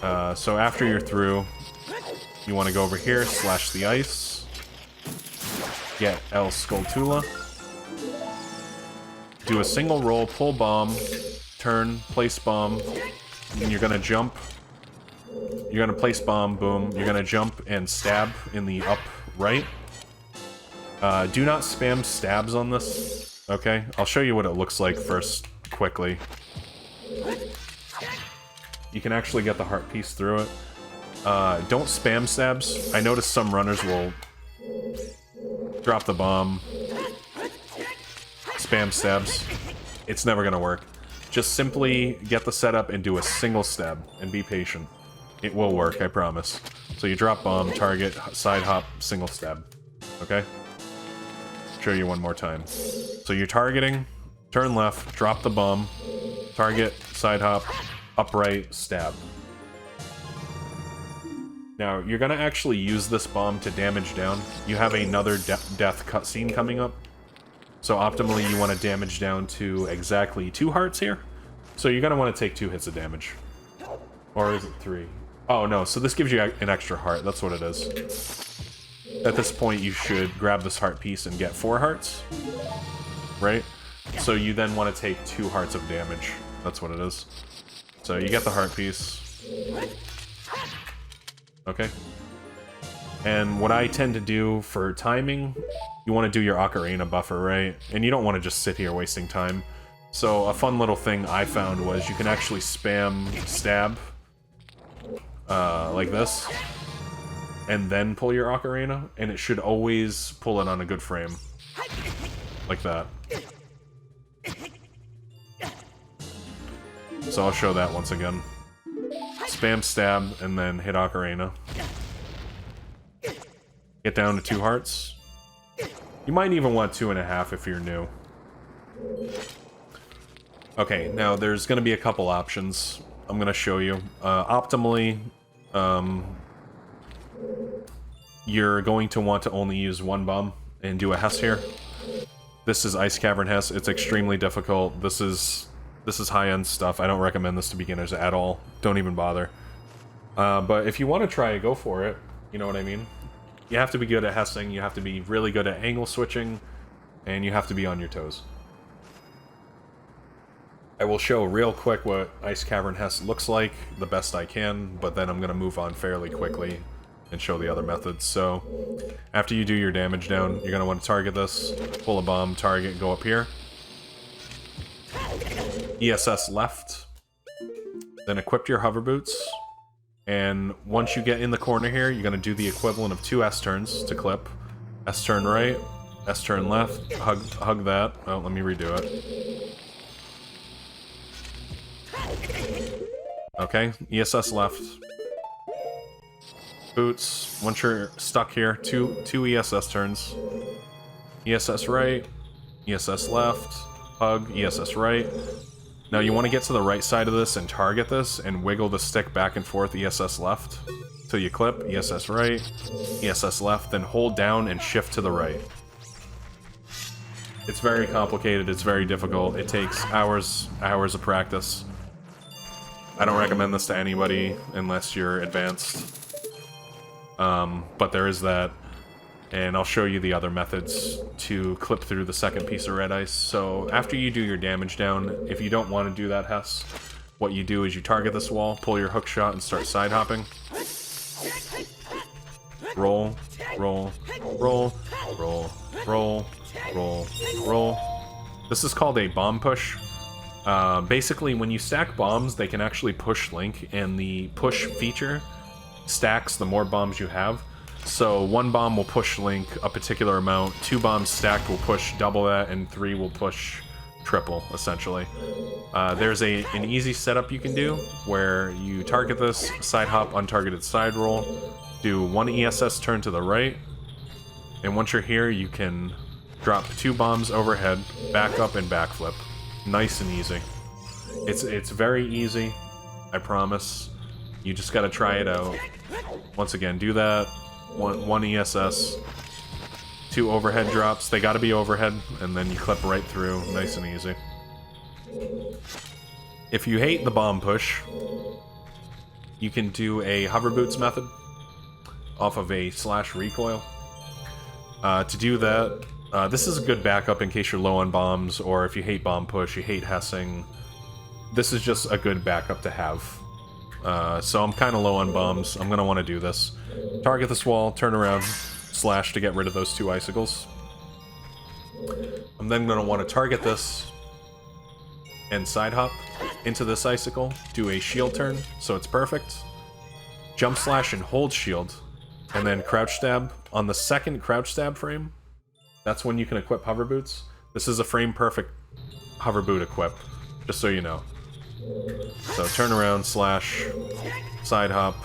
Speaker 1: So after you're through, you want to go over here, slash the ice. Get El Skulltula. Do a single roll, pull bomb, turn, place bomb, and you're gonna jump. You're gonna place bomb, boom. You're gonna jump and stab in the up right. Do not spam stabs on this, okay? I'll show you what it looks like first, quickly. You can actually get the heart piece through it. Don't spam stabs. I noticed some runners will drop the bomb, spam stabs. It's never gonna work. Just simply get the setup and do a single stab, and be patient. It will work, I promise. So you drop bomb, target, side hop, single stab. Okay? show you one more time. So you're targeting, turn left, drop the bomb, target, side hop, upright, stab. Now, you're gonna actually use this bomb to damage down. You have another death cutscene coming up. So optimally, you want to damage down to exactly 2 hearts here. So you're gonna want to take 2 hits of damage. Or is it 3? Oh no, so this gives you an extra heart, that's what it is. At this point, you should grab this heart piece and get 4 hearts. Right? So you then want to take 2 hearts of damage. That's what it is. So you get the heart piece. Okay. And what I tend to do for timing, you want to do your Ocarina buffer, right? And you don't want to just sit here wasting time. So a fun little thing I found was you can actually spam stab like this, and then pull your Ocarina, and it should always pull it on a good frame. Like that. So I'll show that once again. Spam stab, and then hit Ocarina. Get down to 2 hearts. You might even want 2.5 if you're new. Okay, now there's going to be a couple options I'm going to show you. Optimally, you're going to want to only use 1 bomb and do a Hess here. This is Ice Cavern Hess. It's extremely difficult. This is high-end stuff. I don't recommend this to beginners at all. Don't even bother. But if you want to try it, go for it. You know what I mean? You have to be good at Hessing, you have to be really good at angle switching, and you have to be on your toes. I will show real quick what Ice Cavern Hess looks like, the best I can, but then I'm going to move on fairly quickly and show the other methods. So, after you do your damage down, you're going to want to target this, pull a bomb, target, go up here. ESS left, then equip your hover boots, and once you get in the corner here, you're going to do the equivalent of 2 S-turns to clip. S-turn right, S-turn left, hug that. Oh, let me redo it. Okay, ESS left. Boots, once you're stuck here, two ESS turns. ESS right, ESS left, hug, ESS right. Now you want to get to the right side of this and target this and wiggle the stick back and forth ESS left till you clip, ESS right, ESS left, then hold down and shift to the right. It's very complicated, it's very difficult, it takes hours of practice. I don't recommend this to anybody unless you're advanced. But there is that. And I'll show you the other methods to clip through the second piece of red ice. So after you do your damage down, if you don't want to do that Hess, what you do is you target this wall, pull your hook shot, and start side hopping. Roll, roll, roll, roll, roll, roll, roll. This is called a bomb push. Basically, when you stack bombs, they can actually push Link, and the push feature stacks the more bombs you have. So 1 bomb will push Link a particular amount, 2 bombs stacked will push double that, and 3 will push triple, essentially. There's an easy setup you can do, where you target this, side hop, untargeted side roll, do 1 ESS turn to the right, and once you're here, you can drop 2 bombs overhead, back up, and backflip. Nice and easy. It's very easy, I promise. You just gotta try it out. Once again, do that. One ESS, 2 overhead drops. They gotta be overhead, and then you clip right through. Nice and easy. If you hate the bomb push, you can do a hover boots method off of a slash recoil. To do that, this is a good backup in case you're low on bombs, or if you hate bomb push, you hate Hessing. This is just a good backup to have. So I'm kind of low on bombs. I'm going to want to do this. Target this wall, turn around, slash to get rid of those 2 icicles. I'm then going to want to target this and side hop into this icicle, do a shield turn, so it's perfect. Jump slash and hold shield, and then crouch stab. On the second crouch stab frame, that's when you can equip hover boots. This is a frame perfect hover boot equip, just so you know. So turn around, slash, side hop,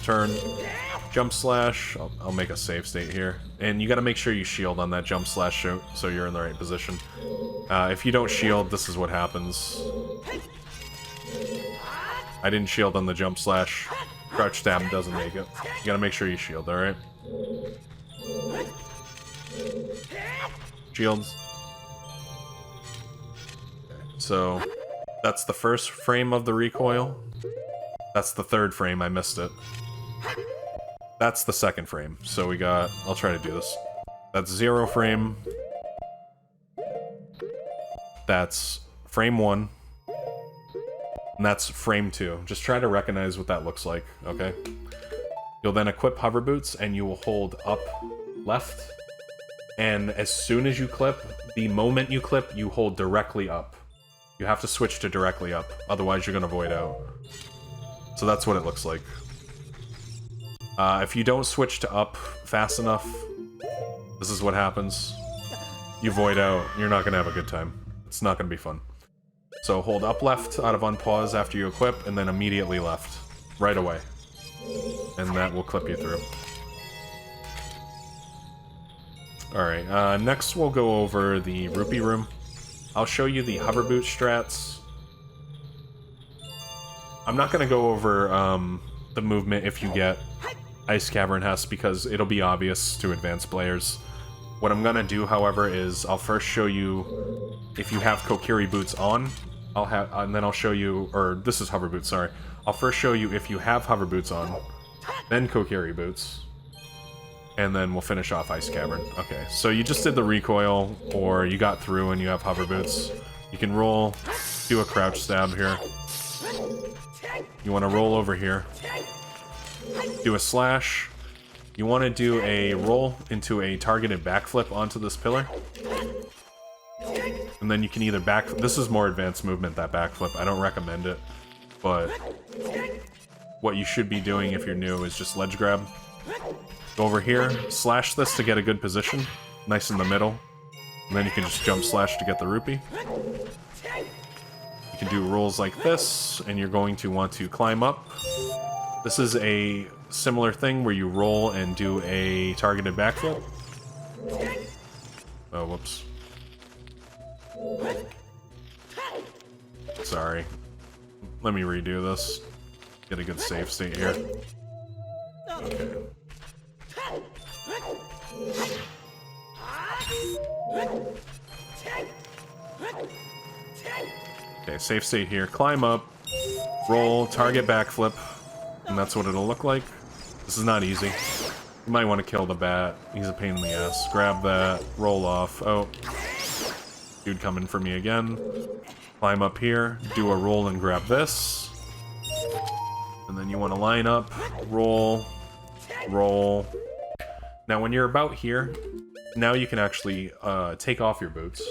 Speaker 1: turn, Jump slash, I'll make a save state here. And you gotta make sure you shield on that jump slash so you're in the right position. If you don't shield, this is what happens. I didn't shield on the jump slash. Crouch stab doesn't make it. You gotta make sure you shield, alright? Shields. So, that's the first frame of the recoil. That's the third frame, I missed it. That's the second frame. So we got... I'll try to do this. That's 0 frame. That's frame 1. And that's frame 2. Just try to recognize what that looks like, okay? You'll then equip hover boots, and you will hold up left. And as soon as you clip, the moment you clip, you hold directly up. You have to switch to directly up, otherwise you're gonna void out. So that's what it looks like. If you don't switch to up fast enough, this is what happens. You void out, you're not gonna have a good time. It's not gonna be fun. So hold up left out of unpause after you equip, and then immediately left. Right away. And that will clip you through. Alright, next we'll go over the rupee room. I'll show you the hover boot strats. I'm not gonna go over the movement if you get Ice Cavern Hess, because it'll be obvious to advanced players. What I'm gonna do, however, is I'll first show you if you have Kokiri boots on. And then I'll show you, or this is hover boots, sorry. I'll first show you if you have hover boots on, then Kokiri boots, and then we'll finish off Ice Cavern. Okay, so you just did the recoil, or you got through and you have hover boots. You can roll, do a crouch stab here. You want to roll over here. Do a slash. You want to do a roll into a targeted backflip onto this pillar. And then you can either back... This is more advanced movement, that backflip. I don't recommend it. But what you should be doing if you're new is just ledge grab. Go over here, slash this to get a good position. Nice in the middle. And then you can just jump slash to get the rupee. You can do rolls like this, and you're going to want to climb up. This is a similar thing where you roll and do a targeted backflip. Oh, whoops. Sorry. Let me redo this. Get a good save state here. Okay. Okay, safe state here. Climb up, roll, target backflip, and that's what it'll look like. This is not easy. You might want to kill the bat. He's a pain in the ass. Grab that, roll off. Oh. Dude coming for me again. Climb up here, do a roll and grab this. And then you want to line up, roll, roll. Now when you're about here, now you can actually take off your boots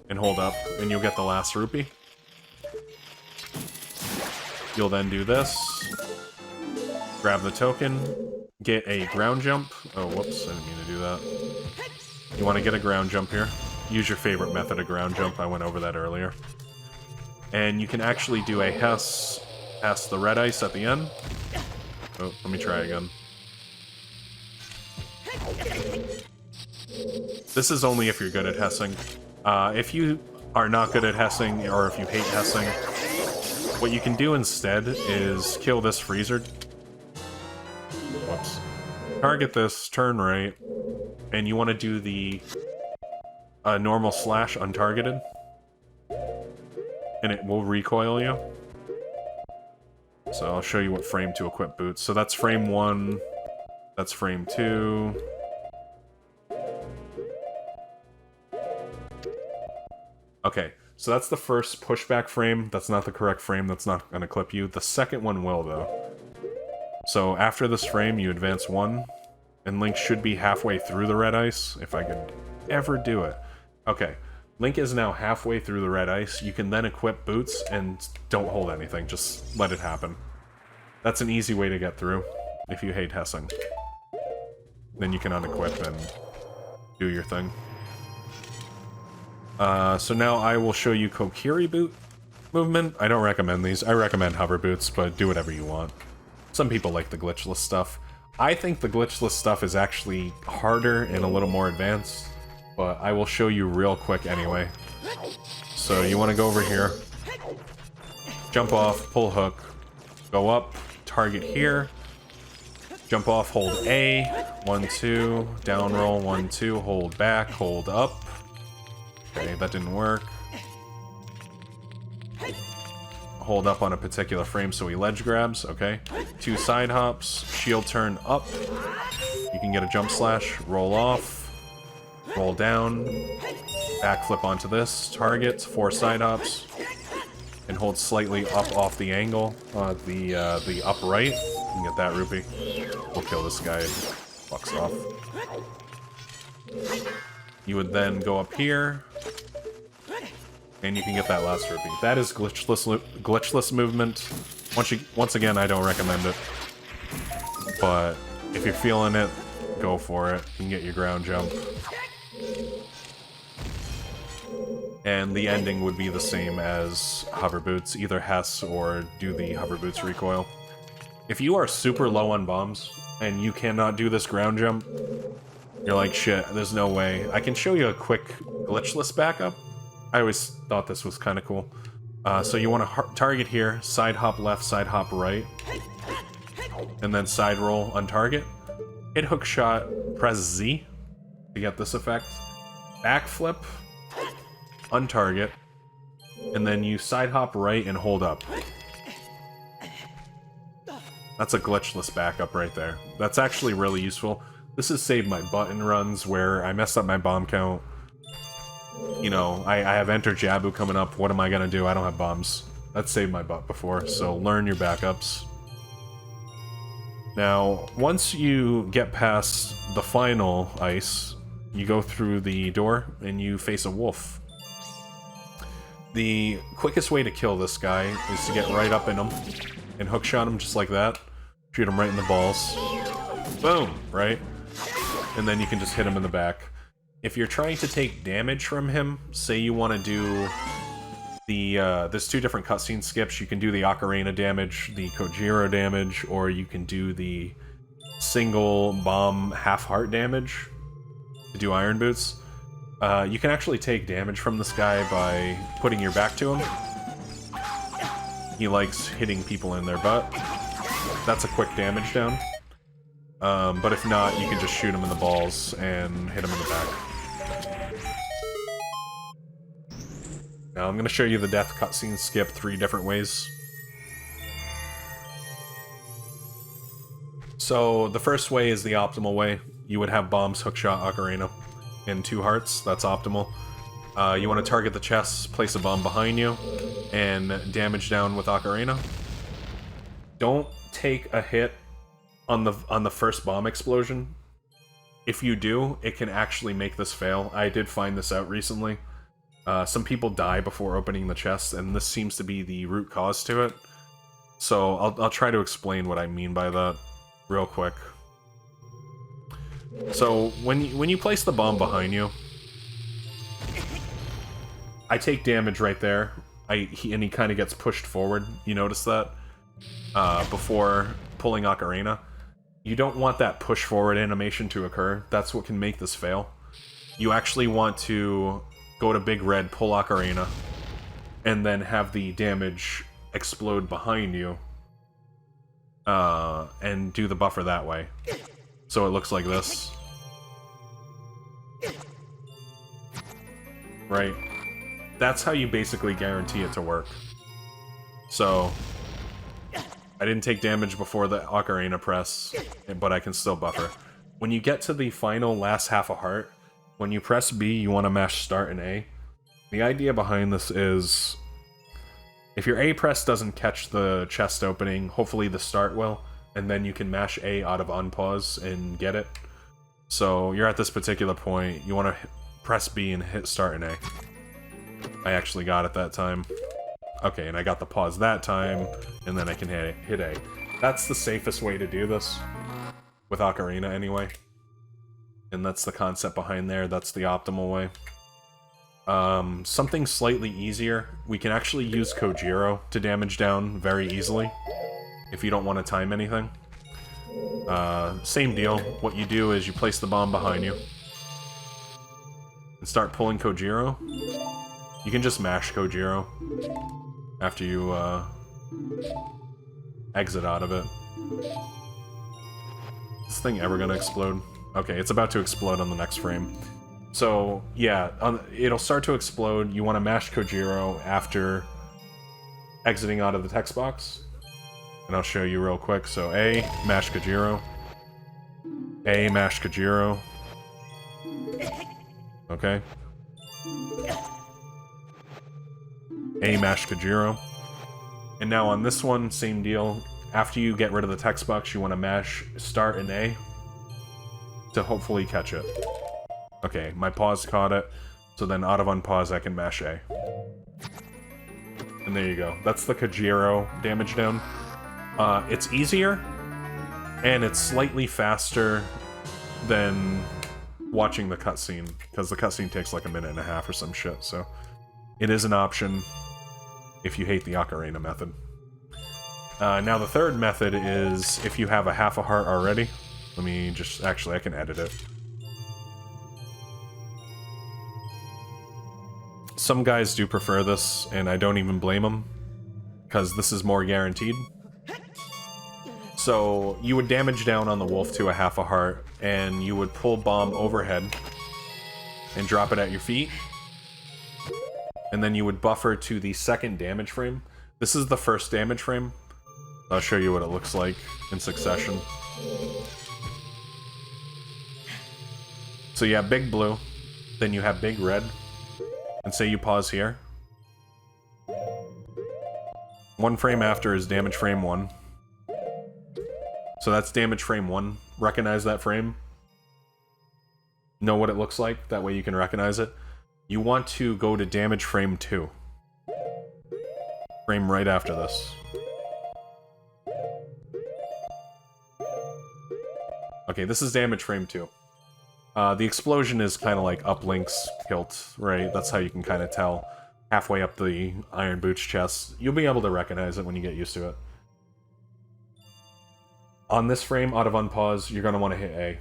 Speaker 1: and hold up, and you'll get the last rupee. You'll then do this. Grab the token, get a ground jump. Oh, whoops, I didn't mean to do that. You want to get a ground jump here. Use your favorite method of ground jump, I went over that earlier. And you can actually do a Hess past the red ice at the end. Oh, let me try again. This is only if you're good at Hessing. If you are not good at Hessing, or if you hate Hessing, what you can do instead is kill this freezer. Whoops. Target this, turn right, and you want to do the normal slash untargeted, and it will recoil you. So I'll show you what frame to equip boots. So that's frame 1, that's frame 2. Okay, so that's the first pushback frame. That's not the correct frame, that's not going to clip you. The second one will, though. So after this frame, you advance 1, and Link should be halfway through the red ice, if I could ever do it. Okay, Link is now halfway through the red ice. You can then equip boots and don't hold anything, just let it happen. That's an easy way to get through, if you hate Hessing. Then you can unequip and do your thing. So now I will show you Kokiri boot movement. I don't recommend these. I recommend hover boots, but do whatever you want. Some people like the glitchless stuff. I think the glitchless stuff is actually harder and a little more advanced, but I will show you real quick anyway. So you want to go over here, jump off, pull hook, go up, target here, jump off, hold A, 1, 2, down roll, 1, 2, hold back, hold up. Okay, that didn't work. Hold up on a particular frame so he ledge grabs, okay. 2 side hops, shield turn up. You can get a jump slash, roll off, roll down, backflip onto this, target, 4 side hops, and hold slightly up off the angle, the upright. You can get that rupee. We'll kill this guy, fucks off. You would then go up here, and you can get that last rupee. That is glitchless movement. Once again, I don't recommend it. But if you're feeling it, go for it. You can get your ground jump. And the ending would be the same as hover boots, either Hess or do the hover boots recoil. If you are super low on bombs, and you cannot do this ground jump, you're like, shit, there's no way. I can show you a quick glitchless backup. I always thought this was kind of cool. So you want to target here, side hop left, side hop right, and then side roll on target. Hit hook shot, press Z to get this effect. Backflip, on target, and then you side hop right and hold up. That's a glitchless backup right there. That's actually really useful. This has saved my button runs where I messed up my bomb count. You know, I have Enter Jabu coming up. What am I gonna do? I don't have bombs. That saved my butt before, so learn your backups. Now, once you get past the final ice, you go through the door and you face a wolf. The quickest way to kill this guy is to get right up in him and hookshot him just like that. Shoot him right in the balls. Boom, right? And then you can just hit him in the back. If you're trying to take damage from him, say you want to do the, there's 2 different cutscene skips. You can do the Ocarina damage, the Kojiro damage, or you can do the single bomb half-heart damage to do Iron Boots. You can actually take damage from this guy by putting your back to him. He likes hitting people in their butt. That's a quick damage down. But if not, you can just shoot him in the balls and hit him in the back. Now I'm going to show you the death cutscene skip 3 different ways. So the first way is the optimal way. You would have bombs, hookshot, ocarina, and 2 hearts. That's optimal. You want to target the chest, place a bomb behind you, and damage down with ocarina. Don't take a hit on the first bomb explosion. If you do, it can actually make this fail. I did find this out recently. Some people die before opening the chest, and this seems to be the root cause to it. So I'll try to explain what I mean by that real quick. So when you place the bomb behind you, I take damage right there. And he kind of gets pushed forward. You notice that before pulling ocarina. You don't want that push forward animation to occur. That's what can make this fail. You actually want to go to Big Red, pull ocarina, and then have the damage explode behind you, and do the buffer that way. So it looks like this. Right? That's how you basically guarantee it to work. So I didn't take damage before the ocarina press, but I can still buffer. When you get to the final last half a heart, when you press B, you want to mash start and A. The idea behind this is, if your A press doesn't catch the chest opening, hopefully the start will, and then you can mash A out of unpause and get it. So you're at this particular point, you want to press B and hit start and A. I actually got it that time. Okay, and I got the pause that time, and then I can hit A. That's the safest way to do this, with Ocarina anyway. And that's the concept behind there, that's the optimal way. Something slightly easier, we can actually use Kojiro to damage down very easily, if you don't want to time anything. Same deal. What you do is you place the bomb behind you and start pulling Kojiro. You can just mash Kojiro after you exit out of it. Is this thing ever gonna explode? Okay, it's about to explode on the next frame. So, yeah, it'll start to explode. You want to mash Kojiro after exiting out of the text box. And I'll show you real quick. So, A, mash Kojiro. A, mash Kojiro. Okay. A, mash Kojiro. And now on this one, same deal. After you get rid of the text box, you want to mash start and A to hopefully catch it. Okay, my pause caught it, so then out of unpause I can mash A. And there you go. That's the Kojiro damage down. It's easier, and it's slightly faster than watching the cutscene, because the cutscene takes like a minute and a half or some shit, so it is an option if you hate the Ocarina method. Now the third method is if you have a half a heart already. Let me just... actually, I can edit it. Some guys do prefer this, and I don't even blame them, because this is more guaranteed. So, you would damage down on the wolf to a half a heart, and you would pull bomb overhead, and drop it at your feet. And then you would buffer to the second damage frame. This is the first damage frame. I'll show you what it looks like in succession. So you have big blue, then you have big red, and say you pause here. One frame after is damage frame 1. So that's damage frame 1. Recognize that frame. Know what it looks like, that way you can recognize it. You want to go to damage frame 2. Frame right after this. Okay, this is damage frame 2. The explosion is kind of like uplinks kilt, right? That's how you can kind of tell. Halfway up the Iron Boots chest. You'll be able to recognize it when you get used to it. On this frame, out of unpause, you're going to want to hit A.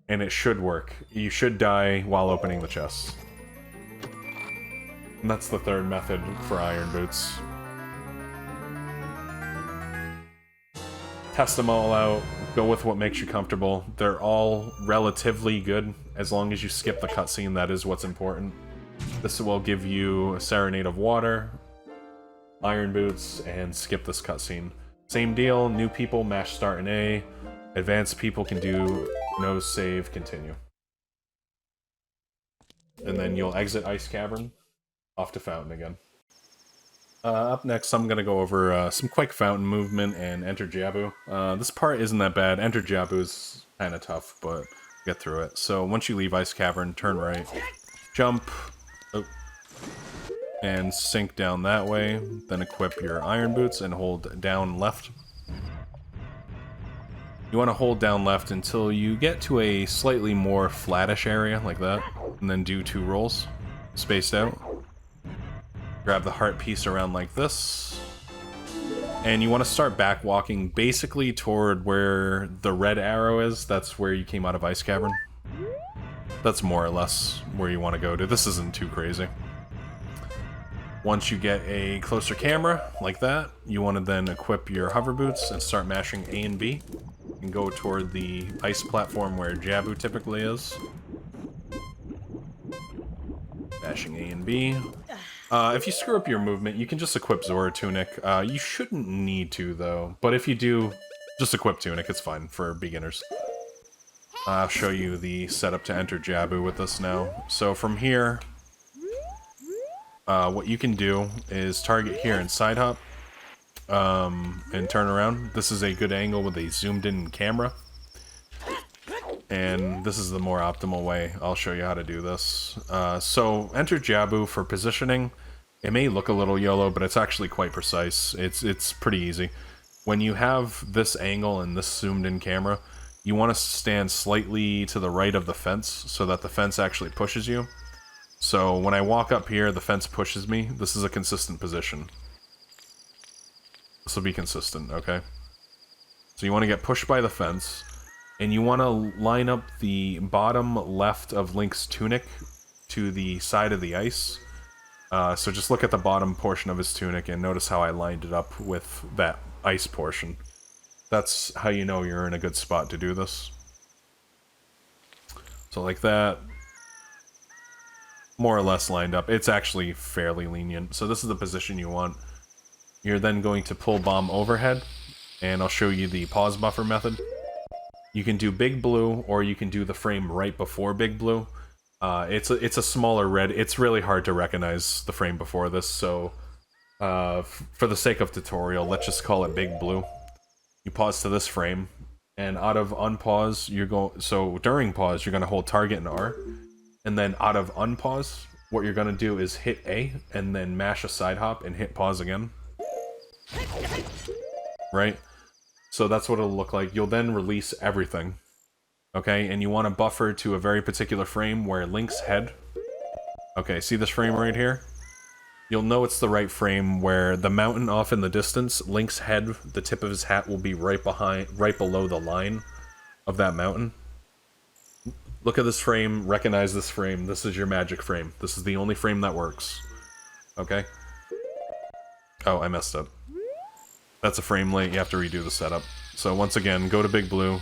Speaker 1: And it should work. You should die while opening the chest. And that's the third method for Iron Boots. Test them all out, go with what makes you comfortable. They're all relatively good, as long as you skip the cutscene, that is what's important. This will give you a Serenade of Water, Iron Boots, and skip this cutscene. Same deal, new people, mash start and A. Advanced people can do no save, continue. And then you'll exit Ice Cavern, off to Fountain again. Up next, I'm going to go over some quick fountain movement and enter Jabu. This part isn't that bad. Enter Jabu is kind of tough, but get through it. So once you leave Ice Cavern, turn right, jump, and sink down that way. Then equip your Iron Boots and hold down left. You want to hold down left until you get to a slightly more flattish area, like that, and then do 2 rolls, spaced out. Grab the heart piece around like this. And you want to start back walking basically toward where the red arrow is. That's where you came out of Ice Cavern. That's more or less where you want to go to. This isn't too crazy. Once you get a closer camera, like that, you want to then equip your hover boots and start mashing A and B. And go toward the ice platform where Jabu typically is. Mashing A and B. If you screw up your movement, you can just equip Zora Tunic. You shouldn't need to, though. But if you do, just equip Tunic. It's fine for beginners. I'll show you the setup to enter Jabu with this now. So from here, what you can do is target here and side hop. And turn around. This is a good angle with a zoomed-in camera. And this is the more optimal way. I'll show you how to do this. So, enter Jabu for positioning. It may look a little YOLO, but it's actually quite precise. It's pretty easy. When you have this angle and this zoomed-in camera, you want to stand slightly to the right of the fence so that the fence actually pushes you. So, when I walk up here, the fence pushes me. This is a consistent position. This will be consistent, okay? So So you want to get pushed by the fence, and you want to line up the bottom left of Link's tunic to the side of the ice. So just look at the bottom portion of his tunic and notice how I lined it up with that ice portion. That's how you know you're in a good spot to do this. So like that. More or less lined up. It's actually fairly lenient. So this is the position you want. You're then going to pull bomb overhead, and I'll show you the pause buffer method. You can do Big Blue, or you can do the frame right before Big Blue. It's a smaller red. It's really hard to recognize the frame before this, so for the sake of tutorial, let's just call it Big Blue. You pause to this frame, and out of unpause, so during pause, you're going to hold target and R, and then out of unpause, what you're going to do is hit A, and then mash a side hop and hit pause again. Right? So that's what it'll look like. You'll then release everything. Okay, and you want to buffer to a very particular frame where Link's head... Okay, see this frame right here? You'll know it's the right frame where the mountain off in the distance, Link's head, the tip of his hat will be right below the line of that mountain. Look at this frame, recognize this frame, this is your magic frame. This is the only frame that works. Okay? Oh, I messed up. That's a frame late, you have to redo the setup. So once again, go to Big Blue.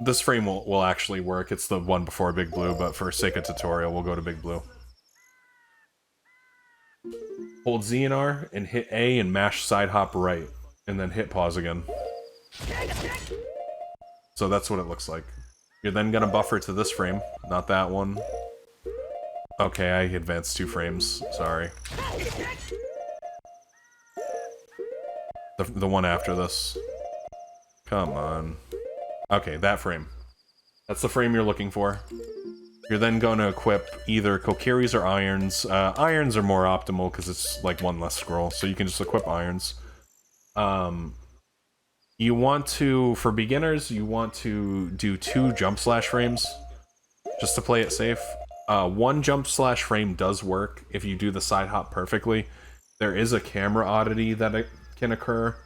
Speaker 1: This frame will actually work, it's the one before Big Blue, but for sake of tutorial, we'll go to Big Blue. Hold Z and R, and hit A and mash side hop right, and then hit pause again. So that's what it looks like. You're then gonna buffer to this frame, not that one. Okay, I advanced 2 frames, sorry. The one after this. Come on. Okay, that frame. That's the frame you're looking for. You're then going to equip either Kokiris or Irons. Irons are more optimal because it's like one less scroll, so you can just equip Irons. You want to, for beginners, you want to do 2 jump slash frames, just to play it safe. 1 jump slash frame does work if you do the side hop perfectly. There is a camera oddity that it can occur.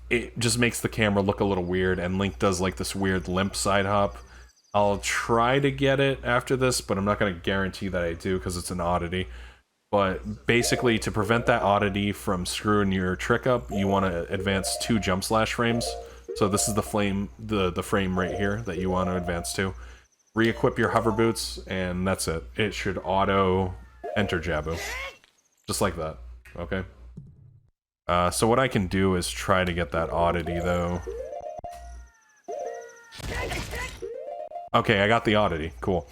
Speaker 1: It just makes the camera look a little weird, and Link does like this weird limp side hop. I'll try to get it after this, but I'm not going to guarantee that I do because it's an oddity. But basically, to prevent that oddity from screwing your trick up, you want to advance 2 jump slash frames. So this is the frame right here that you want to advance to. Re-equip your hover boots, and that's it. It should auto enter Jabu. Just like that. Okay? So what I can do is try to get that oddity, though. Okay, I got the oddity. Cool.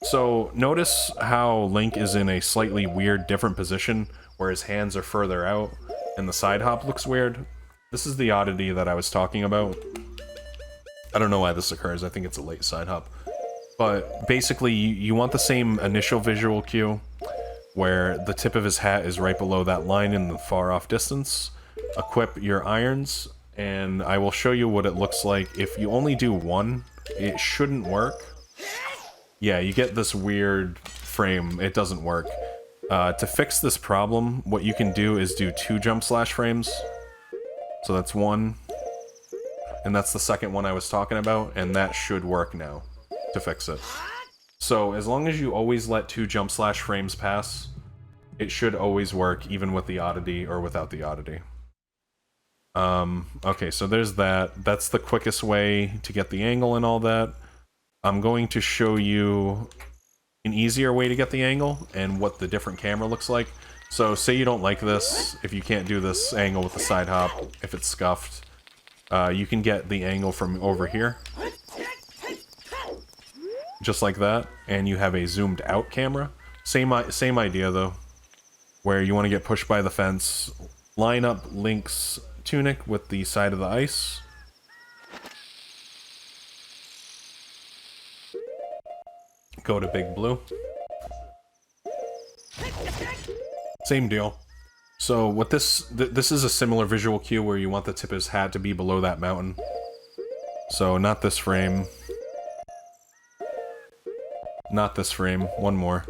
Speaker 1: So, notice how Link is in a slightly weird, different position, where his hands are further out, and the side hop looks weird? This is the oddity that I was talking about. I don't know why this occurs, I think it's a late side hop. But, basically, you want the same initial visual cue, where the tip of his hat is right below that line in the far-off distance. Equip your irons, and I will show you what it looks like. If you only do 1, it shouldn't work. Yeah, you get this weird frame. It doesn't work. To fix this problem, what you can do is do 2 jump slash frames. So that's 1. And that's the second one I was talking about, and that should work now to fix it. So as long as you always let 2 jump slash frames pass, it should always work, even with the oddity or without the oddity. Okay, so there's that. That's the quickest way to get the angle and all that. I'm going to show you an easier way to get the angle and what the different camera looks like. So say you don't like this, if you can't do this angle with the side hop, if it's scuffed, you can get the angle from over here. Just like that, and you have a zoomed out camera. Same idea though, where you want to get pushed by the fence, line up Link's tunic with the side of the ice. Go to Big Blue. Same deal. So what this is a similar visual cue where you want the tip of his hat to be below that mountain. So not this frame. Not this frame. One more.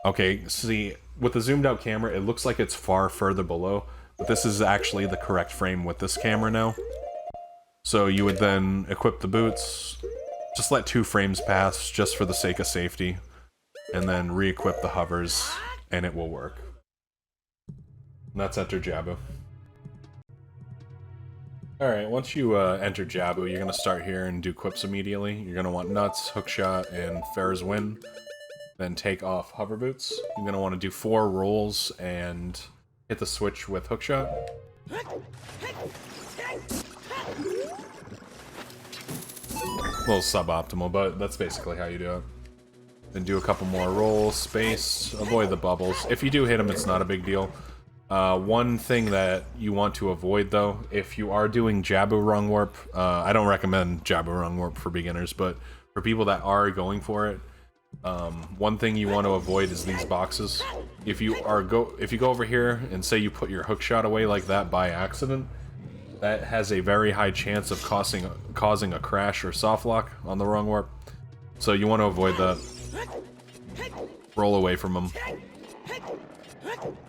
Speaker 1: Okay, see, with the zoomed out camera, it looks like it's far further below, but this is actually the correct frame with this camera now. So you would then equip the boots, just let 2 frames pass just for the sake of safety, and then re-equip the hovers, and it will work. And that's enter Jabu. Alright, once you enter Jabu, you're going to start here and do quips immediately. You're going to want Nuts, Hookshot, and Fair's Win. Then take off Hover Boots. You're going to want to do 4 rolls and hit the switch with Hookshot. A little suboptimal, but that's basically how you do it. Then do a couple more rolls, space, avoid the bubbles. If you do hit them, it's not a big deal. One thing that you want to avoid, though, if you are doing Jabu Wrong Warp, I don't recommend Jabu Wrong Warp for beginners, but for people that are going for it, one thing you want to avoid is these boxes. If you go over here and say you put your hookshot away like that by accident, that has a very high chance of causing a crash or soft lock on the Wrong Warp. So you want to avoid that. Roll away from them.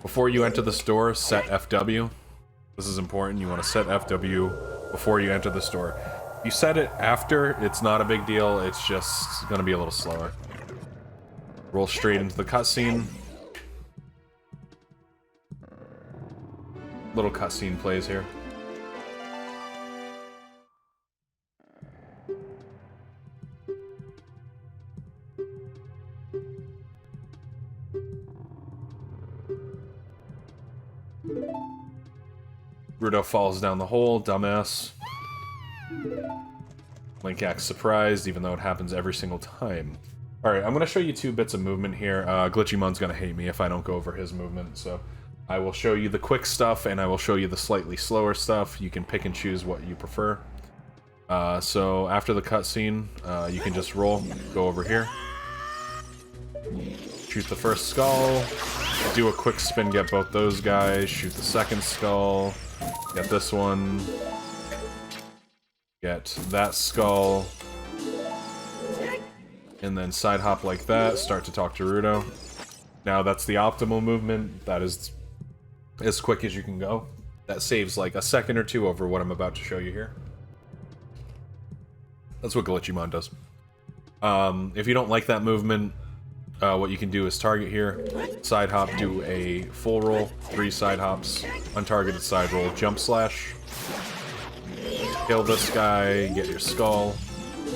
Speaker 1: Before you enter the store, set FW. This is important. You want to set FW before you enter the store. If you set it after, it's not a big deal. It's just going to be a little slower. Roll straight into the cutscene. Little cutscene plays here. Rudo falls down the hole, dumbass. Link acts surprised, even though it happens every single time. Alright, I'm going to show you 2 bits of movement here. Glitchymon's going to hate me if I don't go over his movement, so I will show you the quick stuff, and I will show you the slightly slower stuff. You can pick and choose what you prefer. So after the cutscene, you can just roll, go over here. Shoot the first skull, do a quick spin, get both those guys, shoot the second skull, get this one, get that skull, and then side hop like that, start to talk to Rudo. Now that's the optimal movement, that is as quick as you can go. That saves like a second or 2 over what I'm about to show you here. That's what Glitchymon does. If you don't like that movement, what you can do is target here, side hop, do a full roll, 3 side hops, untargeted side roll, jump slash, kill this guy, get your skull.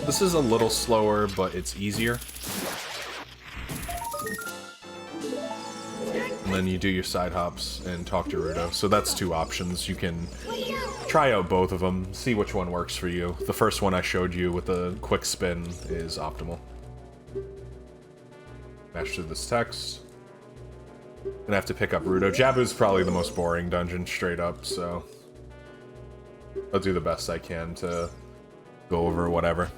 Speaker 1: This is a little slower, but it's easier. And then you do your side hops and talk to Rudo. So that's 2 options. You can try out both of them, see which one works for you. The first one I showed you with the quick spin is optimal. Mash through this text. Gonna have to pick up Rudo. Jabu's probably the most boring dungeon, straight up, so I'll do the best I can to go over whatever.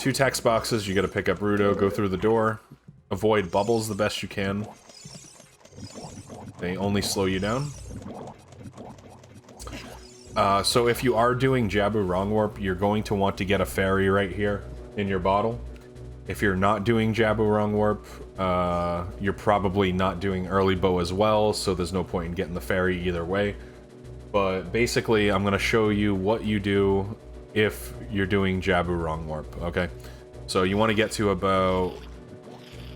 Speaker 1: 2 text boxes, you gotta pick up Rudo, go through the door. Avoid bubbles the best you can. They only slow you down. So if you are doing Jabu Wrong Warp, you're going to want to get a fairy right here in your bottle. If you're not doing Jabu Wrong Warp, you're probably not doing early bow as well, so there's no point in getting the fairy either way. But basically, I'm going to show you what you do if you're doing Jabu Wrong Warp, okay? So you want to get to about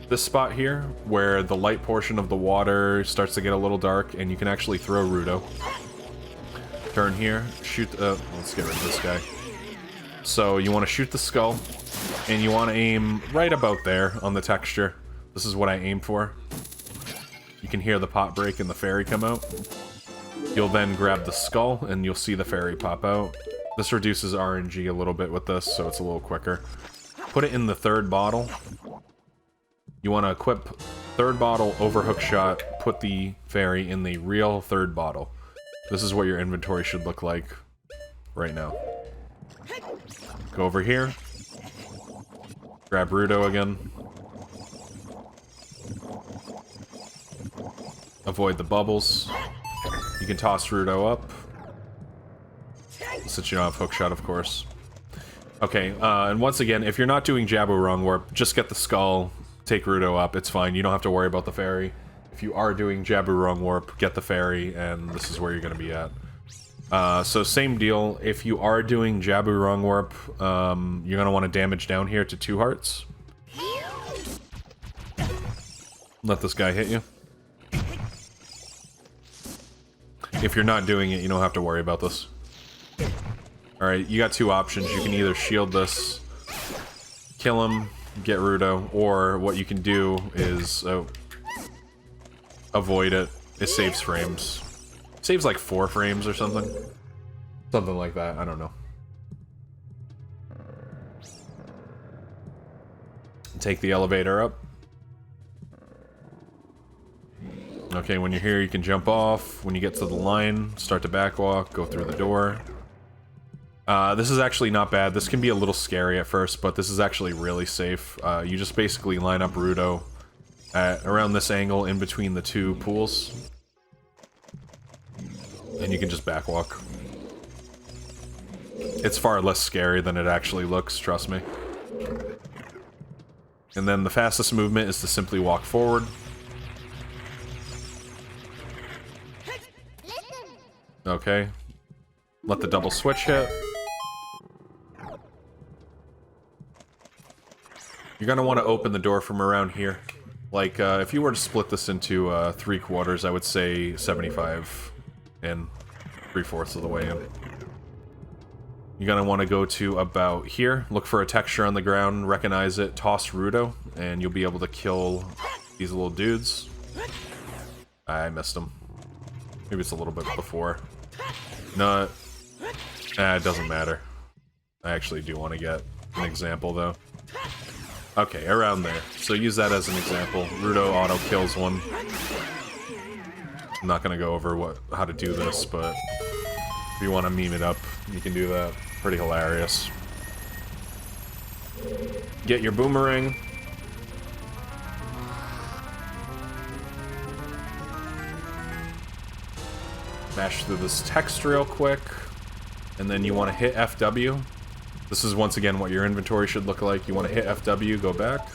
Speaker 1: this spot here, where the light portion of the water starts to get a little dark, and you can actually throw Rudo. Turn here, shoot, let's get rid of this guy. So you want to shoot the skull, and you want to aim right about there on the texture. This is what I aim for. You can hear the pot break and the fairy come out. You'll then grab the skull, and you'll see the fairy pop out. This reduces RNG a little bit with this, so it's a little quicker. Put it in the 3rd bottle. You want to equip 3rd bottle over hookshot, put the fairy in the real 3rd bottle. This is what your inventory should look like right now. Go over here. Grab Rudo again. Avoid the bubbles. You can toss Rudo up. Since you don't have hookshot, of course. Okay, and once again, if you're not doing Jabu Wrong Warp, just get the skull, take Rudo up. It's fine. You don't have to worry about the fairy. If you are doing Jabu Wrong Warp, get the fairy, and this is where you're going to be at. So same deal. If you are doing Jabu Wrong Warp, you're going to want to damage down here to 2 hearts. Let this guy hit you. If you're not doing it, you don't have to worry about this. Alright, you got 2 options. You can either shield this, kill him, get Rudo, or what you can do is avoid it. It saves frames. Saves like 4 frames or something. Something like that, I don't know. Take the elevator up. Okay, when you're here, you can jump off. When you get to the line, start to backwalk, go through the door. This is actually not bad. This can be a little scary at first, but this is actually really safe. You just basically line up Rudo at around this angle in between the 2 pools. And you can just backwalk. It's far less scary than it actually looks, trust me. And then the fastest movement is to simply walk forward. Okay. Let the double switch hit. You're gonna want to open the door from around here. Like, if you were to split this into 3/4, I would say 75 in, 3/4 of the way in. You're gonna want to go to about here, look for a texture on the ground, recognize it, toss Rudo, and you'll be able to kill these little dudes. I missed them. Maybe it's a little bit before. No, it doesn't matter. I actually do want to get an example, though. Okay, around there. So use that as an example. Rudo auto kills one. I'm not gonna go over how to do this, but if you want to meme it up, you can do that. Pretty hilarious. Get your boomerang. Mash through this text real quick, and then you want to hit FW. This is once again what your inventory should look like. You want to hit FW, go back.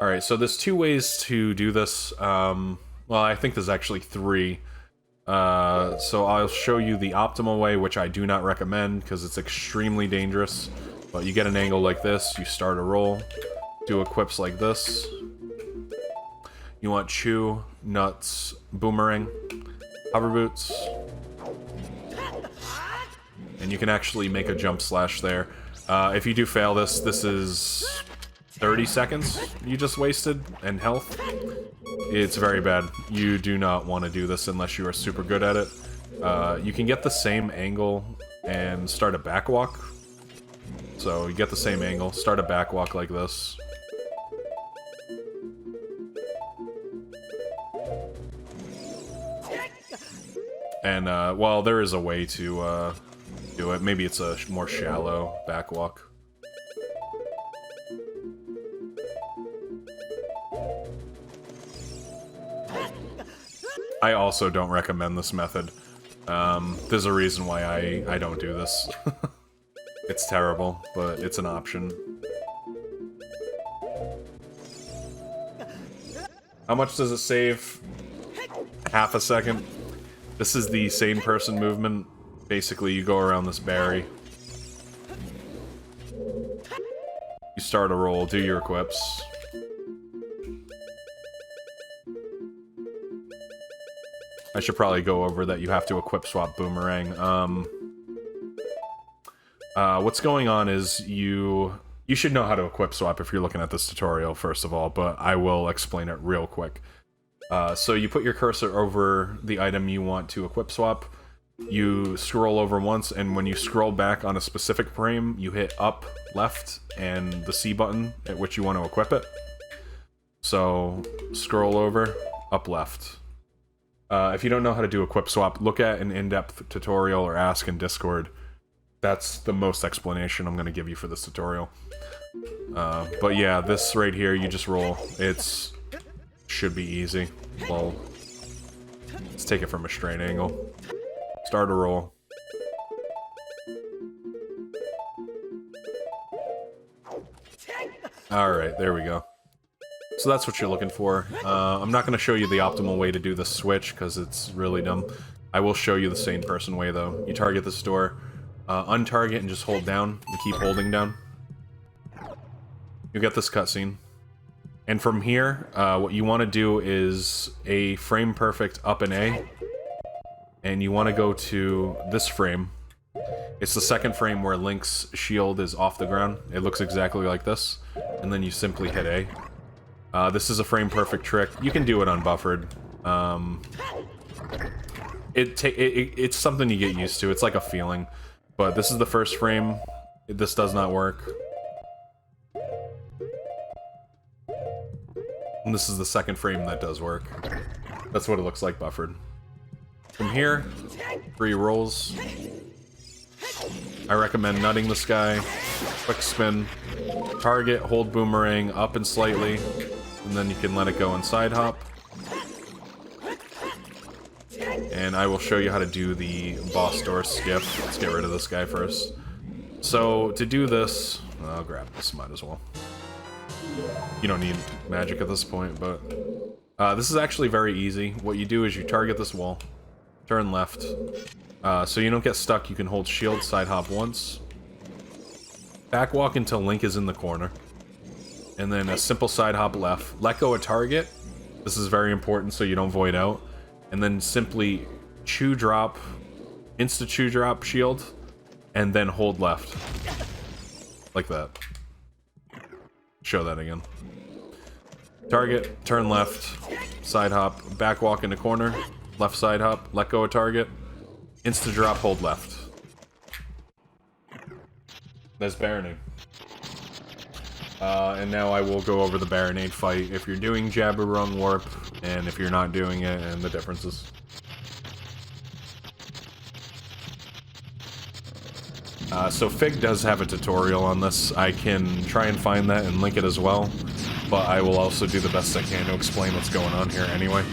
Speaker 1: Alright, so there's 2 ways to do this. Well, I think there's actually 3. So I'll show you the optimal way, which I do not recommend because it's extremely dangerous. But you get an angle like this, you start a roll, do equips like this. You want Chew, Nuts, Boomerang, Hover Boots. And you can actually make a jump slash there. If you do fail this, this is 30 seconds you just wasted, and health. It's very bad. You do not want to do this unless you are super good at it. You can get the same angle and start a backwalk. So you get the same angle, start a backwalk like this. And, well, there is a way to, do it. Maybe it's a more shallow backwalk. I also don't recommend this method. There's a reason why I don't do this. It's terrible, but it's an option. How much does it save? Half a second. This is the sane person movement. Basically, you go around this berry. You start a roll, do your equips. I should probably go over that you have to equip swap Boomerang. What's going on is you should know how to equip swap if you're looking at this tutorial, first of all, but I will explain it real quick. So you put your cursor over the item you want to equip swap, you scroll over once, and when you scroll back on a specific frame, you hit up, left, and the C button at which you want to equip it. So, scroll over, up, left. If you don't know how to do equip swap, look at an in-depth tutorial or ask in Discord. That's the most explanation I'm going to give you for this tutorial. But yeah, this right here, you just roll. It's should be easy. Well, let's take it from a straight angle. Start a roll. Alright, there we go. So that's what you're looking for. I'm not going to show you the optimal way to do the switch, because it's really dumb. I will show you the sane person way, though. You target this door, untarget and just hold down, and keep holding down. You get this cutscene. And from here, what you want to do is a frame perfect up and A. And you want to go to this frame. It's the second frame where Link's shield is off the ground. It looks exactly like this. And then you simply hit A. This is a frame perfect trick. You can do it unbuffered. It's something you get used to. It's like a feeling. But this is the first frame. This does not work. And this is the second frame that does work. That's what it looks like buffered. From here, 3 rolls. I recommend nutting this guy. Quick spin. Target, hold boomerang, up and slightly. And then you can let it go and side hop. And I will show you how to do the boss door skip. Let's get rid of this guy first. So, to do this... I'll grab this, might as well. You don't need magic at this point, but... this is actually very easy. What you do is you target this wall. Turn left. So you don't get stuck, you can hold shield, side hop once. Back walk until Link is in the corner. And then a simple side hop left. Let go of target. This is very important so you don't void out. And then simply chew drop, insta chew drop shield, and then hold left. Like that. Show that again. Target, turn left, side hop, back walk into corner, left side hop, let go of target, insta drop, hold left. That's Barinade. And now I will go over the Barinade fight if you're doing Jabu Warp, and if you're not doing it, and the differences. So Fig does have a tutorial on this. I can try and find that and link it as well, but I will also do the best I can to explain what's going on here anyway.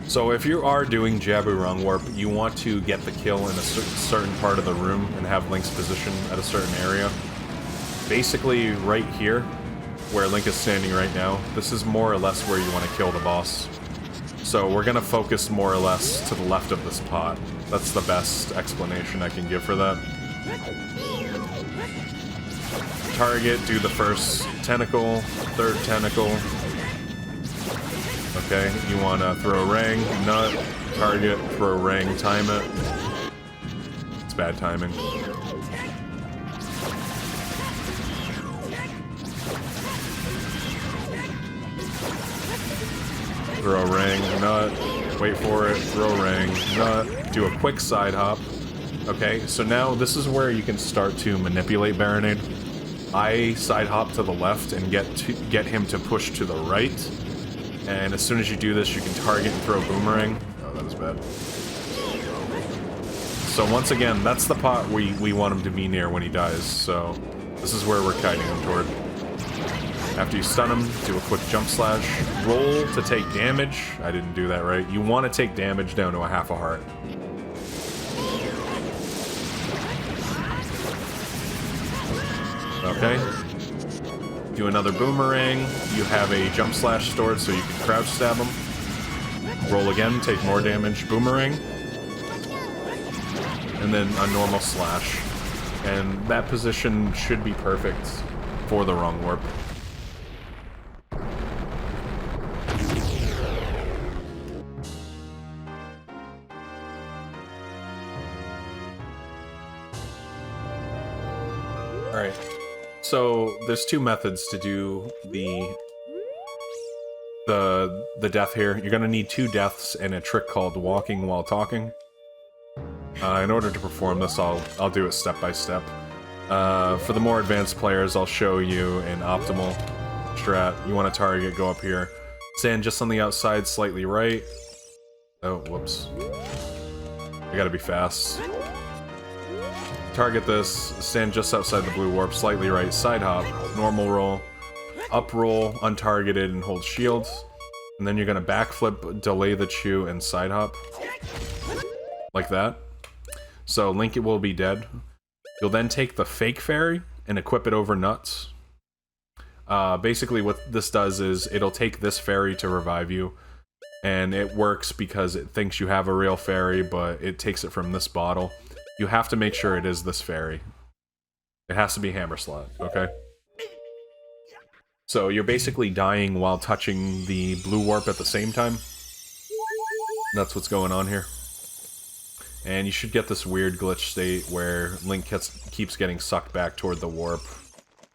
Speaker 1: So if you are doing Jabu Warp, you want to get the kill in a certain part of the room and have Link's position at a certain area. Basically right here, where Link is standing right now, this is more or less where you want to kill the boss. So we're gonna focus more or less to the left of this pot. That's the best explanation I can give for that. Target, do the first tentacle, third tentacle. Okay, you wanna throw a ring, nut, target, throw a ring, time it. It's bad timing. Throw a ring, nut, wait for it, throw a ring, nut, do a quick side hop. Okay, so now this is where you can start to manipulate Barinade. I side hop to the left and get him to push to the right. And as soon as you do this, you can target and throw boomerang. Oh, that was bad. So once again, that's the pot we want him to be near when he dies, so this is where we're kiting him toward. After you stun him, do a quick jump slash. Roll to take damage. I didn't do that right. You want to take damage down to a half a heart. Okay. Do another boomerang. You have a jump slash stored so you can crouch stab him. Roll again, take more damage. Boomerang. And then a normal slash. And that position should be perfect for the wrong warp. Alright, so there's two methods to do the death here. You're gonna need 2 deaths and a trick called walking while talking. In order to perform this, I'll do it step by step. For the more advanced players, I'll show you an optimal strat. You want to target, go up here. Stand just on the outside, slightly right. Oh, whoops. I gotta be fast. Target this, stand just outside the blue warp, slightly right, side hop, normal roll, up roll, untargeted, and hold shield. And then you're gonna backflip, delay the chew, and side hop. Like that. So Link will be dead. You'll then take the fake fairy and equip it over nuts. Basically what this does is it'll take this fairy to revive you, and it works because it thinks you have a real fairy, but it takes it from this bottle. You have to make sure it is this fairy. It has to be Hammer Slot, okay? So you're basically dying while touching the blue warp at the same time. That's what's going on here. And you should get this weird glitch state where Link keeps getting sucked back toward the warp.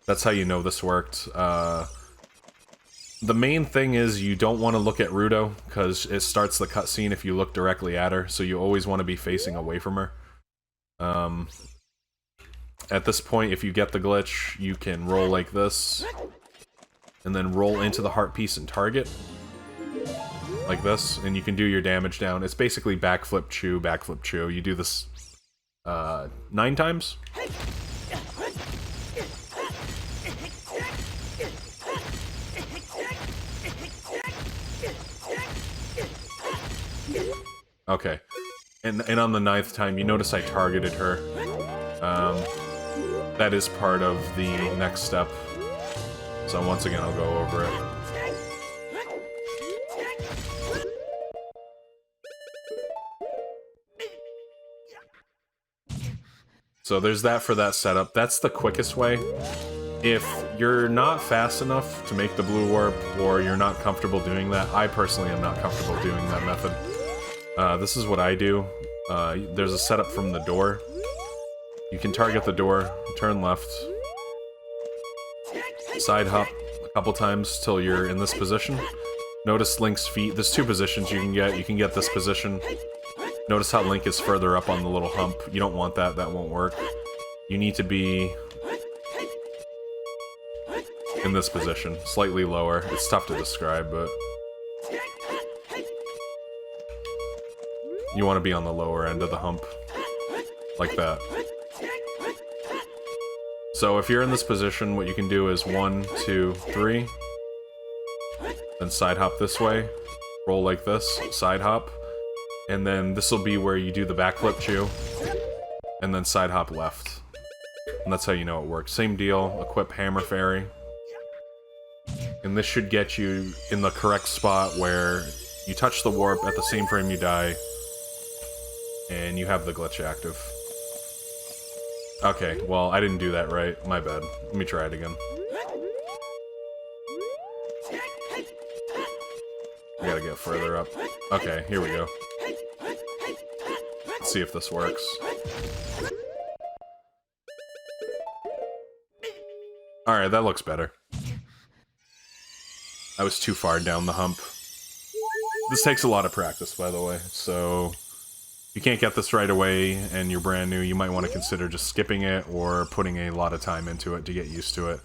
Speaker 1: That's how you know this worked. The main thing is you don't want to look at Ruto, because it starts the cutscene if you look directly at her, so you always want to be facing away from her. At this point, if you get the glitch, you can roll like this, and then roll into the heart piece and target. Like this, and you can do your damage down. It's basically backflip chew, backflip chew. You do this 9 times. Okay. And on the 9th time, you notice I targeted her. That is part of the next step. So once again, I'll go over it. So there's that for that setup. That's the quickest way. If you're not fast enough to make the blue warp, or you're not comfortable doing that, I personally am not comfortable doing that method. This is what I do. There's a setup from the door. You can target the door, turn left, side hop a couple times till you're in this position. Notice Link's feet. There's 2 positions you can get. You can get this position. Notice how Link is further up on the little hump. You don't want that, that won't work. You need to be in this position, slightly lower. It's tough to describe, but you want to be on the lower end of the hump, like that. So if you're in this position, what you can do is 1, 2, 3, then side hop this way, roll like this, side hop, and then this will be where you do the backflip chew, and then side hop left. And that's how you know it works. Same deal, equip Hammer Fairy. And this should get you in the correct spot where you touch the warp at the same frame you die, and you have the glitch active. Okay, well, I didn't do that right. My bad. Let me try it again. I gotta get further up. Okay, here we go. Let's see if this works. Alright, that looks better. I was too far down the hump. This takes a lot of practice, by the way, so if you can't get this right away and you're brand new, you might want to consider just skipping it or putting a lot of time into it to get used to it.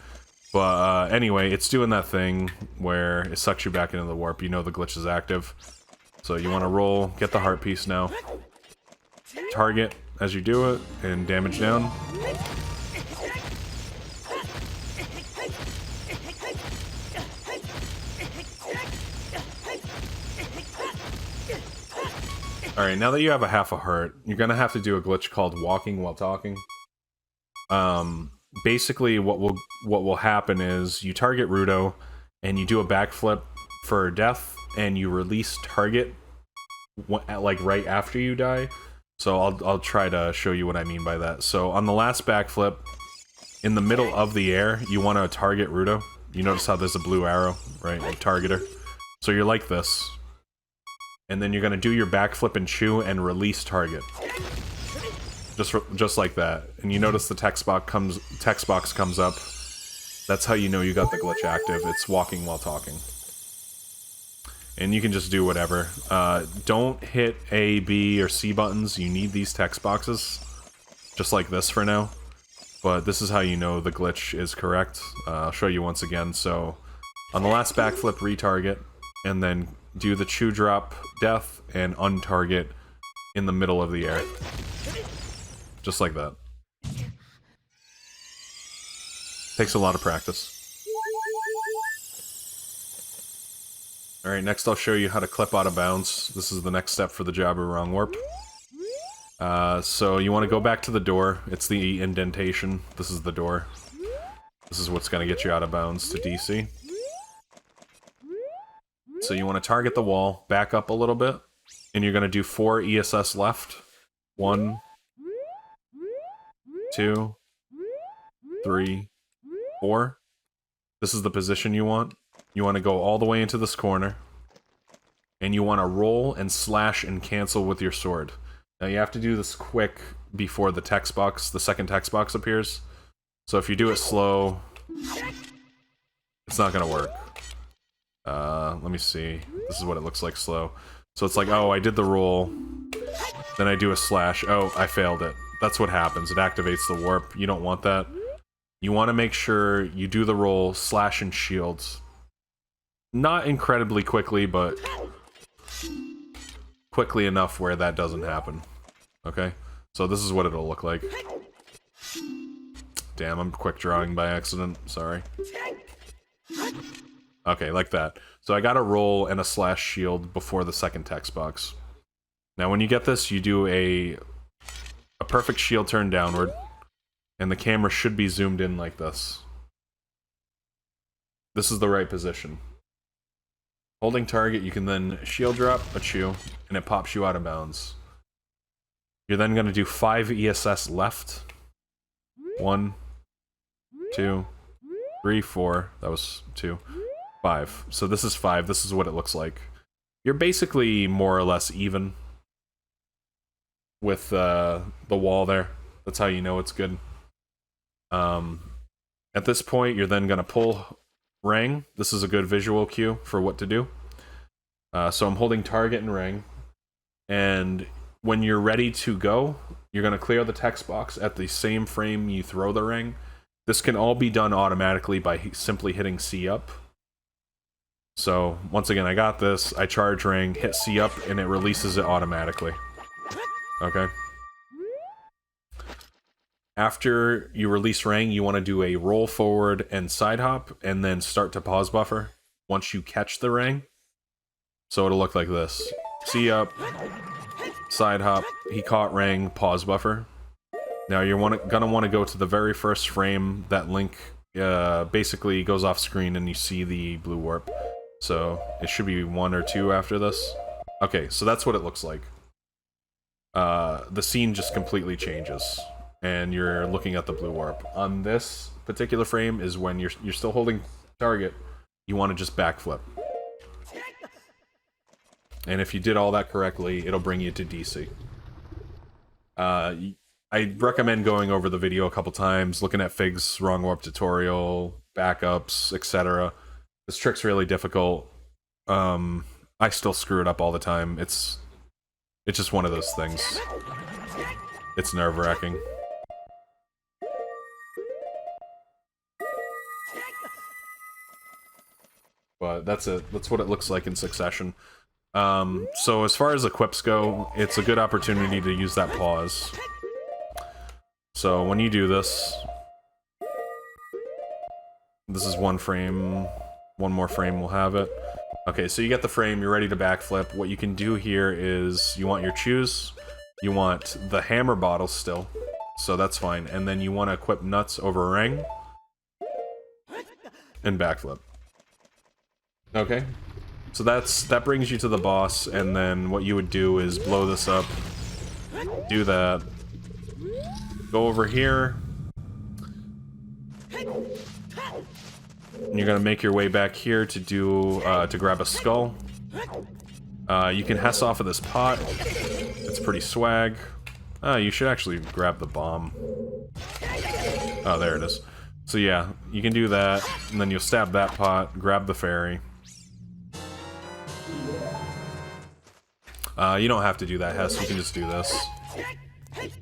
Speaker 1: But anyway, it's doing that thing where it sucks you back into the warp. You know the glitch is active. So you want to roll, get the heart piece now. Target as you do it, and damage down. Alright, now that you have a half a heart, you're gonna have to do a glitch called walking while talking. Basically what will happen is you target Ruto, and you do a backflip for death, and you release target like right after you die. So I'll try to show you what I mean by that. So on the last backflip, in the middle of the air, you want to target Ruto. You notice how there's a blue arrow, right? You target her. So you're like this. And then you're going to do your backflip and chew and release target. Just like that. And you notice the text box comes up. That's how you know you got the glitch active. It's walking while talking. And you can just do whatever. Don't hit A, B, or C buttons. You need these text boxes. Just like this for now. But this is how you know the glitch is correct. I'll show you once again. So, on the last backflip, retarget. And then do the chew drop, death, and untarget in the middle of the air. Just like that. Takes a lot of practice. Alright, next I'll show you how to clip out of bounds. This is the next step for the Jabu wrong warp. So you want to go back to the door. It's the indentation. This is the door. This is what's going to get you out of bounds to DC. So you want to target the wall, back up a little bit, and you're going to do 4 ESS left. 1, 2, 3, 4. This is the position you want. You want to go all the way into this corner. And you want to roll and slash and cancel with your sword. Now you have to do this quick before the text box, the second text box appears. So if you do it slow, it's not going to work. Let me see. This is what it looks like slow. So it's like, oh, I did the roll. Then I do a slash. Oh, I failed it. That's what happens. It activates the warp. You don't want that. You want to make sure you do the roll, slash and shields. Not incredibly quickly, but quickly enough where that doesn't happen. Okay? So this is what it'll look like. Damn, I'm quick drawing by accident. Sorry. Okay, like that. So I got a roll and a slash shield before the second text box. Now when you get this, you do a perfect shield turn downward, and the camera should be zoomed in like this. This is the right position. Holding target, you can then shield drop a chew, and it pops you out of bounds. You're then going to do 5 ESS left. 1, 2, 3, 4. That was 2. 5. So this is 5. This is what it looks like. You're basically more or less even with the wall there. That's how you know it's good. At this point, you're then going to pull ring. This is a good visual cue for what to do. So I'm holding target and ring. And when you're ready to go, you're going to clear the text box at the same frame you throw the ring. This can all be done automatically by simply hitting C up. So, once again, I got this. I charge ring, hit C up, and it releases it automatically. Okay? After you release ring, you want to do a roll forward and side hop, and then start to pause buffer once you catch the ring. So it'll look like this. C up, side hop, he caught ring, pause buffer. Now you're gonna want to go to the very first frame that Link basically goes off screen and you see the blue warp. So it should be 1 or 2 after this. Okay, so that's what it looks like. The scene just completely changes, and you're looking at the blue warp. On this particular frame is when you're still holding target. You want to just backflip. And if you did all that correctly, it'll bring you to DC. I recommend going over the video a couple times, looking at Fig's wrong warp tutorial, backups, etc. This trick's really difficult. I still screw it up all the time. It's just one of those things. It's nerve-wracking. But that's it. That's what it looks like in succession. So as far as equips go, it's a good opportunity to use that pause. So when you do this, this is one frame. One more frame will have it. Okay, so you get the frame, you're ready to backflip. What you can do here is, you want your chews, you want the hammer bottle still, so that's fine, and then you want to equip nuts over ring, and backflip. Okay, so that brings you to the boss, and then what you would do is blow this up, do that, go over here, and you're gonna make your way back here to do to grab a skull. You can Hess off of this pot. It's pretty swag. You should actually grab the bomb. Oh, there it is. So yeah, you can do that, and then you'll stab that pot, grab the fairy. You don't have to do that, Hess. You can just do this.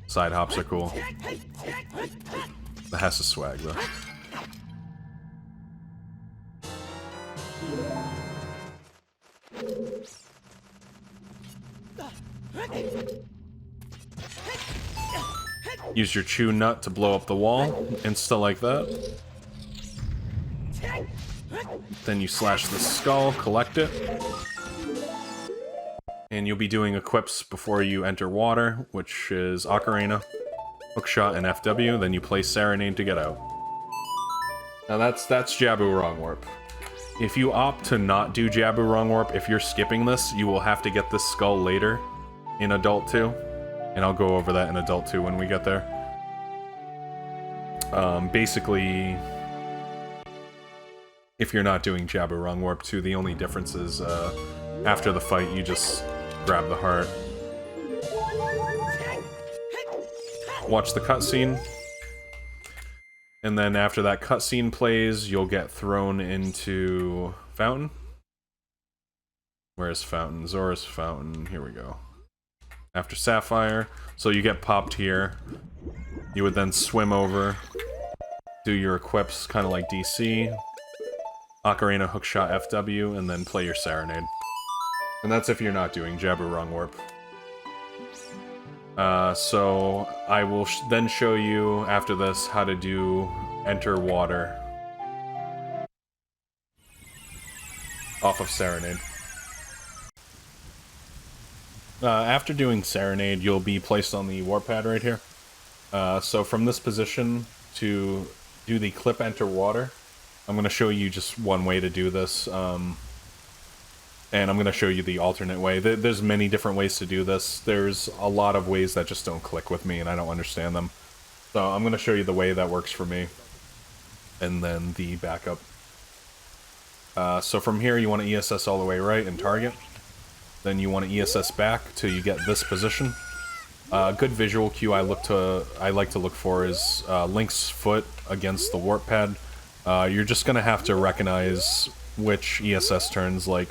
Speaker 1: Side hops are cool. The Hess is swag, though. Use your chew nut to blow up the wall, insta like that. Then you slash the skull, collect it. And you'll be doing equips before you enter water, which is Ocarina, Hookshot, and FW. Then you play Serenade to get out. Now that's Jabu Wrong Warp. If you opt to not do Jabu Wrong Warp, if you're skipping this, you will have to get this skull later in Adult 2. And I'll go over that in Adult 2 when we get there. Basically, if you're not doing Jabu Wrong Warp 2, the only difference is after the fight, you just grab the heart. Watch the cutscene. And then after that cutscene plays, you'll get thrown into Fountain. Where's Fountain? Zora's Fountain. Here we go. After Sapphire. So you get popped here. You would then swim over, do your equips, kind of like DC. Ocarina, Hookshot, FW, and then play your Serenade. And that's if you're not doing Jabu Wrong Warp. So I will then show you, after this, how to do Enter Water off of Serenade. After doing Serenade, you'll be placed on the warp pad right here. So from this position, to do the clip Enter Water, I'm going to show you just one way to do this. And I'm going to show you the alternate way. There's many different ways to do this. There's a lot of ways that just don't click with me, and I don't understand them. So I'm going to show you the way that works for me. And then the backup. So from here, you want to ESS all the way right and target. Then you want to ESS back till you get this position. Good visual cue I like to look for is Link's foot against the warp pad. You're just going to have to recognize which ESS turns, like...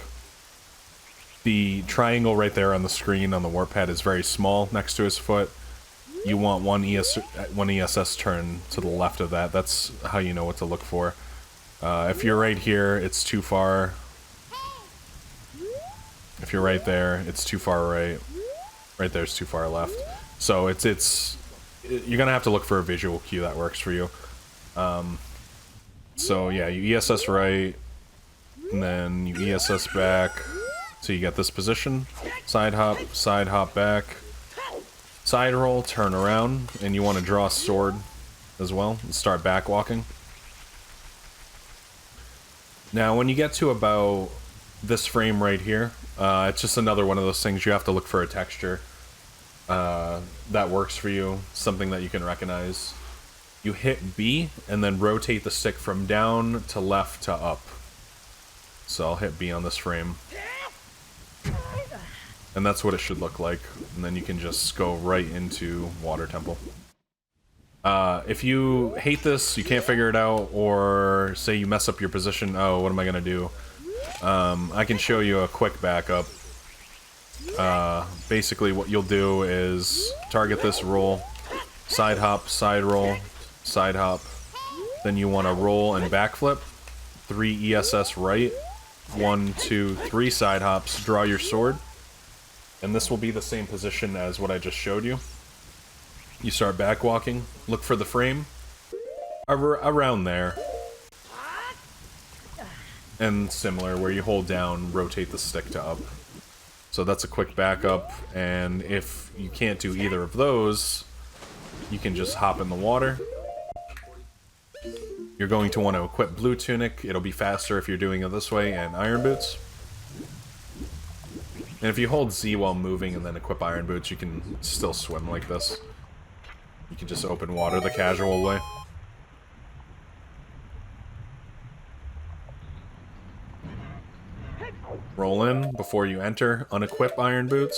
Speaker 1: The triangle right there on the screen on the warp pad is very small next to his foot. You want one ESS turn to the left of that. That's how you know what to look for. If you're right here, it's too far. If you're right there, it's too far right. Right there's too far left. So you're gonna have to look for a visual cue that works for you. So yeah, you ESS right, and then you ESS back. So you get this position, side hop back, side roll, turn around, and you want to draw a sword as well, and start back walking. Now when you get to about this frame right here, it's just another one of those things you have to look for a texture that works for you, something that you can recognize. You hit B, and then rotate the stick from down to left to up. So I'll hit B on this frame. And that's what it should look like. And then you can just go right into Water Temple. If you hate this, you can't figure it out, or say you mess up your position, oh, what am I gonna do? I can show you a quick backup. Basically what you'll do is target this roll, side hop, side roll, side hop. Then you want to roll and backflip. 3 ESS right. 1, 2, 3 side hops, draw your sword. And this will be the same position as what I just showed you. You start back walking, look for the frame, around there. And similar, where you hold down, rotate the stick to up. So that's a quick backup, and if you can't do either of those, you can just hop in the water. You're going to want to equip Blue Tunic, it'll be faster if you're doing it this way, and Iron Boots. And if you hold Z while moving and then equip Iron Boots, you can still swim like this. You can just open water the casual way. Roll in before you enter, unequip Iron Boots.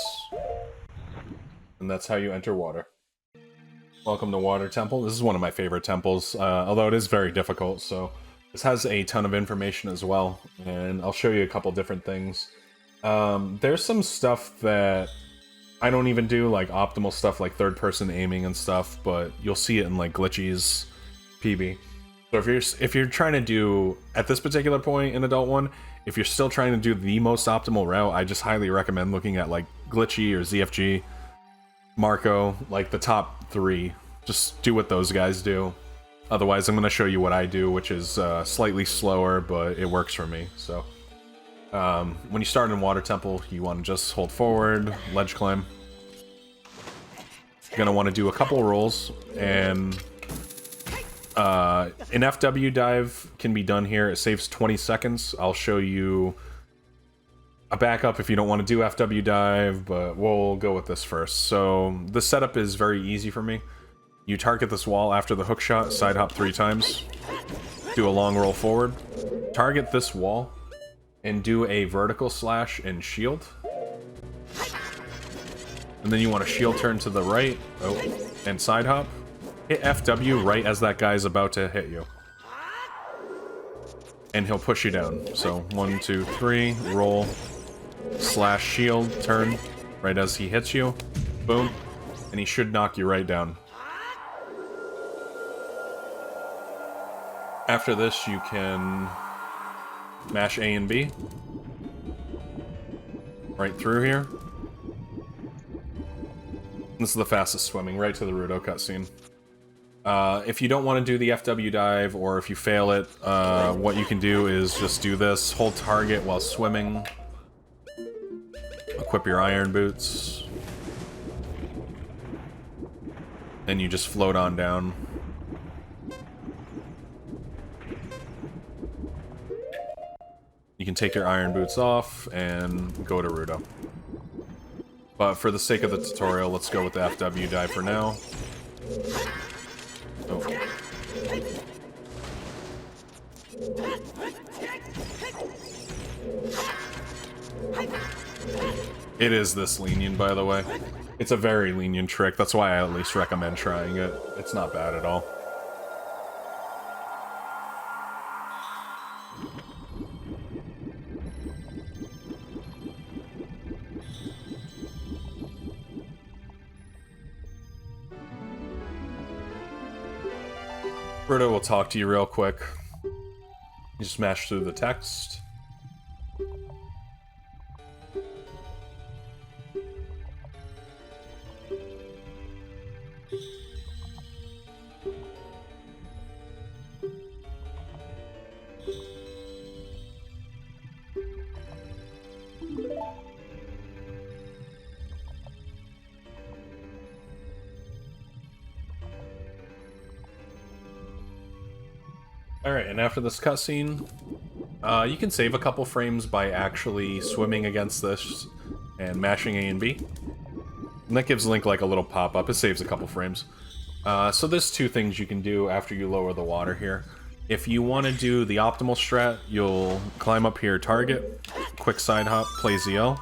Speaker 1: And that's how you enter water. Welcome to Water Temple. This is one of my favorite temples, although it is very difficult, so this has a ton of information as well, and I'll show you a couple different things. There's some stuff that I don't even do, like optimal stuff like third-person aiming and stuff, but you'll see it in like Glitchy's PB. So if you're trying to do, at this particular point in Adult 1, if you're still trying to do the most optimal route, I just highly recommend looking at like Glitchy or ZFG, Marco, like the top 3. Just do what those guys do. Otherwise, I'm going to show you what I do, which is slightly slower, but it works for me. So When you start in Water Temple, you want to just hold forward, ledge climb. You're going to want to do a couple rolls, and an FW dive can be done here. It saves 20 seconds. I'll show you a backup if you don't want to do FW dive, but we'll go with this first. So the setup is very easy for me. You target this wall after the hook shot, side hop 3 times, do a long roll forward, target this wall, and do a vertical slash and shield. And then you want to shield turn to the right, and side hop. Hit FW right as that guy's about to hit you. And he'll push you down. So 1, 2, 3, roll, slash shield, turn, right as he hits you. Boom. And he should knock you right down. After this, you can mash A and B. Right through here. This is the fastest swimming, right to the Rudo cutscene. If you don't want to do the FW dive, or if you fail it, what you can do is just do this. Hold target while swimming. Equip your iron boots. And you just float on down. You can take your iron boots off and go to Rudo. But for the sake of the tutorial, let's go with the FW dive for now. Oh. It is this lenient, by the way. It's a very lenient trick. That's why I at least recommend trying it. It's not bad at all. Rudo will talk to you real quick. You just mash through the text. Alright, and after this cutscene, you can save a couple frames by actually swimming against this and mashing A and B. And that gives Link like a little pop-up. It saves a couple frames. So there's 2 things you can do after you lower the water here. If you want to do the optimal strat, you'll climb up here, target, quick side hop, play ZL.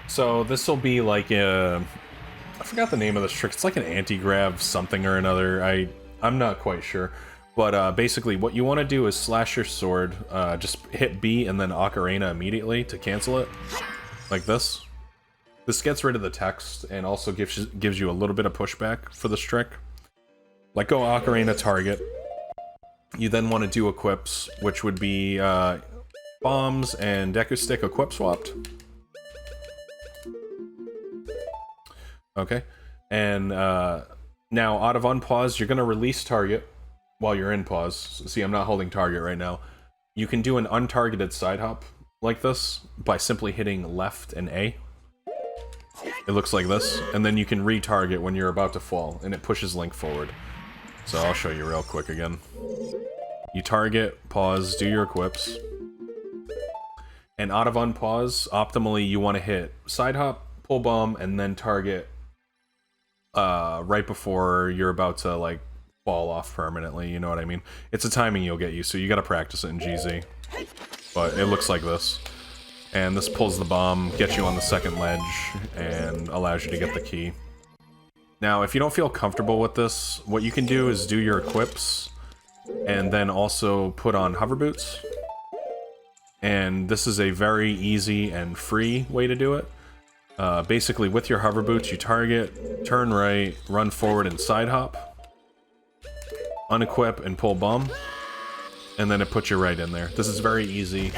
Speaker 1: So this will be like a... I forgot the name of this trick. It's like an anti-grav something or another. I'm not quite sure. But basically what you want to do is slash your sword, just hit B and then Ocarina immediately to cancel it. Like this. This gets rid of the text and also gives you a little bit of pushback for this trick. Let go Ocarina target. You then want to do equips, which would be bombs and Deku Stick equip swapped. Okay, and now out of unpause, you're going to release target while you're in pause. See, I'm not holding target right now. You can do an untargeted side hop like this by simply hitting left and A. It looks like this, and then you can retarget when you're about to fall, and it pushes Link forward. So I'll show you real quick again. You target, pause, do your equips, and out of unpause, optimally you want to hit side hop, pull bomb, and then target right before you're about to, like, fall off permanently, you know what I mean? It's a timing you'll get used to, you gotta practice it in GZ. But it looks like this. And this pulls the bomb, gets you on the second ledge, and allows you to get the key. Now, if you don't feel comfortable with this, what you can do is do your equips, and then also put on hover boots. And this is a very easy and free way to do it. Basically, with your hover boots, you target, turn right, run forward and side hop, unequip and pull bomb, and then it puts you right in there. This is very easy.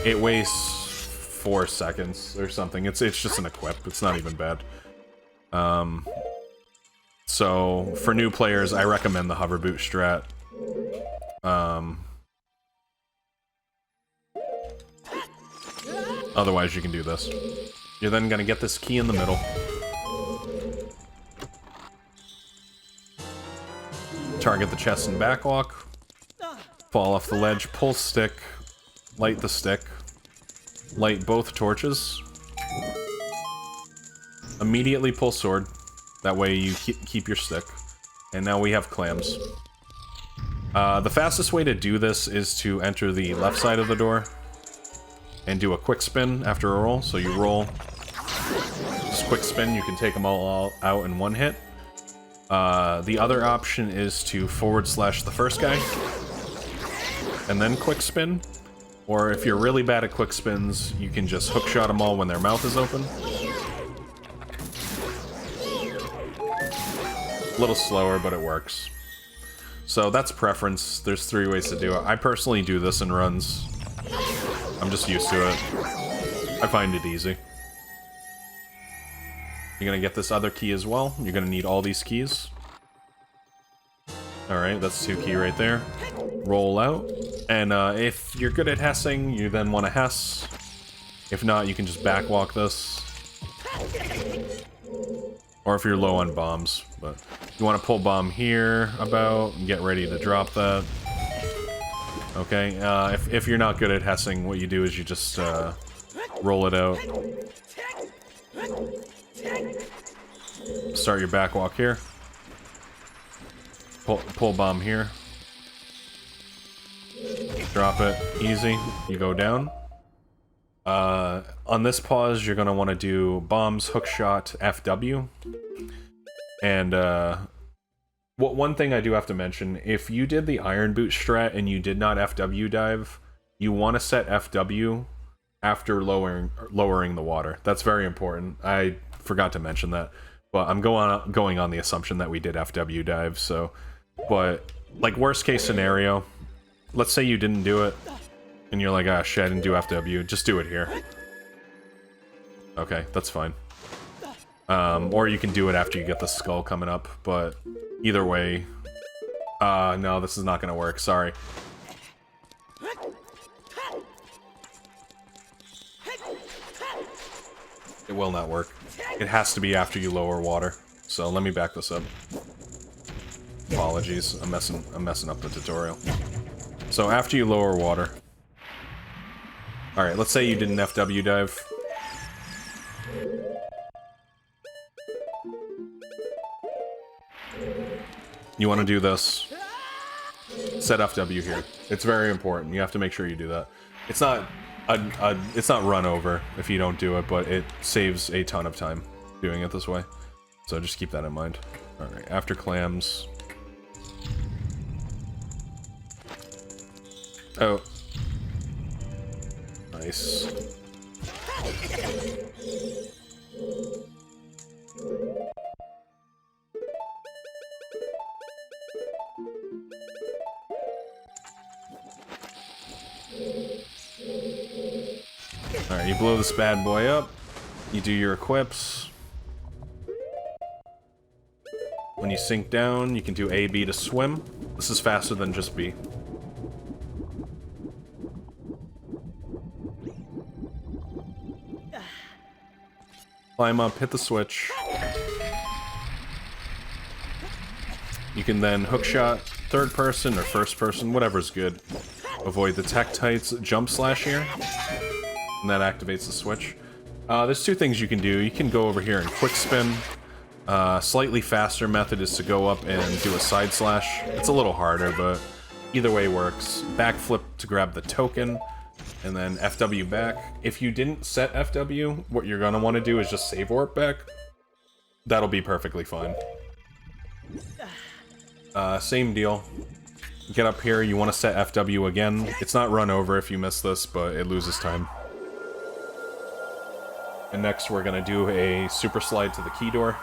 Speaker 1: It wastes 4 seconds or something. It's just an equip. It's not even bad. So for new players, I recommend the hover boot strat. Otherwise, you can do this. You're then gonna get this key in the middle. Target the chest and backwalk. Fall off the ledge, pull stick, light the stick, light both torches. Immediately pull sword. That way you keep your stick. And now we have clams. The fastest way to do this is to enter the left side of the door and do a quick spin after a roll. So you roll, just quick spin, you can take them all out in one hit. The other option is to forward slash the first guy and then quick spin. Or if you're really bad at quick spins, you can just hookshot them all when their mouth is open. A little slower, but it works. So that's preference. There's 3 ways to do it. I personally do this in runs. I'm just used to it. I find it easy. You're gonna get this other key as well. You're gonna need all these keys. Alright, that's 2 key right there. Roll out. And if you're good at hessing, you then want to hess. If not, you can just backwalk this. Or if you're low on bombs. But you want to pull bomb here about and get ready to drop that. Okay, if you're not good at hessing, what you do is you just roll it out. Start your backwalk here. Pull bomb here. Drop it. Easy. You go down. On this pause, you're going to want to do bombs, hookshot, FW. And one thing I do have to mention, if you did the iron boot strat and you did not FW dive, you want to set FW after lowering the water. That's very important. I forgot to mention that, but I'm going on the assumption that we did FW dive. So, but like worst case scenario, let's say you didn't do it and you're like, ah shit, I didn't do FW. Just do it here. Okay, that's fine. Or you can do it after you get the skull coming up, but either way... no, this is not gonna work, sorry. It will not work. It has to be after you lower water. So let me back this up. Apologies, I'm messing up the tutorial. So after you lower water... Alright, let's say you did an FW dive. You want to do this. Set FW here. It's very important. You have to make sure you do that. It's not it's not run over if you don't do it, but it saves a ton of time doing it this way. So just keep that in mind. Alright, after clams. Oh. Nice. Alright, you blow this bad boy up. You do your equips. When you sink down, you can do A, B to swim. This is faster than just B. Climb up, hit the switch. You can then hookshot third person or first person, whatever's good. Avoid the Tektite's jump slash here. And that activates the switch. There's 2 things you can do. You can go over here and quick spin. Slightly faster method is to go up and do a side slash. It's a little harder, but either way works. Backflip to grab the token. And then FW back. If you didn't set FW, what you're gonna want to do is just save warp back. That'll be perfectly fine. Same deal. Get up here, you want to set FW again. It's not run over if you miss this, but it loses time. And next we're gonna do a super slide to the key door.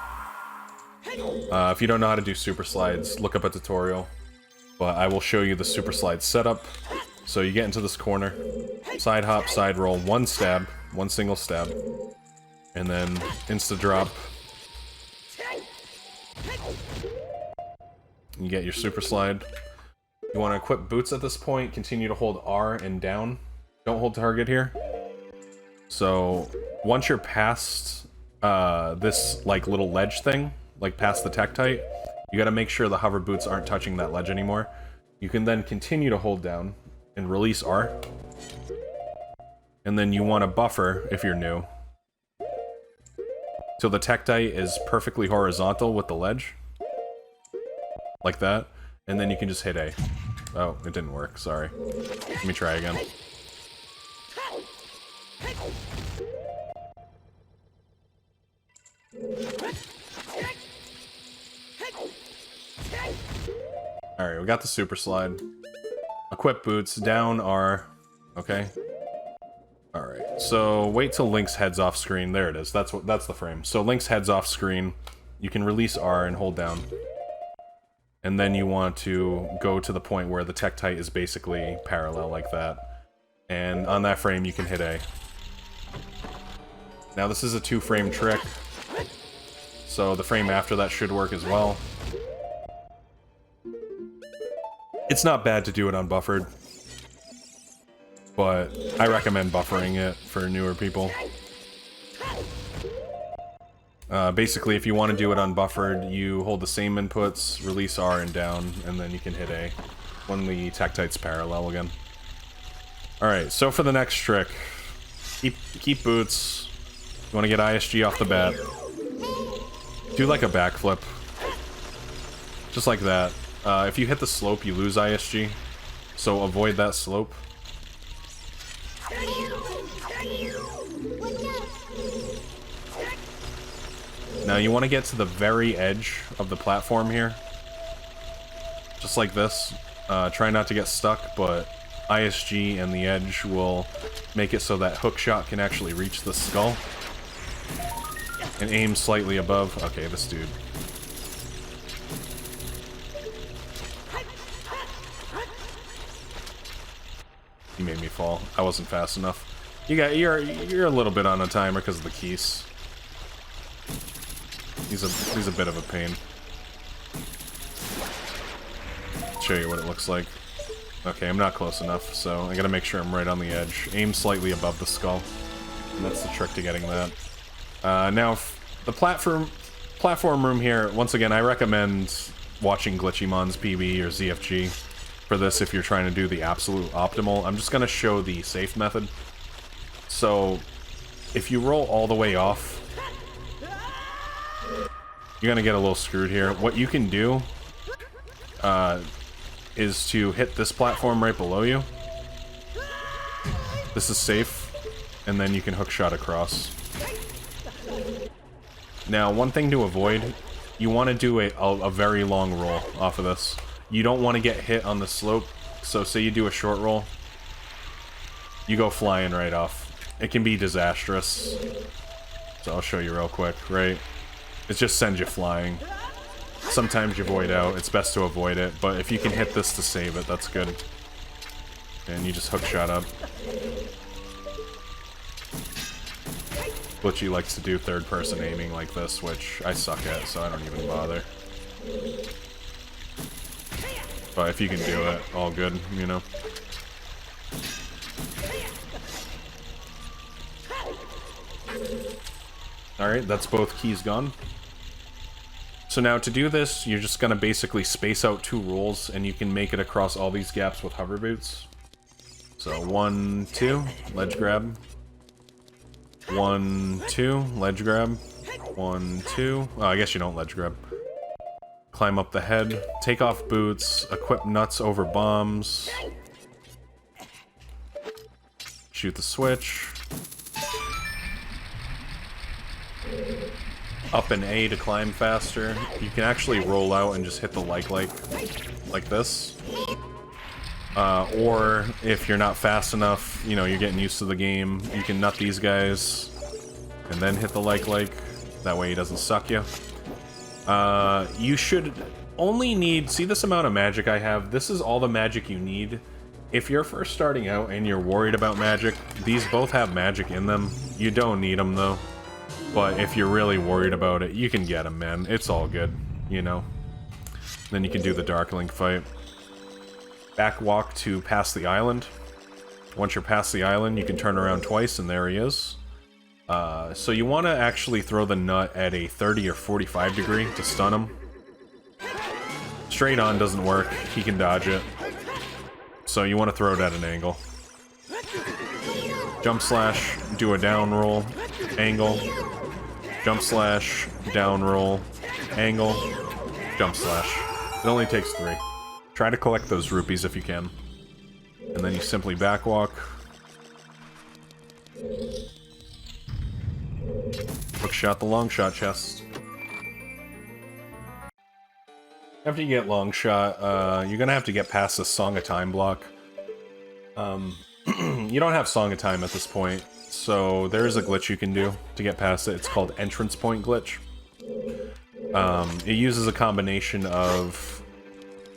Speaker 1: If you don't know how to do super slides, look up a tutorial. But I will show you the super slide setup. So you get into this corner, side hop, side roll, 1 stab, 1 single stab, and then insta drop, You get your super slide. You want to equip boots at this point, continue to hold R and down. Don't hold target here. So, once you're past this, like, little ledge thing, like past the Tektite, you gotta make sure the hover boots aren't touching that ledge anymore. You can then continue to hold down and release R. And then you want to buffer, if you're new, so the Tektite is perfectly horizontal with the ledge. Like that. And then you can just hit A. Oh, it didn't work, sorry. Let me try again. Alright, we got the super slide. Equip boots, down R. Okay. Alright, so wait till Link's head's off screen. There it is, that's the frame. So Link's head's off screen. You can release R and hold down. And then you want to go to the point where the Tektite is basically parallel like that. And on that frame you can hit A. Now this is a 2-frame trick. So the frame after that should work as well. It's not bad to do it unbuffered, but I recommend buffering it for newer people. Basically, if you want to do it unbuffered, you hold the same inputs, release R and down, and then you can hit A when the Tektite's parallel again. Alright, so for the next trick, keep boots. You want to get ISG off the bat. Do like a backflip. Just like that. If you hit the slope, you lose ISG, so avoid that slope. Now you want to get to the very edge of the platform here. Just like this. Try not to get stuck, but ISG and the edge will make it so that Hookshot can actually reach the skull. And aim slightly above. Okay, this dude. He made me fall. I wasn't fast enough. You're a little bit on a timer because of the keys. He's a bit of a pain. I'll show you what it looks like. Okay, I'm not close enough, so I gotta make sure I'm right on the edge. Aim slightly above the skull. And that's the trick to getting that. Now, the platform room here, once again, I recommend watching Glitchymon's PB or ZFG for this if you're trying to do the absolute optimal. I'm just gonna show the safe method. So, if you roll all the way off, you're gonna get a little screwed here. What you can do is to hit this platform right below you. This is safe, and then you can hookshot across. Now, one thing to avoid, you want to do a very long roll off of this. You don't want to get hit on the slope, so say you do a short roll, you go flying right off. It can be disastrous. So I'll show you real quick, right? It just sends you flying. Sometimes you void out, it's best to avoid it, but if you can hit this to save it, that's good. And you just hookshot up. Glitchy likes to do third-person aiming like this, which I suck at, so I don't even bother. But if you can do it, all good, you know? Alright, that's both keys gone. So now to do this, you're just gonna basically space out 2 rolls, and you can make it across all these gaps with hover boots. So 1, 2, ledge grab. 1, 2, ledge grab. 1, 2. Oh, I guess you don't ledge grab. Climb up the head, take off boots, equip nuts over bombs. Shoot the switch. Up and A to climb faster. You can actually roll out and just hit the like this. Or if you're not fast enough, you know, you're getting used to the game, you can nut these guys and then hit the like. That way he doesn't suck you. You should only need, see this amount of magic I have? This is all the magic you need. If you're first starting out and you're worried about magic, these both have magic in them. You don't need them though. But if you're really worried about it, you can get them, man. It's all good. you know. Then you can do the Darkling fight. Back walk to past the island. Once you're past the island, you can turn around twice, and there he is. So you want to actually throw the nut at a 30 or 45 degree to stun him. Straight on doesn't work. He can dodge it. So you want to throw it at an angle. Jump slash, do a down roll, angle. Jump slash, down roll, angle, jump slash. It only takes 3. Try to collect those rupees if you can. And then you simply backwalk. Hookshot the Longshot chest. After you get Longshot, you're gonna have to get past the Song of Time block. You don't have Song of Time at this point, so there is a glitch you can do to get past it. It's called Entrance Point Glitch. It uses a combination of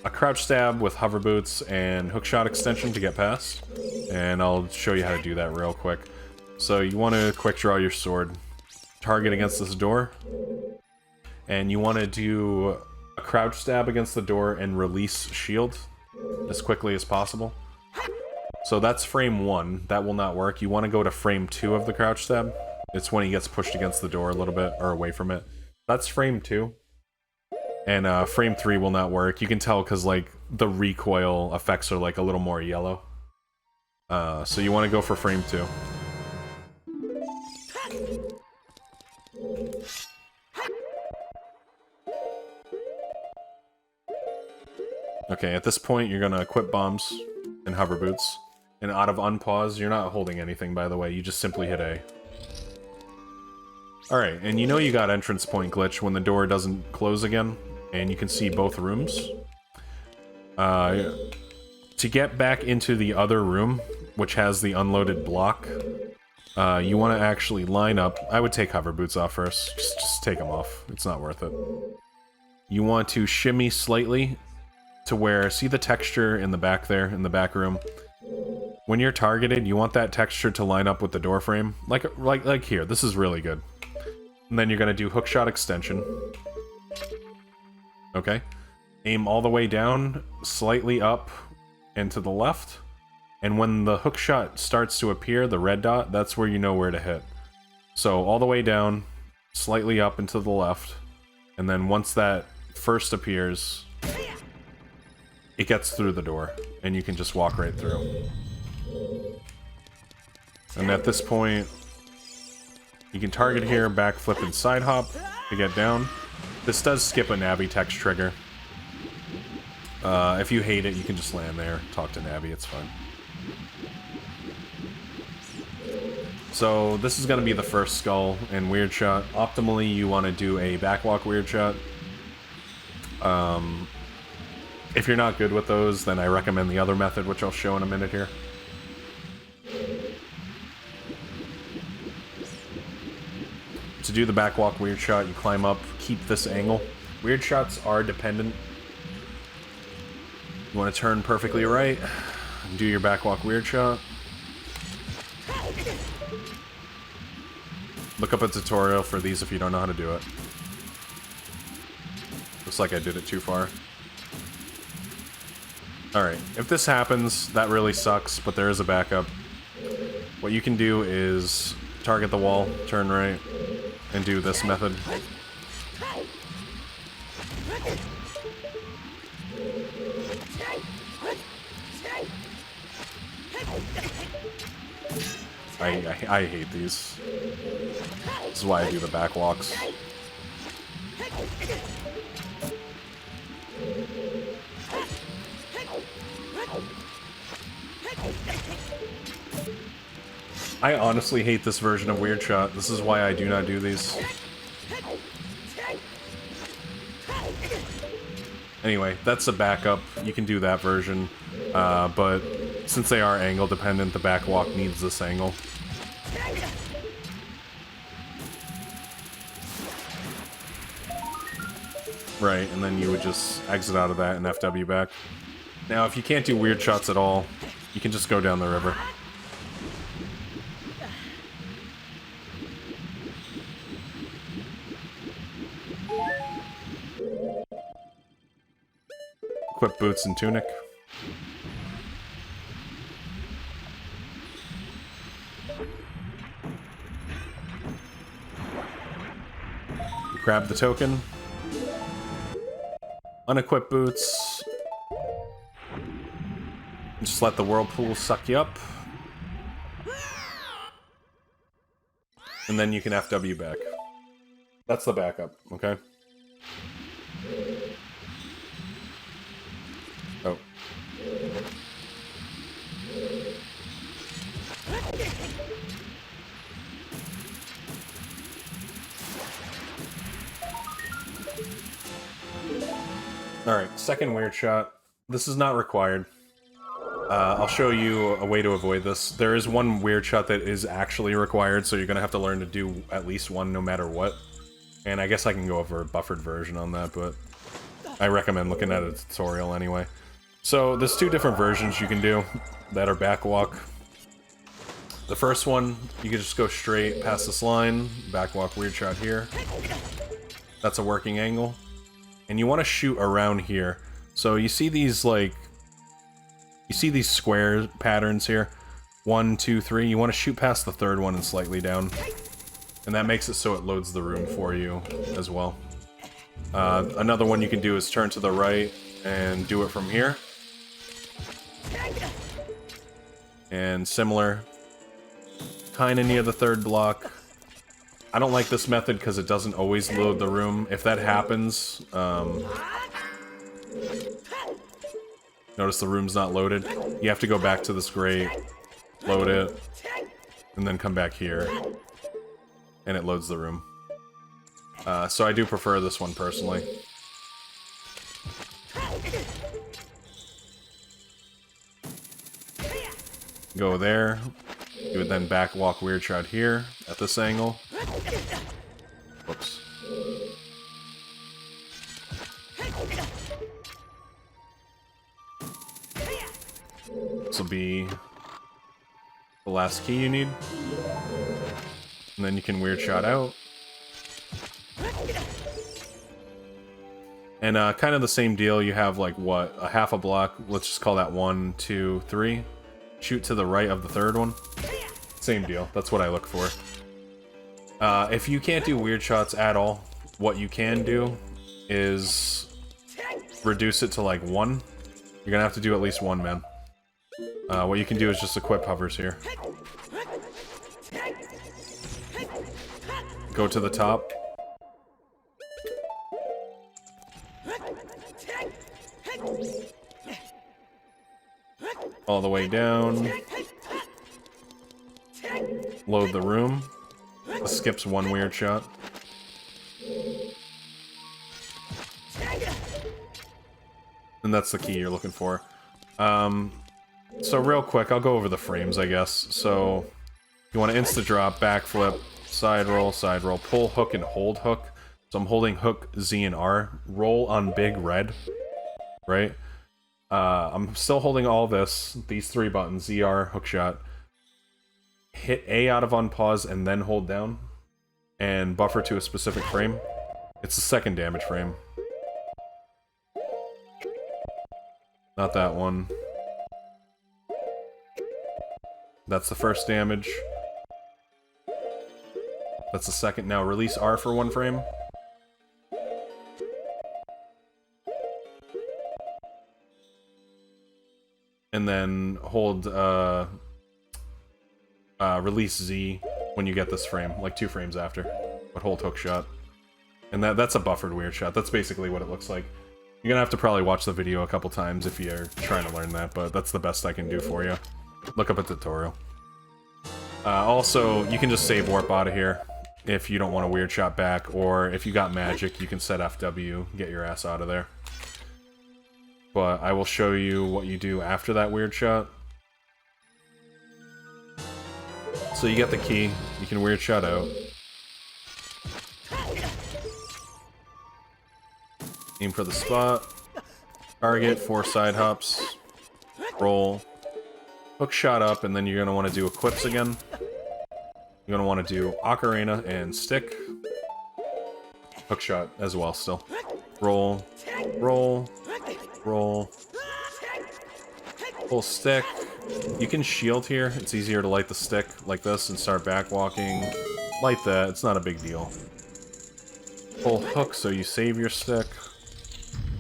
Speaker 1: a crouch stab with hover boots and hookshot extension to get past, and I'll show you how to do that real quick. So you want to quick draw your sword, target against this door, and you want to do a crouch stab against the door and release shield as quickly as possible. So that's frame 1. That will not work. You want to go to frame 2 of the crouch stab. It's when he gets pushed against the door a little bit, or away from it. That's frame 2. And frame 3 will not work. You can tell because, like, the recoil effects are, like, a little more yellow. So you want to go for frame 2. Okay, at this point, you're gonna equip bombs and hover boots. And out of unpause, you're not holding anything, by the way. You just simply hit A. Alright, and you know you got entrance point glitch when the door doesn't close again, and you can see both rooms. To get back into the other room, which has the unloaded block, you want to actually line up. I would take hover boots off first. Just take them off. It's not worth it. You want to shimmy slightly to where, see the texture in the back there, in the back room? When you're targeted, you want that texture to line up with the door frame. Like here, this is really good. And then you're gonna do hookshot extension. Okay. Aim all the way down, slightly up, and to the left. And when the hookshot starts to appear, the red dot, that's where you know where to hit. So all the way down, slightly up and to the left. And then once that first appears, it gets through the door, and you can just walk right through. And at this point, you can target here, backflip and side hop to get down. This does skip a Navi text trigger. If you hate it, you can just land there, talk to Navi, it's fine. So this is going to be the first skull in Weird Shot. Optimally, you want to do a backwalk Weird Shot. If you're not good with those, then I recommend the other method, which I'll show in a minute here. To do the backwalk Weird Shot, you climb up, keep this angle. Weird Shots are dependent. You want to turn perfectly right, do your backwalk Weird Shot. Look up a tutorial for these if you don't know how to do it. Looks like I did it too far. Alright, if this happens, that really sucks, but there is a backup. What you can do is target the wall, turn right, and do this method. I hate these. This is why I do the backwalks. I honestly hate this version of Weird Shot. This is why I do not do these. Anyway, that's a backup. You can do that version. But since they are angle dependent, the backwalk needs this angle. Right, and then you would just exit out of that and FW back. Now, if you can't do Weird Shots at all, you can just go down the river. Equip boots and tunic. Grab the token. Unequip boots. Just let the whirlpool suck you up. And then you can FW back. That's the backup, okay? Oh. Alright, second weird shot. This is not required. I'll show you a way to avoid this. There is one weird shot that is actually required, so you're gonna have to learn to do at least one no matter what. And I guess I can go over a buffered version on that, but I recommend looking at a tutorial anyway. So there's two different versions you can do that are backwalk. The first one, you can just go straight past this line, backwalk weird shot here. That's a working angle. And you want to shoot around here. So you see these, like... You see these square patterns here? 1, 2, 3. You want to shoot past the third one and slightly down. And that makes it so it loads the room for you as well. Another one you can do is turn to the right and do it from here. And similar. Kinda near the third block. I don't like this method because it doesn't always load the room. If that happens, notice the room's not loaded. You have to go back to this grate, load it, and then come back here, and it loads the room. So I do prefer this one personally. Go there. You would then backwalk weird shot here at this angle. Whoops. This will be the last key you need. And then you can weird shot out. And kind of the same deal, you have like, what, a half a block. Let's just call that 1, 2, 3. Shoot to the right of the third one. Same deal, that's what I look for. If you can't do weird shots at all, what you can do is reduce it to like 1. You're gonna have to do at least 1, man. What you can do is just equip hovers here. Go to the top. All the way down. Load the room. This skips one weird shot. And that's the key you're looking for. So real quick, I'll go over the frames, I guess. So, you want to insta-drop, backflip, side roll, pull, hook, and hold hook. So I'm holding hook, Z, and R. Roll on big red, right? I'm still holding all this, these 3 buttons, Z, R, hookshot. Hit A out of unpause and then hold down. And buffer to a specific frame. It's the second damage frame. Not that one. That's the first damage. That's the second. Now release R for 1 frame. And then hold release Z when you get this frame, like 2 frames after. But hold hookshot. And that's a buffered weird shot. That's basically what it looks like. You're gonna have to probably watch the video a couple times if you're trying to learn that, but that's the best I can do for you. Look up a tutorial. Also, you can just save warp out of here if you don't want a weird shot back, or if you got magic, you can set FW, get your ass out of there. But I will show you what you do after that weird shot. So you get the key, you can weird shot out. Aim for the spot. Target, 4 side hops. Roll. Hook shot up, and then you're going to want to do equips again. You're going to want to do Ocarina and stick. Hook shot as well still. Roll. Roll. Roll. Pull stick. You can shield here. It's easier to light the stick like this and start back walking. Light that. It's not a big deal. Pull hook so you save your stick.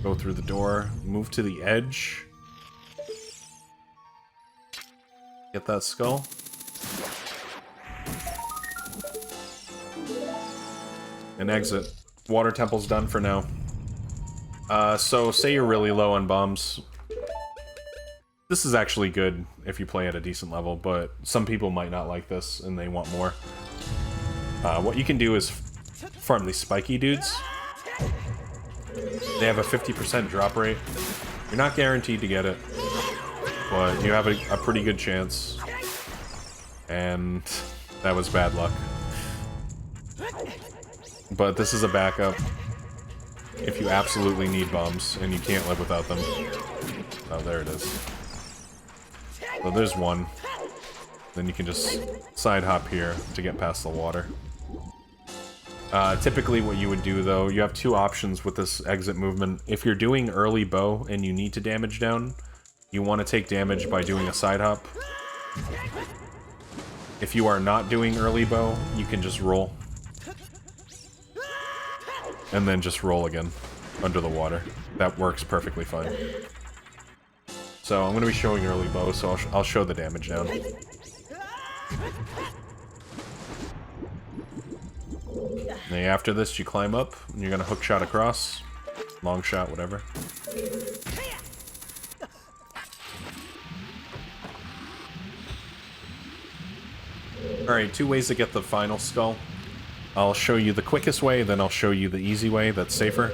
Speaker 1: Go through the door. Move to the edge. Get that skull. And exit. Water temple's done for now. So say you're really low on bombs. This is actually good if you play at a decent level, but some people might not like this and they want more. What you can do is farm these spiky dudes. They have a 50% drop rate. You're not guaranteed to get it, but you have a pretty good chance. And that was bad luck. But this is a backup if you absolutely need bombs and you can't live without them. Oh, there it is. So there's one. Then you can just side hop here to get past the water. Typically what you would do, though, you have two options with this exit movement. If you're doing early bow and you need to damage down, you want to take damage by doing a side hop. If you are not doing early bow, you can just roll. And then just roll again under the water. That works perfectly fine. So I'm going to be showing early bow, so I'll show the damage down. And after this, you climb up, and you're going to hook shot across. Long shot, whatever. Alright, two ways to get the final skull. I'll show you the quickest way, then I'll show you the easy way that's safer.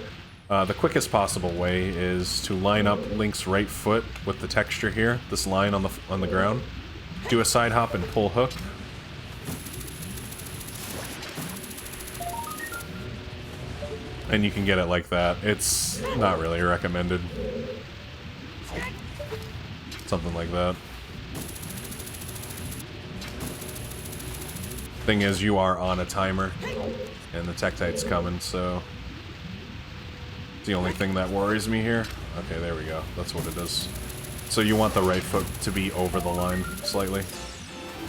Speaker 1: The quickest possible way is to line up Link's right foot with the texture here, this line on the ground. Do a side hop and pull hook. And you can get it like that. It's not really recommended. Something like that. Thing is, you are on a timer, and the Tektite's coming, so... It's the only thing that worries me here. Okay, there we go. That's what it is. So you want the right foot to be over the line, slightly.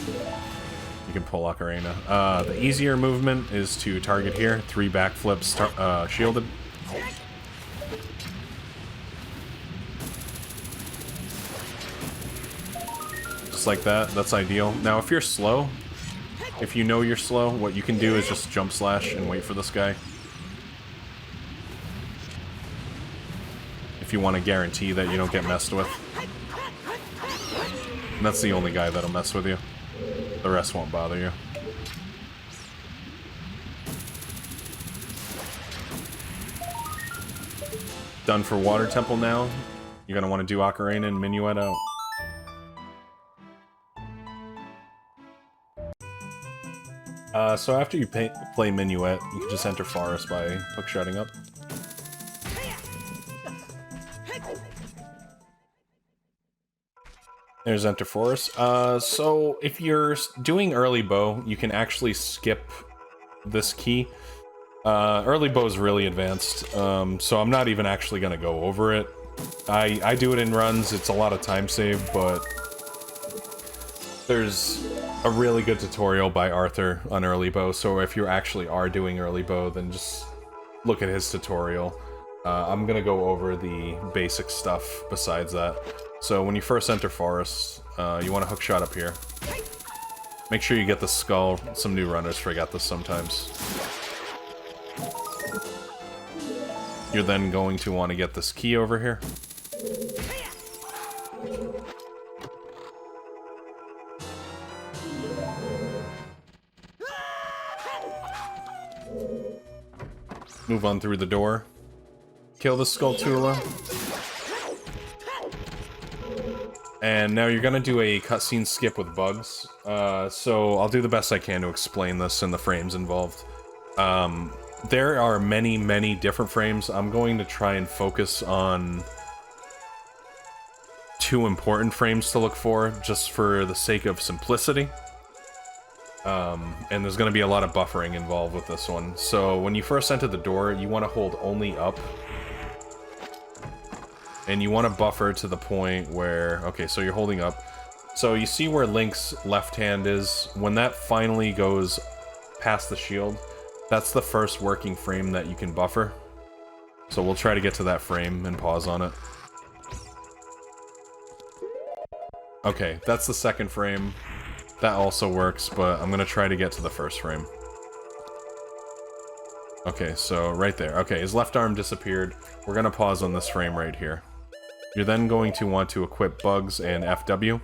Speaker 1: You can pull Ocarina. The easier movement is to target here. 3 backflips, shielded. Just like that. That's ideal. Now, if you're slow, if you know you're slow, what you can do is just jump slash and wait for this guy. If you want to guarantee that you don't get messed with. And that's the only guy that'll mess with you. The rest won't bother you. Done for Water Temple now. You're gonna want to do Ocarina and Minuet out. So after you play Minuet, you can just enter Forest by hookshotting up. There's Enter Forest. So if you're doing early bow, you can actually skip this key. Early bow is really advanced, so I'm not even actually going to go over it. I do it in runs, it's a lot of time saved, but there's a really good tutorial by Arthur on early bow, so if you actually are doing early bow, then just look at his tutorial. I'm going to go over the basic stuff besides that. So when you first enter Forest, you want to hookshot up here. Make sure you get the skull. Some new runners forget this sometimes. You're then going to want to get this key over here. Move on through the door. Kill the Skulltula. And now you're gonna do a cutscene skip with bugs. So I'll do the best I can to explain this and the frames involved. There are many, many different frames. I'm going to try and focus on 2 important frames to look for, just for the sake of simplicity. And there's going to be a lot of buffering involved with this one. So when you first enter the door, you want to hold only up. And you want to buffer to the point where... Okay, so you're holding up. So you see where Link's left hand is? When that finally goes past the shield, that's the first working frame that you can buffer. So we'll try to get to that frame and pause on it. Okay, that's the second frame. That also works, but I'm gonna try to get to the first frame. Okay, so right there. Okay, his left arm disappeared. We're gonna pause on this frame right here. You're then going to want to equip Bugs and FW.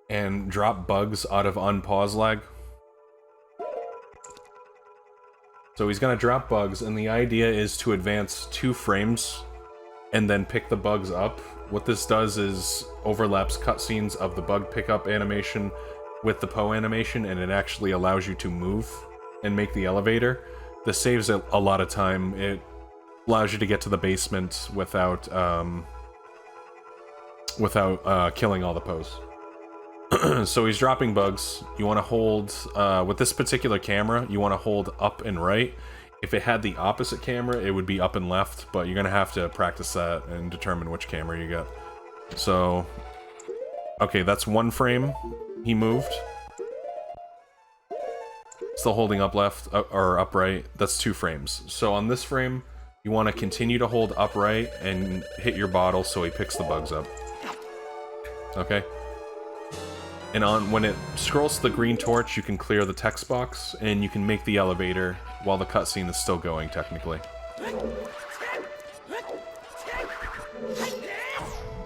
Speaker 1: And drop Bugs out of unpause lag. So he's gonna drop Bugs, and the idea is to advance 2 frames and then pick the Bugs up. What this does is overlaps cutscenes of the bug pickup animation with the Poe animation, and it actually allows you to move and make the elevator. This saves a lot of time. It allows you to get to the basement without killing all the Poes. So he's dropping Bugs. You want to hold, with this particular camera, you want to hold up and right. If it had the opposite camera, it would be up and left, but you're going to have to practice that and determine which camera you get. So, okay, that's 1 frame. He moved. Still holding up left, or upright. That's 2 frames. So on this frame, you want to continue to hold upright and hit your bottle so he picks the Bugs up. Okay? And when it scrolls to the green torch, you can clear the text box, and you can make the elevator while the cutscene is still going, technically.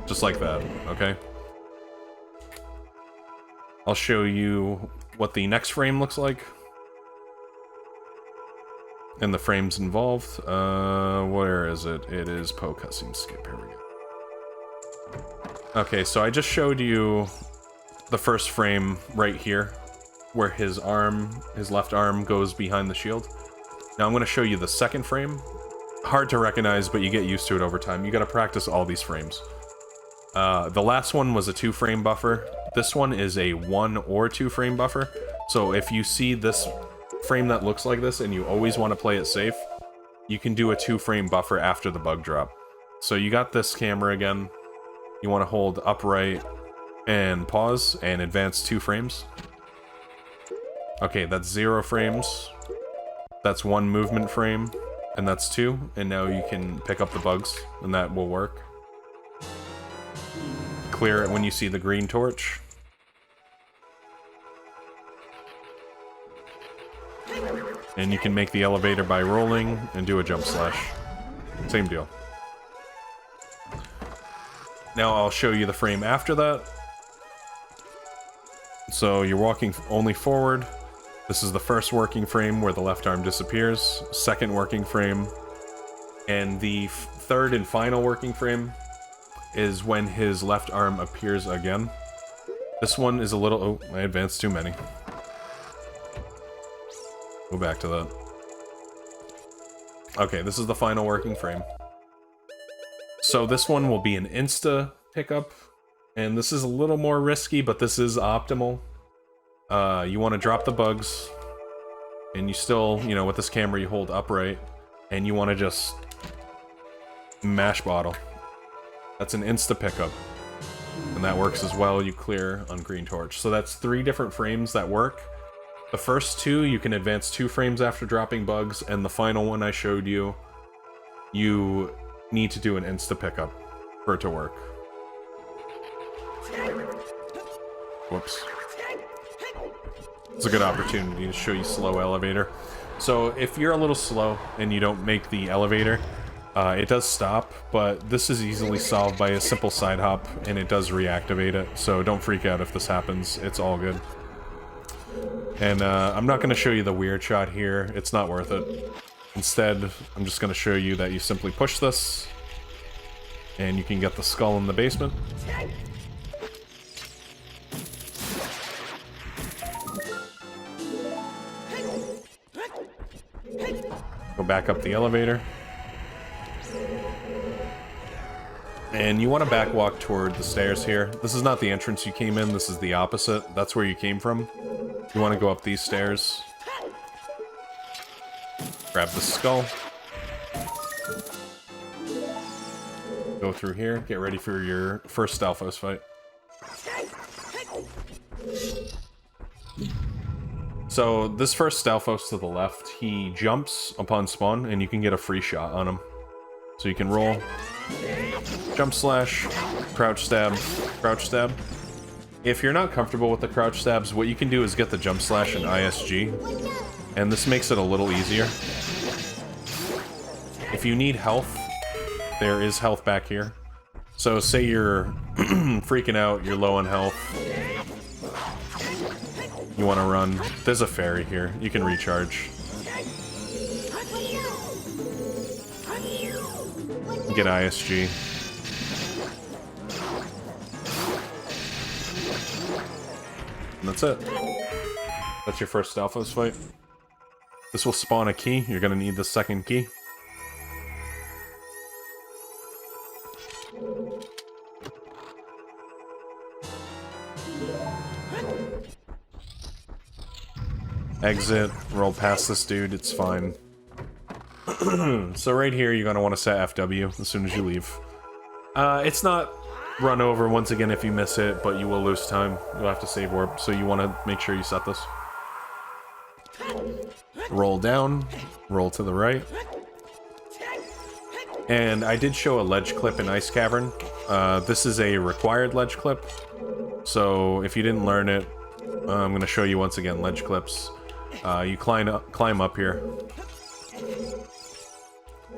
Speaker 1: Just like that, okay? I'll show you what the next frame looks like. And the frames involved. Where is it? It is Poe cutscene skip. Here we go. Okay, so I just showed you the first frame right here, where his left arm goes behind the shield. Now I'm going to show you the second frame. Hard to recognize, but you get used to it over time. You got to practice all these frames. The last one was a 2-frame buffer. This one is a 1 or 2 frame buffer. So if you see this frame that looks like this and you always want to play it safe, you can do a 2-frame buffer after the bug drop. So you got this camera again. You want to hold upright and pause and advance 2 frames. Okay, that's 0 frames. That's 1 movement frame, and that's 2. And now you can pick up the Bugs, and that will work. Clear it when you see the green torch. And you can make the elevator by rolling and do a jump slash. Same deal. Now I'll show you the frame after that. So you're walking only forward. This is the first working frame where the left arm disappears. Second working frame. And the third and final working frame is when his left arm appears again. This one is a little... Oh, I advanced too many. Go back to that. Okay, this is the final working frame. So this one will be an insta pickup. And this is a little more risky, but this is optimal. You want to drop the Bugs. And you still, you know, with this camera you hold upright. And you want to just mash bottle. That's an insta pickup. And that works as well. You clear on green torch. So that's 3 different frames that work. The first 2, you can advance 2 frames after dropping Bugs. And the final one I showed you, you need to do an insta pickup for it to work. Whoops. It's a good opportunity to show you slow elevator. So if you're a little slow and you don't make the elevator, it does stop, but this is easily solved by a simple side hop, and it does reactivate it, so don't freak out if this happens. It's all good. And I'm not going to show you the weird shot here. It's not worth it. Instead, I'm just going to show you that you simply push this, and you can get the skull in the basement. Go back up the elevator. And you want to back walk toward the stairs here. This is not the entrance you came in, this is the opposite. That's where you came from. You want to go up these stairs. Grab the skull. Go through here, get ready for your first Stalfos fight. So this first Stalfos to the left, he jumps upon spawn, and you can get a free shot on him. So you can roll, jump slash, crouch stab, crouch stab. If you're not comfortable with the crouch stabs, what you can do is get the jump slash and ISG, and this makes it a little easier. If you need health, there is health back here. So say you're freaking out, you're low on health, you want to run, there's a fairy here, you can recharge. Get ISG. And that's it. That's your first Stalfos fight. This will spawn a key, you're gonna need the second key. Exit, roll past this dude, it's fine. So right here, you're going to want to set FW as soon as you leave. It's not run over once again if you miss it, but you will lose time. You'll have to save warp, so you want to make sure you set this. Roll down, roll to the right. And I did show a ledge clip in Ice Cavern. This is a required ledge clip, so if you didn't learn it, I'm going to show you once again ledge clips. You climb up here,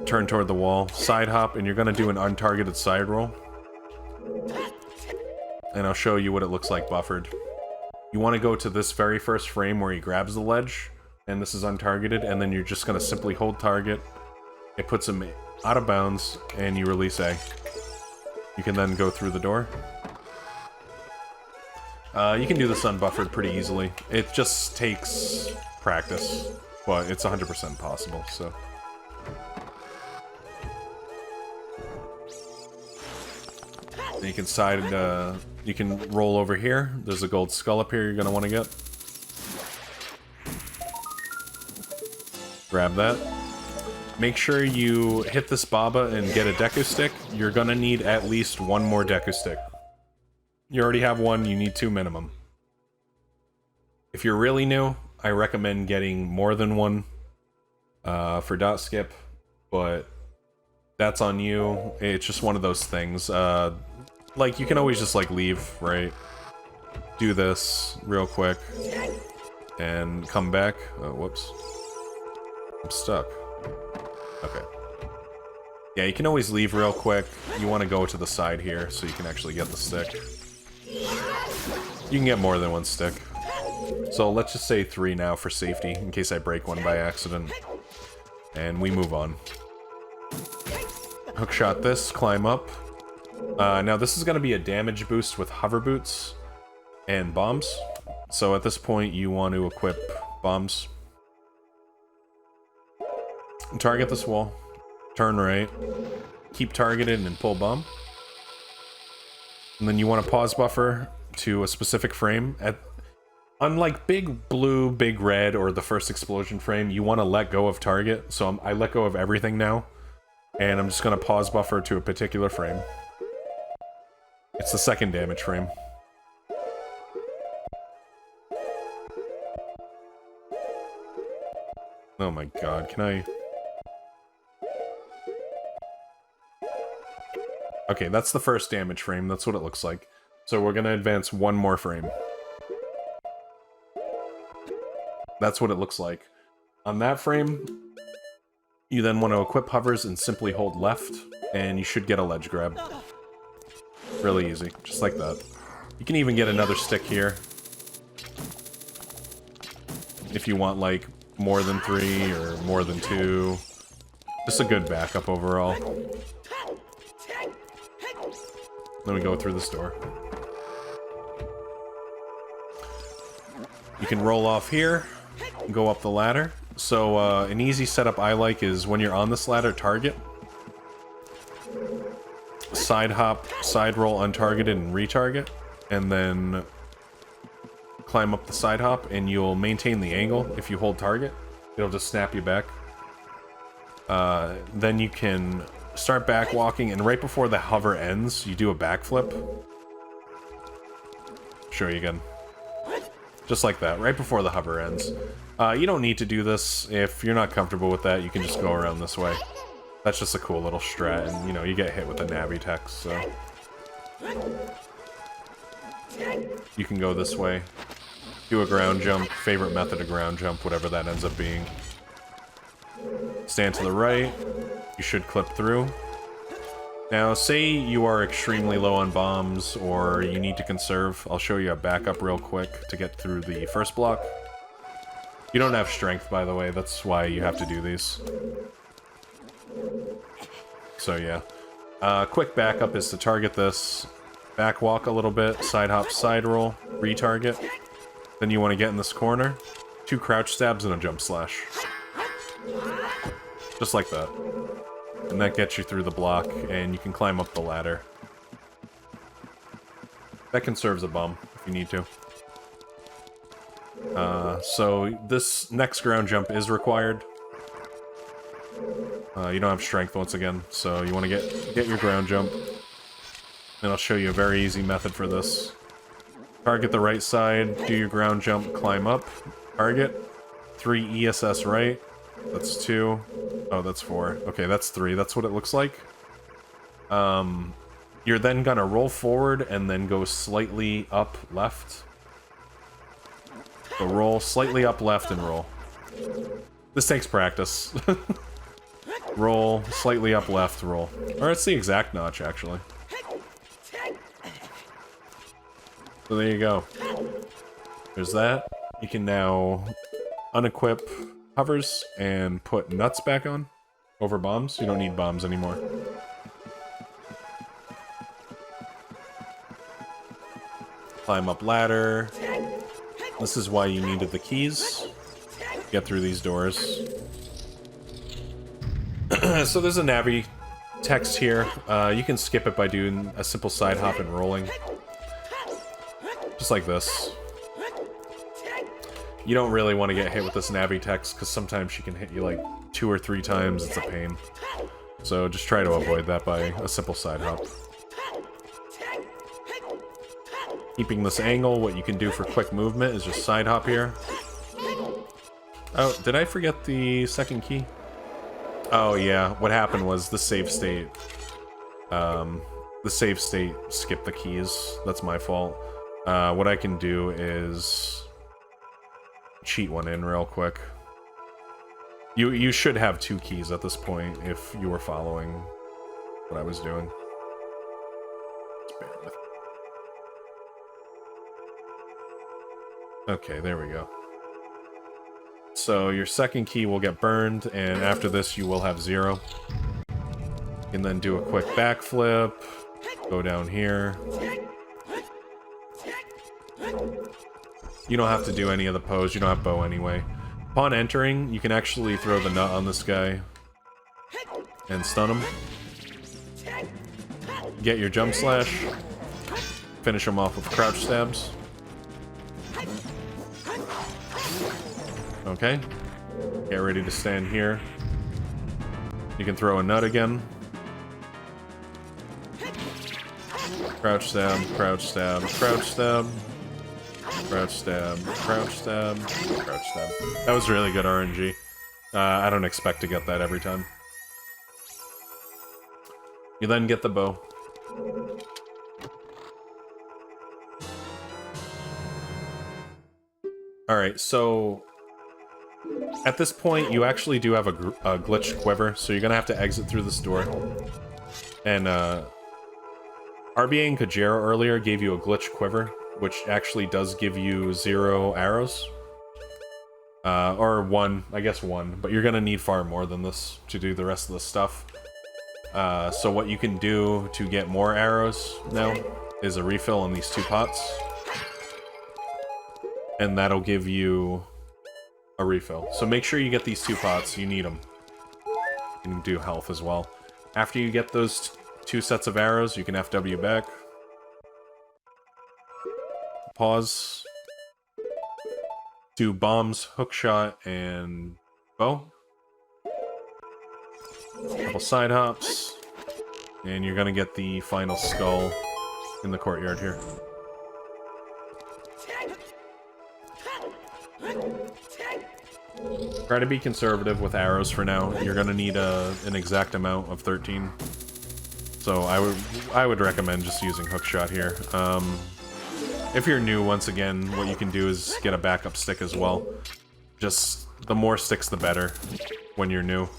Speaker 1: turn toward the wall, side hop, and you're going to do an untargeted side roll. And I'll show you what it looks like buffered. You want to go to this very first frame where he grabs the ledge, and this is untargeted, and then you're just going to simply hold target. It puts him out of bounds, and you release A. You can then go through the door. You can do this unbuffered pretty easily. It just takes practice, but it's 100% possible, so. And you can you can roll over here. There's a gold skull up here you're gonna want to get. Grab that. Make sure you hit this Baba and get a Deku Stick. You're gonna need at least one more Deku Stick. You already have one, you need 2 minimum. If you're really new, I recommend getting more than one for dot skip, but that's on you. It's just one of those things. Like, you can always just, like, leave, right? Do this real quick and come back. Oh, whoops. I'm stuck. Okay. Yeah, you can always leave real quick. You want to go to the side here so you can actually get the stick. You can get more than one stick. So let's just say 3 now for safety, in case I break one by accident. And we move on. Hookshot this, climb up. Now this is going to be a damage boost with hover boots and bombs. So at this point you want to equip bombs. Target this wall. Turn right. Keep targeted and pull bomb. And then you want to pause buffer to a specific frame. Unlike big blue, big red, or the first explosion frame, you want to let go of target. So I let go of everything now. And I'm just going to pause buffer to a particular frame. It's the second damage frame. Oh my god, can I... Okay, that's the first damage frame, that's what it looks like. So we're gonna advance one more frame. That's what it looks like. On that frame, you then want to equip hovers and simply hold left, and you should get a ledge grab. Really easy, just like that. You can even get another stick here. If you want, like, more than 3 or more than 2. Just a good backup overall. Then we go through this door. You can roll off here, go up the ladder. So an easy setup I like is when you're on this ladder, target. Side hop, side roll, untargeted, and retarget. And then climb up the side hop, and you'll maintain the angle. If you hold target, it'll just snap you back. Then you can start back walking, and right before the hover ends, you do a backflip. Show you again. Just like that, right before the hover ends. You don't need to do this. If you're not comfortable with that, you can just go around this way. That's just a cool little strat, and you know, you get hit with the Navi text, so... You can go this way. Do a ground jump, favorite method of ground jump, whatever that ends up being. Stand to the right, you should clip through. Now, say you are extremely low on bombs, or you need to conserve. I'll show you a backup real quick to get through the first block. You don't have strength, by the way, that's why you have to do these. So yeah. Quick backup is to target this, back walk a little bit, side hop, side roll, retarget. Then you want to get in this corner, 2 crouch stabs and a jump slash. Just like that. And that gets you through the block, and you can climb up the ladder. That conserves a bomb, if you need to. So this next ground jump is required. You don't have strength once again, so you want to get your ground jump. And I'll show you a very easy method for this. Target the right side, do your ground jump, climb up, target, 3 ESS right, that's 2, oh that's 4, okay that's 3, that's what it looks like. You're then gonna roll forward and then go slightly up left. So roll, slightly up left and roll. This takes practice. Roll, slightly up left, roll. Or it's the exact notch actually. So there you go. There's that. You can now unequip hovers and put nuts back on over bombs. You don't need bombs anymore. Climb up ladder. This is why you needed the keys. Get through these doors. So there's a Navi text here. You can skip it by doing a simple side hop and rolling. Just like this. You don't really want to get hit with this Navi text, because sometimes she can hit you like 2 or 3 times, it's a pain. So just try to avoid that by a simple side hop. Keeping this angle, what you can do for quick movement is just side hop here. Oh, did I forget the second key? Oh yeah, what happened was the save state. The save state skipped the keys. That's my fault. What I can do is cheat one in real quick. You should have 2 keys at this point if you were following what I was doing. Just bear with me. Okay, there we go. So your second key will get burned, and after this you will have 0. You can then do a quick backflip, go down here. You don't have to do any of the pose, you don't have bow anyway. Upon entering, you can actually throw the nut on this guy and stun him. Get your jump slash, finish him off with crouch stabs. Okay, get ready to stand here. You can throw a nut again. Crouch stab, crouch stab, crouch stab. Crouch stab, crouch stab, crouch stab. That was really good RNG. I don't expect to get that every time. You then get the bow. Alright, so at this point you actually do have a glitched quiver, so you're gonna have to exit through this door. And RBA and Kajero earlier gave you a glitched quiver, which actually does give you 0 arrows. Or 1, I guess 1, but you're gonna need far more than this to do the rest of the stuff. So what you can do to get more arrows now is a refill on these 2 pots. And that'll give you a refill. So make sure you get these 2 pots, you need them. You can do health as well. After you get those 2 sets of arrows, you can FW back. Pause. Do bombs, hookshot, and bow. Couple side hops. And you're gonna get the final skull in the courtyard here. Try to be conservative with arrows for now. You're gonna need an exact amount of 13. So I would recommend just using Hookshot here. If you're new, once again, what you can do is get a backup stick as well. Just the more sticks the better when you're new.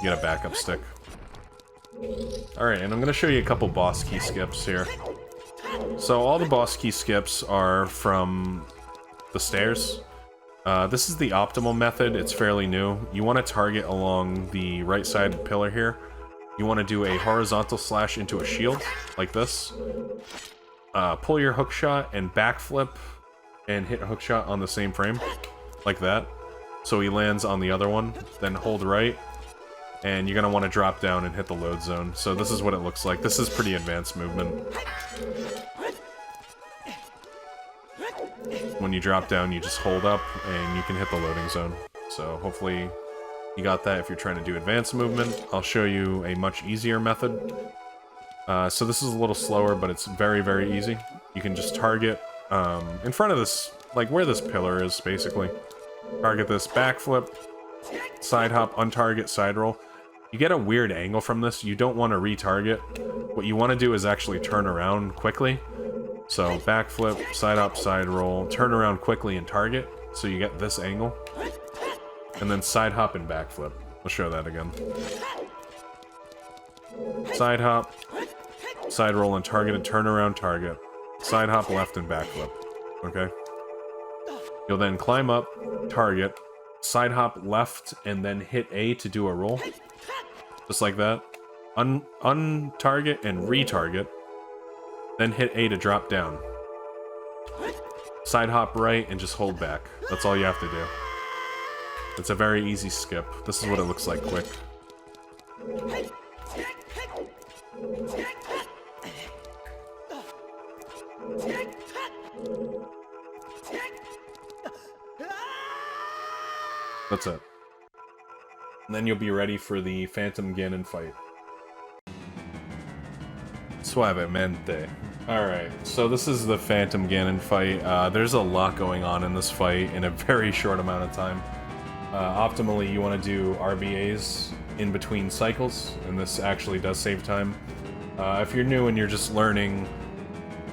Speaker 1: Get a backup stick. Alright, and I'm gonna show you a couple boss key skips here. So all the boss key skips are from the stairs. This is the optimal method. It's fairly new. You want to target along the right side pillar here. You want to do a horizontal slash into a shield, like this. Pull your hookshot and backflip and hit a hookshot on the same frame, like that. So he lands on the other one, then hold right, and you're going to want to drop down and hit the load zone. So this is what it looks like. This is pretty advanced movement. When you drop down, you just hold up, and you can hit the loading zone. So hopefully you got that if you're trying to do advanced movement. I'll show you a much easier method. So this is a little slower, but it's very, very easy. You can just target in front of this, like where this pillar is, basically. Target this, backflip, side hop, untarget, side roll. You get a weird angle from this. You don't want to retarget. What you want to do is actually turn around quickly. So backflip, side hop, side roll, turn around quickly and target, so you get this angle. And then side hop and backflip. We'll show that again. Side hop, side roll and target, and turn around, target. Side hop, left and backflip. Okay? You'll then climb up, target, side hop left, and then hit A to do a roll. Just like that. Untarget and retarget. Then hit A to drop down. Side hop right and just hold back. That's all you have to do. It's a very easy skip. This is what it looks like quick. That's it. And then you'll be ready for the Phantom Ganon fight. Suavemente. Alright, so this is the Phantom Ganon fight. There's a lot going on in this fight in a very short amount of time. Optimally, you want to do RBAs in between cycles, and this actually does save time. If you're new and you're just learning,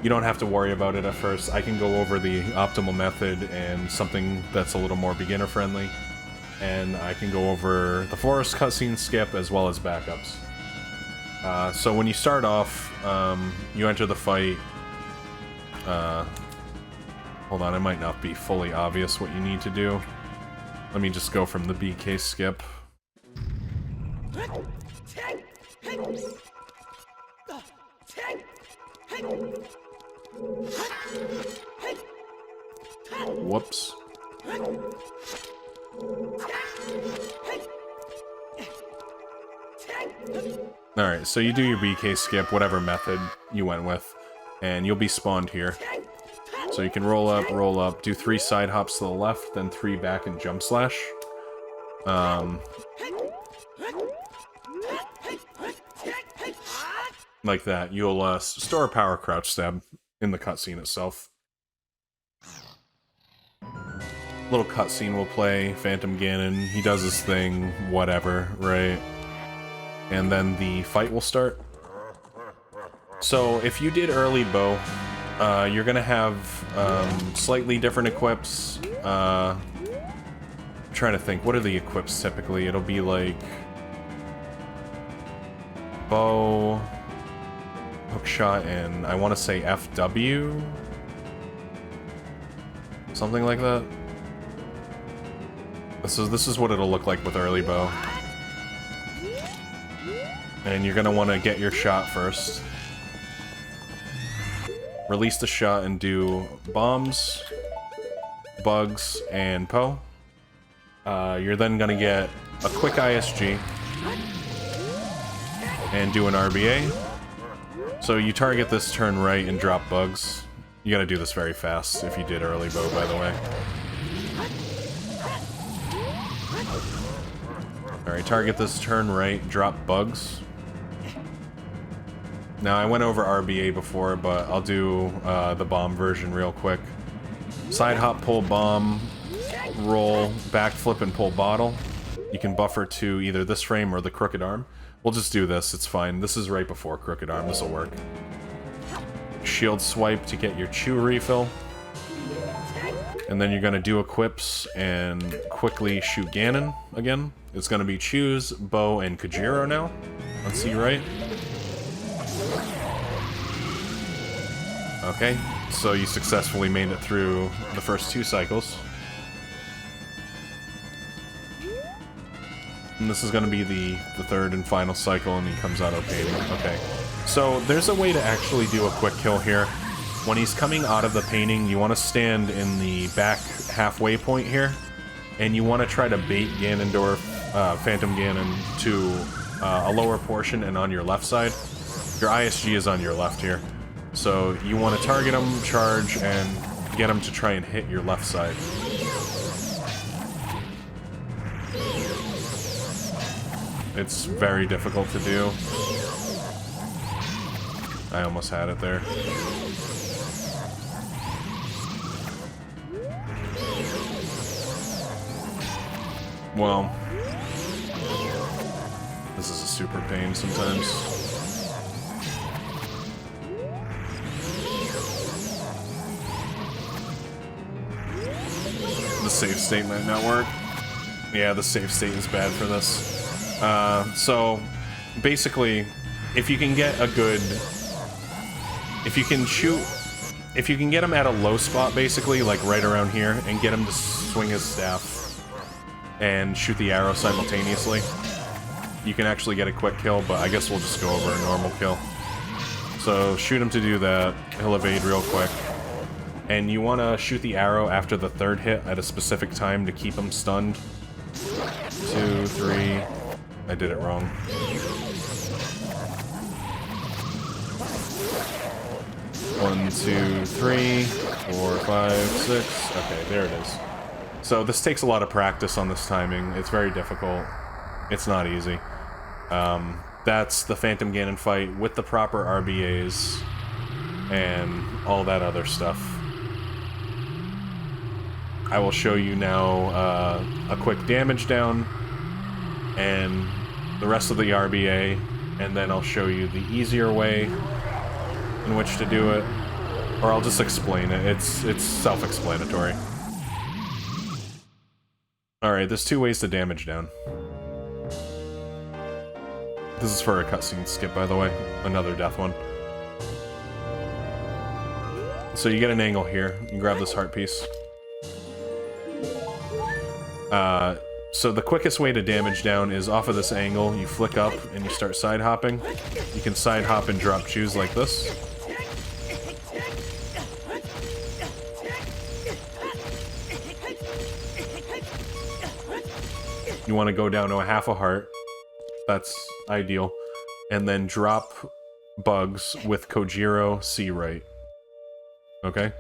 Speaker 1: you don't have to worry about it at first. I can go over the optimal method and something that's a little more beginner-friendly, and I can go over the forest cutscene skip as well as backups. So when you start off, you enter the fight. Hold on, it might not be fully obvious what you need to do. Let me just go from the BK skip. Whoops. Alright, so you do your BK skip, whatever method you went with, and you'll be spawned here. So you can roll up, do 3 side hops to the left, then 3 back and jump slash. Like that. You'll store a power crouch stab in the cutscene itself. Little cutscene will play, Phantom Ganon, he does his thing, whatever, right? And then the fight will start. So if you did early bow, you're gonna have slightly different equips. I'm trying to think, what are the equips typically? It'll be like bow, hookshot, and I want to say FW, something like that. This is what it'll look like with early bow. And you're gonna want to get your shot first. Release the shot and do bombs, bugs, and Poe. You're then gonna get a quick ISG and do an RBA. So you target this, turn right, and drop bugs. You gotta do this very fast if you did early bow, by the way. Alright, target this, turn right, drop bugs. Now, I went over RBA before, but I'll do the bomb version real quick. Side hop, pull bomb, roll, backflip, and pull bottle. You can buffer to either this frame or the crooked arm. We'll just do this, it's fine. This is right before crooked arm, this will work. Shield swipe to get your chew refill. And then you're gonna do equips and quickly shoot Ganon again. It's gonna be chews, bow, and Kajiro now. Let's see, right? Okay, so you successfully made it through the first 2 cycles. And this is going to be the third and final cycle, and he comes out okay. Okay, so there's a way to actually do a quick kill here. When he's coming out of the painting, you want to stand in the back halfway point here, and you want to try to bait Ganondorf, Phantom Ganon, to a lower portion and on your left side. Your ISG is on your left here. So you want to target him, charge, and get him to try and hit your left side. It's very difficult to do. I almost had it there. Well, this is a super pain sometimes. The save state might not work. Yeah, the save state is bad for this. So, basically, if you can get a good... If you can get him at a low spot, basically, like right around here, and get him to swing his staff and shoot the arrow simultaneously, you can actually get a quick kill, but I guess we'll just go over a normal kill. So, shoot him to do that. He'll evade real quick. And you want to shoot the arrow after the 3rd hit at a specific time to keep him stunned. 2, 3... I did it wrong. 1, 2, 3, 4, 5, 6. Okay, there it is. So this takes a lot of practice on this timing. It's very difficult. It's not easy. That's the Phantom Ganon fight with the proper RBAs and all that other stuff. I will show you now a quick damage down and the rest of the RBA, and then I'll show you the easier way in which to do it, or I'll just explain it. It's self-explanatory. Alright, there's 2 ways to damage down. This is for a cutscene skip, by the way. Another death one. So you get an angle here. You grab this heart piece. So the quickest way to damage down is off of this angle. You flick up and you start side hopping. You can side hop and drop chews like this. You want to go down to a half a heart. That's ideal. And then drop bugs with Kojiro C right. Okay?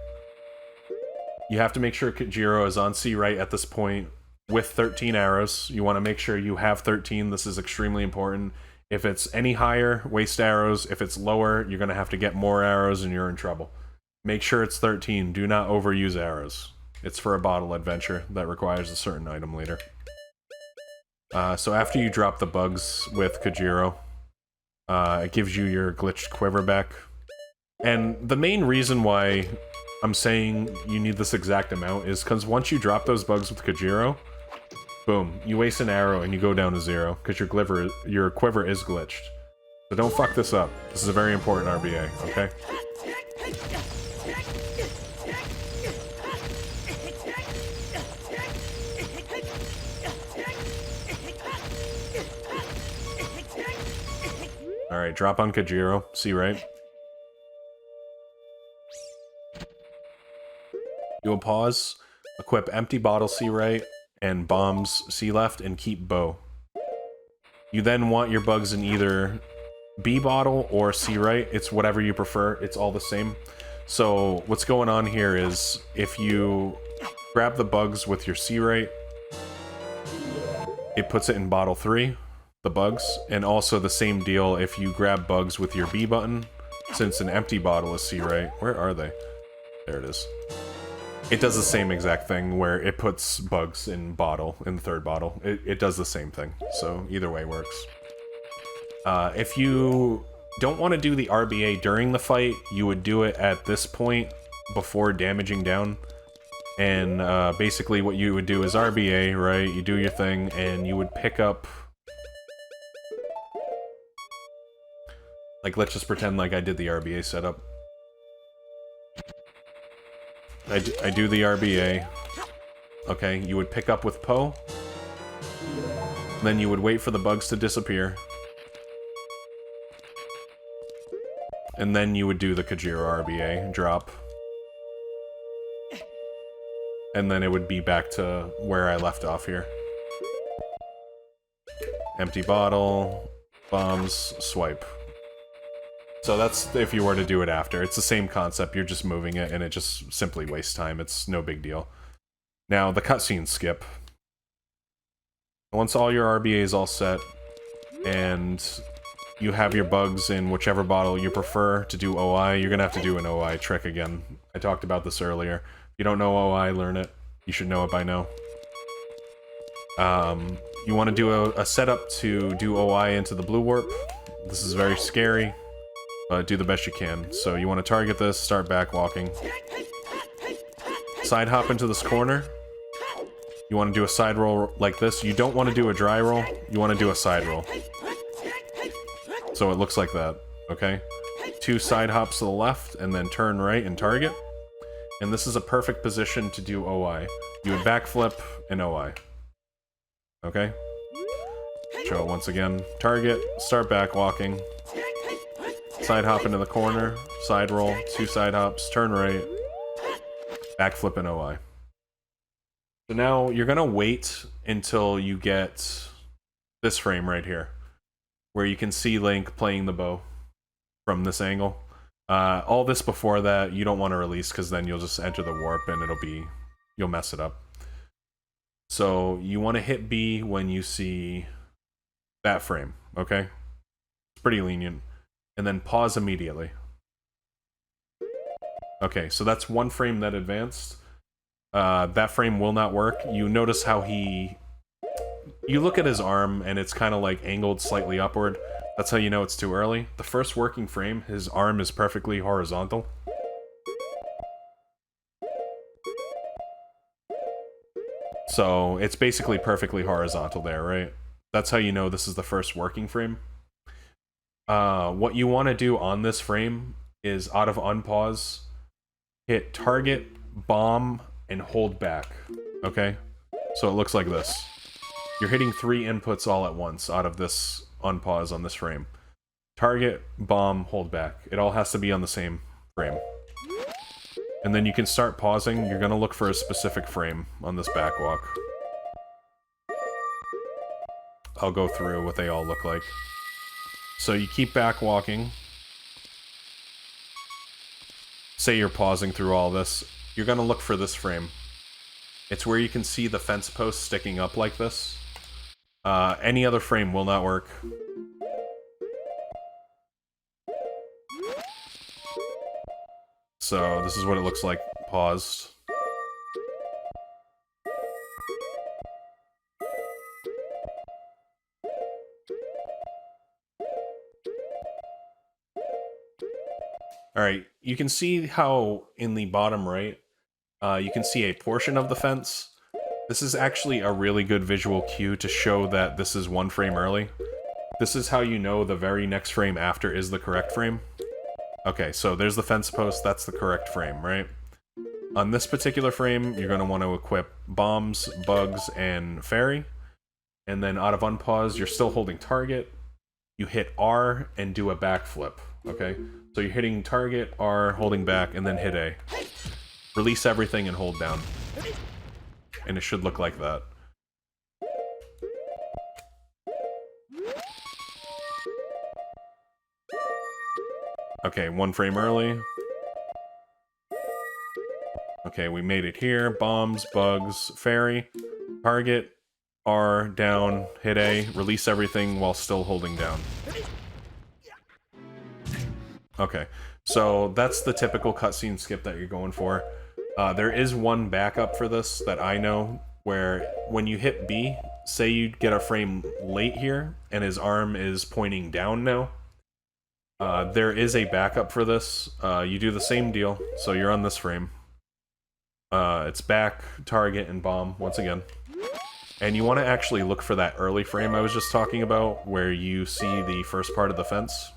Speaker 1: You have to make sure Kojiro is on C right at this point with 13 arrows. You want to make sure you have 13. This is extremely important. If it's any higher, waste arrows. If it's lower, you're going to have to get more arrows and you're in trouble. Make sure it's 13. Do not overuse arrows. It's for a bottle adventure that requires a certain item later. So after you drop the bugs with Kojiro, it gives you your glitched quiver back. And the main reason why I'm saying you need this exact amount is because once you drop those bugs with Kojiro, boom, you waste an arrow and you go down to 0 because your quiver is glitched. So don't fuck this up. This is a very important RBA, okay? Alright, drop on Kojiro. See right? Do a pause, equip empty bottle C right, and bombs C left, and keep bow. You then want your bugs in either B bottle or C right. It's whatever you prefer. It's all the same. So what's going on here is if you grab the bugs with your C right, it puts it in bottle 3, the bugs, and also the same deal if you grab bugs with your B button, since an empty bottle is C, right? Where are they? There it is. It does the same exact thing where it puts bugs in bottle, in the third bottle. It does the same thing, so either way works. If you don't want to do the RBA during the fight, you would do it at this point before damaging down. And basically what you would do is RBA, right? You do your thing, and you would pick up... Like, let's just pretend like I did the RBA setup. I do the RBA. Okay, you would pick up with Poe. Then you would wait for the bugs to disappear. And then you would do the Kajiro RBA, drop. And then it would be back to where I left off here. Empty bottle, bombs, swipe. So that's if you were to do it after. It's the same concept, you're just moving it and it just simply wastes time. It's no big deal. Now, the cutscenes skip. Once all your RBA is all set, and you have your bugs in whichever bottle you prefer to do OI, you're gonna have to do an OI trick again. I talked about this earlier. If you don't know OI, learn it. You should know it by now. You want to do a setup to do OI into the blue warp. This is very scary, but do the best you can. So you want to target this, start back walking. Side hop into this corner. You want to do a side roll like this. You don't want to do a dry roll, you want to do a side roll. So it looks like that, okay? 2 side hops to the left, and then turn right and target. And this is a perfect position to do OI. You would backflip and OI. Okay? Show it once again. Target, start back walking. Side hop into the corner, side roll, 2 side hops, turn right, backflip and OI. So now you're gonna wait until you get this frame right here, where you can see Link playing the bow from this angle. All this before that, you don't want to release, because then you'll just enter the warp and you'll mess it up. So you want to hit B when you see that frame, okay? It's pretty lenient. And then pause immediately. Okay, so that's 1 frame that advanced. That frame will not work. You notice how you look at his arm and it's kind of like angled slightly upward. That's how you know it's too early. The first working frame, his arm is perfectly horizontal. So it's basically perfectly horizontal there, right? That's how you know this is the first working frame. What you want to do on this frame is out of unpause, hit target, bomb, and hold back, okay? So it looks like this. You're hitting 3 inputs all at once out of this unpause on this frame. Target, bomb, hold back. It all has to be on the same frame. And then you can start pausing. You're gonna look for a specific frame on this backwalk. I'll go through what they all look like. So you keep back walking. Say you're pausing through all this. You're gonna look for this frame. It's where you can see the fence post sticking up like this. Any other frame will not work. So this is what it looks like paused. Alright, you can see how in the bottom right, you can see a portion of the fence. This is actually a really good visual cue to show that this is 1 frame early. This is how you know the very next frame after is the correct frame. Okay, so there's the fence post, that's the correct frame, right? On this particular frame, you're going to want to equip bombs, bugs, and fairy. And then out of unpause, you're still holding target. You hit R and do a backflip, okay? So you're hitting target, R, holding back, and then hit A. Release everything and hold down. And it should look like that. Okay, 1 frame early. Okay, we made it here. Bombs, bugs, fairy, target, R, down, hit A, release everything while still holding down. Okay, so that's the typical cutscene skip that you're going for. There is one backup for this that I know, where when you hit B, say you get a frame late here, and his arm is pointing down now, there is a backup for this. You do the same deal, so you're on this frame. It's back, target, and bomb, once again. And you want to actually look for that early frame I was just talking about, where you see the first part of the fence.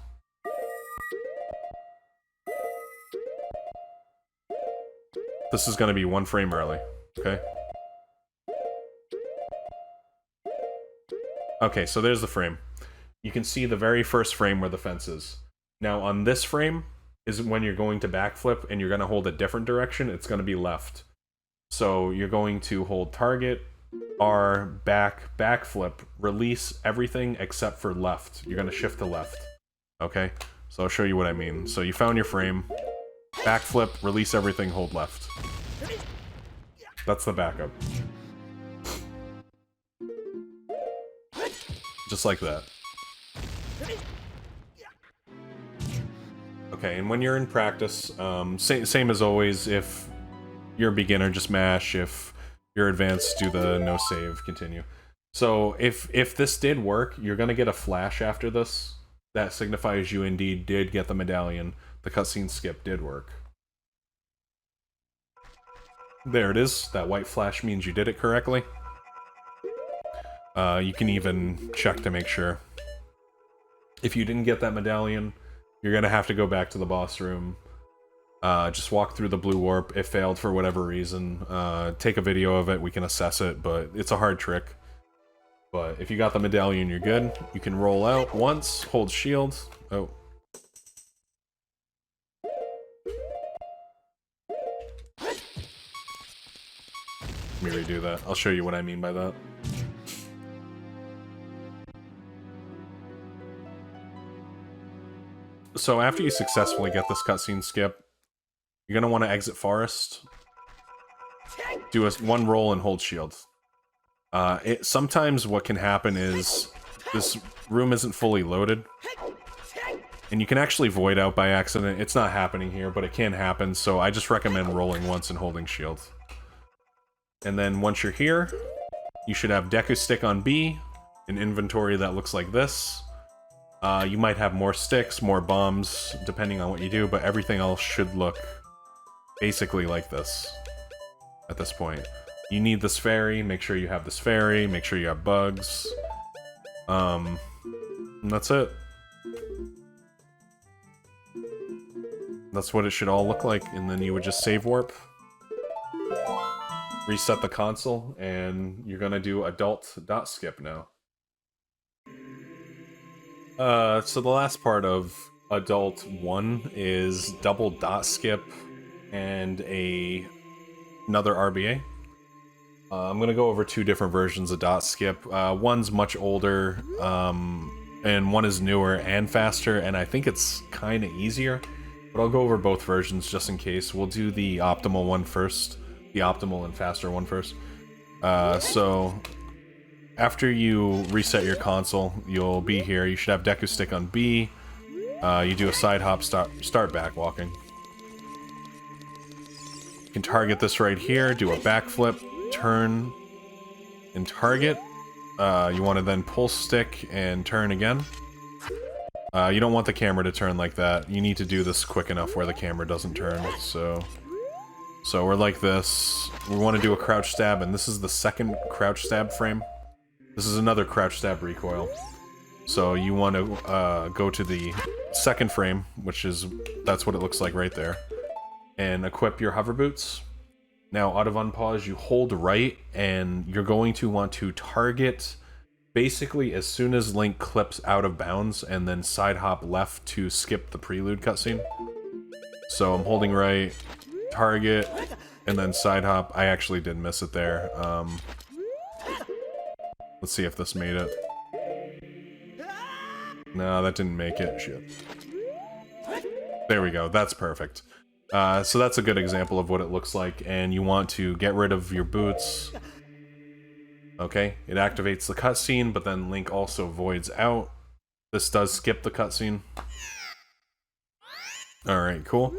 Speaker 1: This is going to be one frame early, okay? Okay, so there's the frame. You can see the very first frame where the fence is. Now, on this frame is when you're going to backflip, and you're going to hold a different direction. It's going to be left. So you're going to hold target, R, back, backflip, release everything except for left. You're going to shift to left, okay? So I'll show you what I mean. So you found your frame. Backflip, release everything, hold left. That's the backup. Just like that. Okay, and when you're in practice, same as always, if you're a beginner, just mash. If you're advanced, do the no save, continue. So if this did work, you're going to get a flash after this. That signifies you indeed did get the medallion. The cutscene skip did work. There it is. That white flash means you did it correctly. You can even check to make sure. If you didn't get that medallion, you're going to have to go back to the boss room. Just walk through the blue warp. It failed for whatever reason. Take a video of it. We can assess it, but it's a hard trick. But if you got the medallion, you're good. You can roll out once, hold shield. Oh. Let me redo that. I'll show you what I mean by that. So after you successfully get this cutscene skip, you're going to want to exit forest, do one roll, and hold shield. Sometimes what can happen is this room isn't fully loaded, and you can actually void out by accident. It's not happening here, but it can happen, so I just recommend rolling once and holding shield. And then once you're here, you should have Deku Stick on B, an inventory that looks like this. You might have more sticks, more bombs, depending on what you do, but everything else should look basically like this at this point. You need this fairy, make sure you have this fairy, make sure you have bugs. And that's it. That's what it should all look like, and then you would just save warp. Reset the console, and you're gonna do adult.skip now. So the last part of Adult 1 is double dot skip and another RBA. I'm going to go over two different versions of dot skip. One's much older, and one is newer and faster, and I think it's kind of easier. But I'll go over both versions just in case. We'll do the optimal one first. The optimal and faster one first. So after you reset your console, you'll be here. You should have Deku Stick on B. You do a side hop, start back walking. You can target this right here, do a backflip, turn, and target. You want to then pull stick and turn again. You don't want the camera to turn like that. You need to do this quick enough where the camera doesn't turn, so we're like this. We want to do a crouch stab, and this is the second crouch stab frame. This is another crouch stab recoil. So you want to go to the second frame, that's what it looks like right there, and equip your hover boots. Now, out of unpause, you hold right, and you're going to want to target basically as soon as Link clips out of bounds, and then side hop left to skip the prelude cutscene. So I'm holding right, target, and then side hop. I actually did miss it there. Let's see if this made it. No, that didn't make it. Shit. There we go. That's perfect. So that's a good example of what it looks like, and you want to get rid of your boots. Okay, it activates the cutscene, but then Link also voids out. This does skip the cutscene. Alright, cool.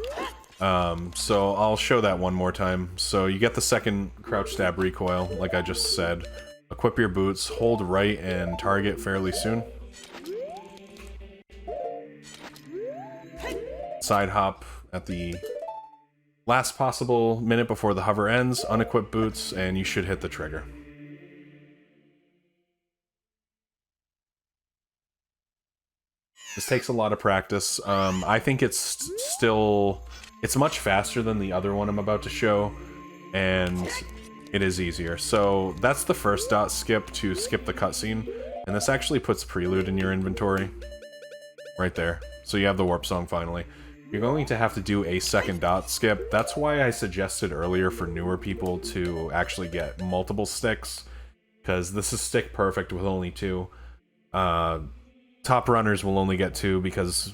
Speaker 1: So I'll show that one more time. So you get the second crouch stab recoil, like I just said. Equip your boots, hold right and target fairly soon. Side hop at the last possible minute before the hover ends, unequip boots, and you should hit the trigger. This takes a lot of practice. I think it's much faster than the other one I'm about to show, and it is easier. So that's the first dot skip to skip the cutscene, and this actually puts Prelude in your inventory. Right there. So you have the warp song finally. You're going to have to do a second dot skip. That's why I suggested earlier for newer people to actually get multiple sticks, because this is stick perfect with only 2. Top runners will only get 2 because,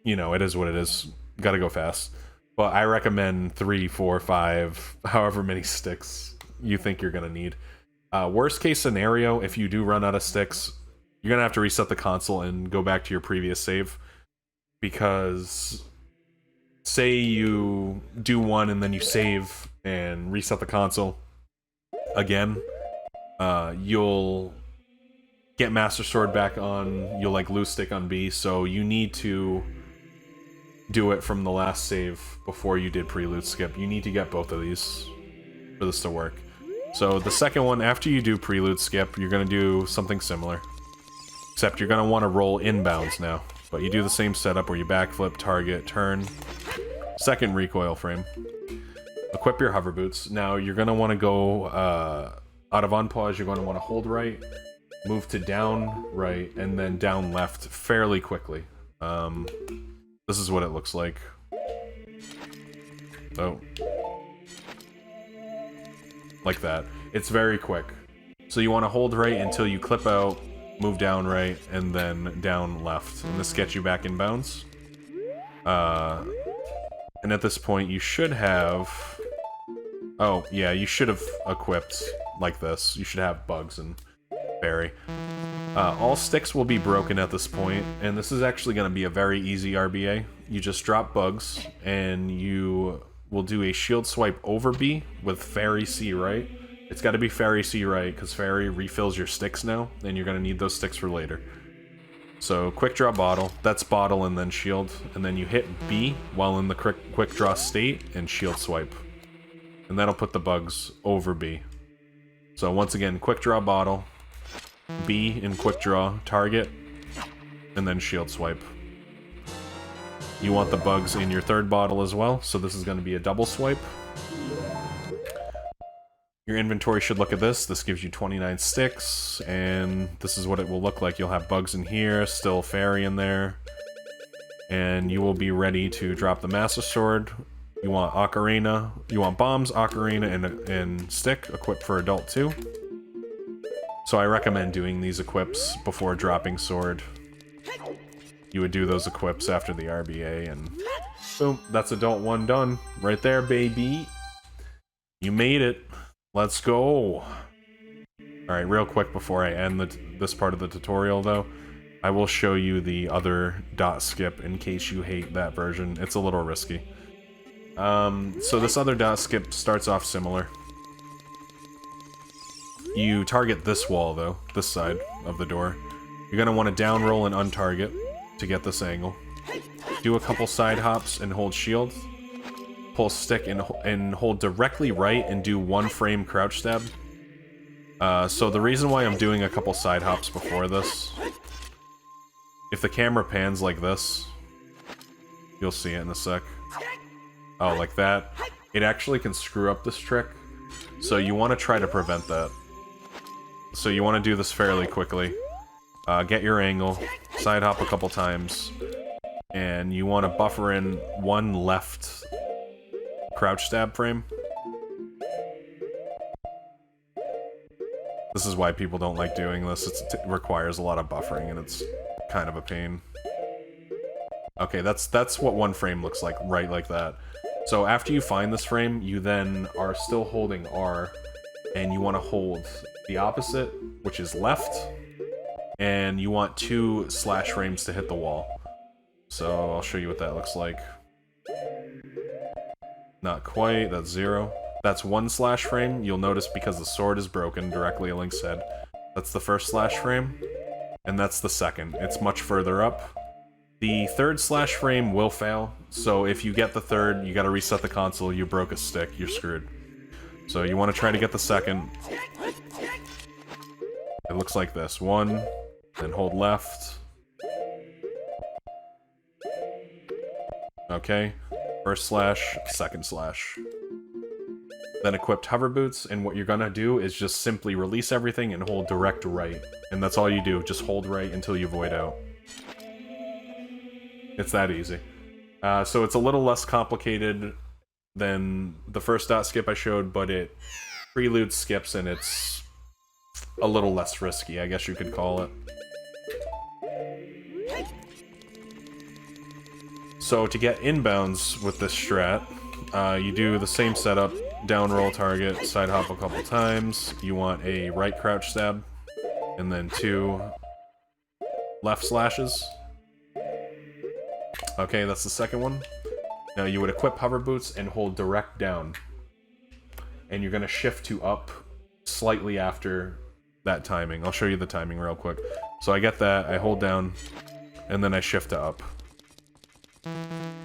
Speaker 1: you know, it is what it is. Gotta go fast. But I recommend 3, 4, 5, however many sticks you think you're gonna need. Worst case scenario, if you do run out of sticks, you're gonna have to reset the console and go back to your previous save. Because say you do one and then you save and reset the console again, you'll get Master Sword back on, you'll like lose stick on B, so you need to do it from the last save before you did Prelude skip. You need to get both of these for this to work. So the second one, after you do Prelude skip, you're going to do something similar. Except you're going to want to roll inbounds now. But you do the same setup where you backflip, target, turn, second recoil frame. Equip your hover boots. Now you're going to want to go out of unpause, you're going to want to hold right, move to down right, and then down left fairly quickly. This is what it looks like. Oh. Like that. It's very quick. So you want to hold right until you clip out, move down right, and then down left. And this gets you back in bounds. And at this point you should have... Oh, yeah, you should have equipped like this. You should have bugs and berry. All sticks will be broken at this point, and this is actually going to be a very easy RBA. You just drop bugs, and you will do a shield swipe over B with Fairy C right. It's got to be Fairy C right, because Fairy refills your sticks now, and you're going to need those sticks for later. So, quick draw bottle, that's bottle and then shield, and then you hit B while in the quick draw state, and shield swipe. And that'll put the bugs over B. So once again, quick draw bottle, B in quick draw, target, and then shield swipe. You want the bugs in your third bottle as well, so this is going to be a double swipe. Your inventory should look at this. This gives you 29 sticks, and this is what it will look like. You'll have bugs in here, still fairy in there, and you will be ready to drop the Master Sword. You want Ocarina, you want bombs, Ocarina, and stick, equipped for adult 2. So I recommend doing these equips before dropping sword. You would do those equips after the RBA, and boom, that's adult 1 done. Right there, baby. You made it. Let's go. Alright, real quick before I end this part of the tutorial, though, I will show you the other dot skip in case you hate that version. It's a little risky. So this other dot skip starts off similar. You target this wall, though, this side of the door. You're going to want to down roll and untarget to get this angle. Do a couple side hops and hold shield. Pull stick and hold directly right and do 1 frame crouch stab. So the reason why I'm doing a couple side hops before this, if the camera pans like this, you'll see it in a sec. Oh, like that. It actually can screw up this trick, so you want to try to prevent that. So you want to do this fairly quickly. Get your angle, side hop a couple times, and you want to buffer in 1 left crouch stab frame. This is why people don't like doing this. It requires a lot of buffering, and it's kind of a pain. Okay, that's what 1 frame looks like, right like that. So after you find this frame, you then are still holding R, and you want to hold the opposite, which is left, and you want 2 slash frames to hit the wall. So I'll show you what that looks like. Not quite, that's 0. That's 1 slash frame. You'll notice because the sword is broken directly at Link's head. That's the first slash frame, and that's the second. It's much further up. The third slash frame will fail, so if you get the third, you gotta reset the console, you broke a stick, you're screwed. So you want to try to get the second. It looks like this. 1, then hold left. Okay. First slash, second slash. Then equipped hover boots, and what you're gonna do is just simply release everything and hold direct right. And that's all you do, just hold right until you void out. It's that easy. So it's a little less complicated than the first dot skip I showed, but it preludes skips and it's a little less risky, I guess you could call it. So to get inbounds with this strat, you do the same setup, down roll target, side hop a couple times, you want a right crouch stab, and then 2 left slashes. Okay, that's the second one. Now you would equip hover boots and hold direct down. And you're going to shift to up slightly after that timing. I'll show you the timing real quick. So I get that, I hold down, and then I shift to up.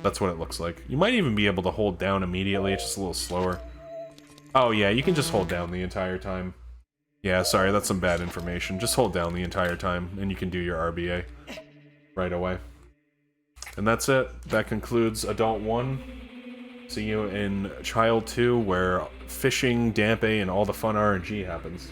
Speaker 1: That's what it looks like. You might even be able to hold down immediately, it's just a little slower. Oh yeah, you can just hold down the entire time. Yeah, sorry, that's some bad information. Just hold down the entire time, and you can do your RBA right away. And that's it. That concludes Adult 1. See you in Child 2, where fishing, Dampe, and all the fun RNG happens.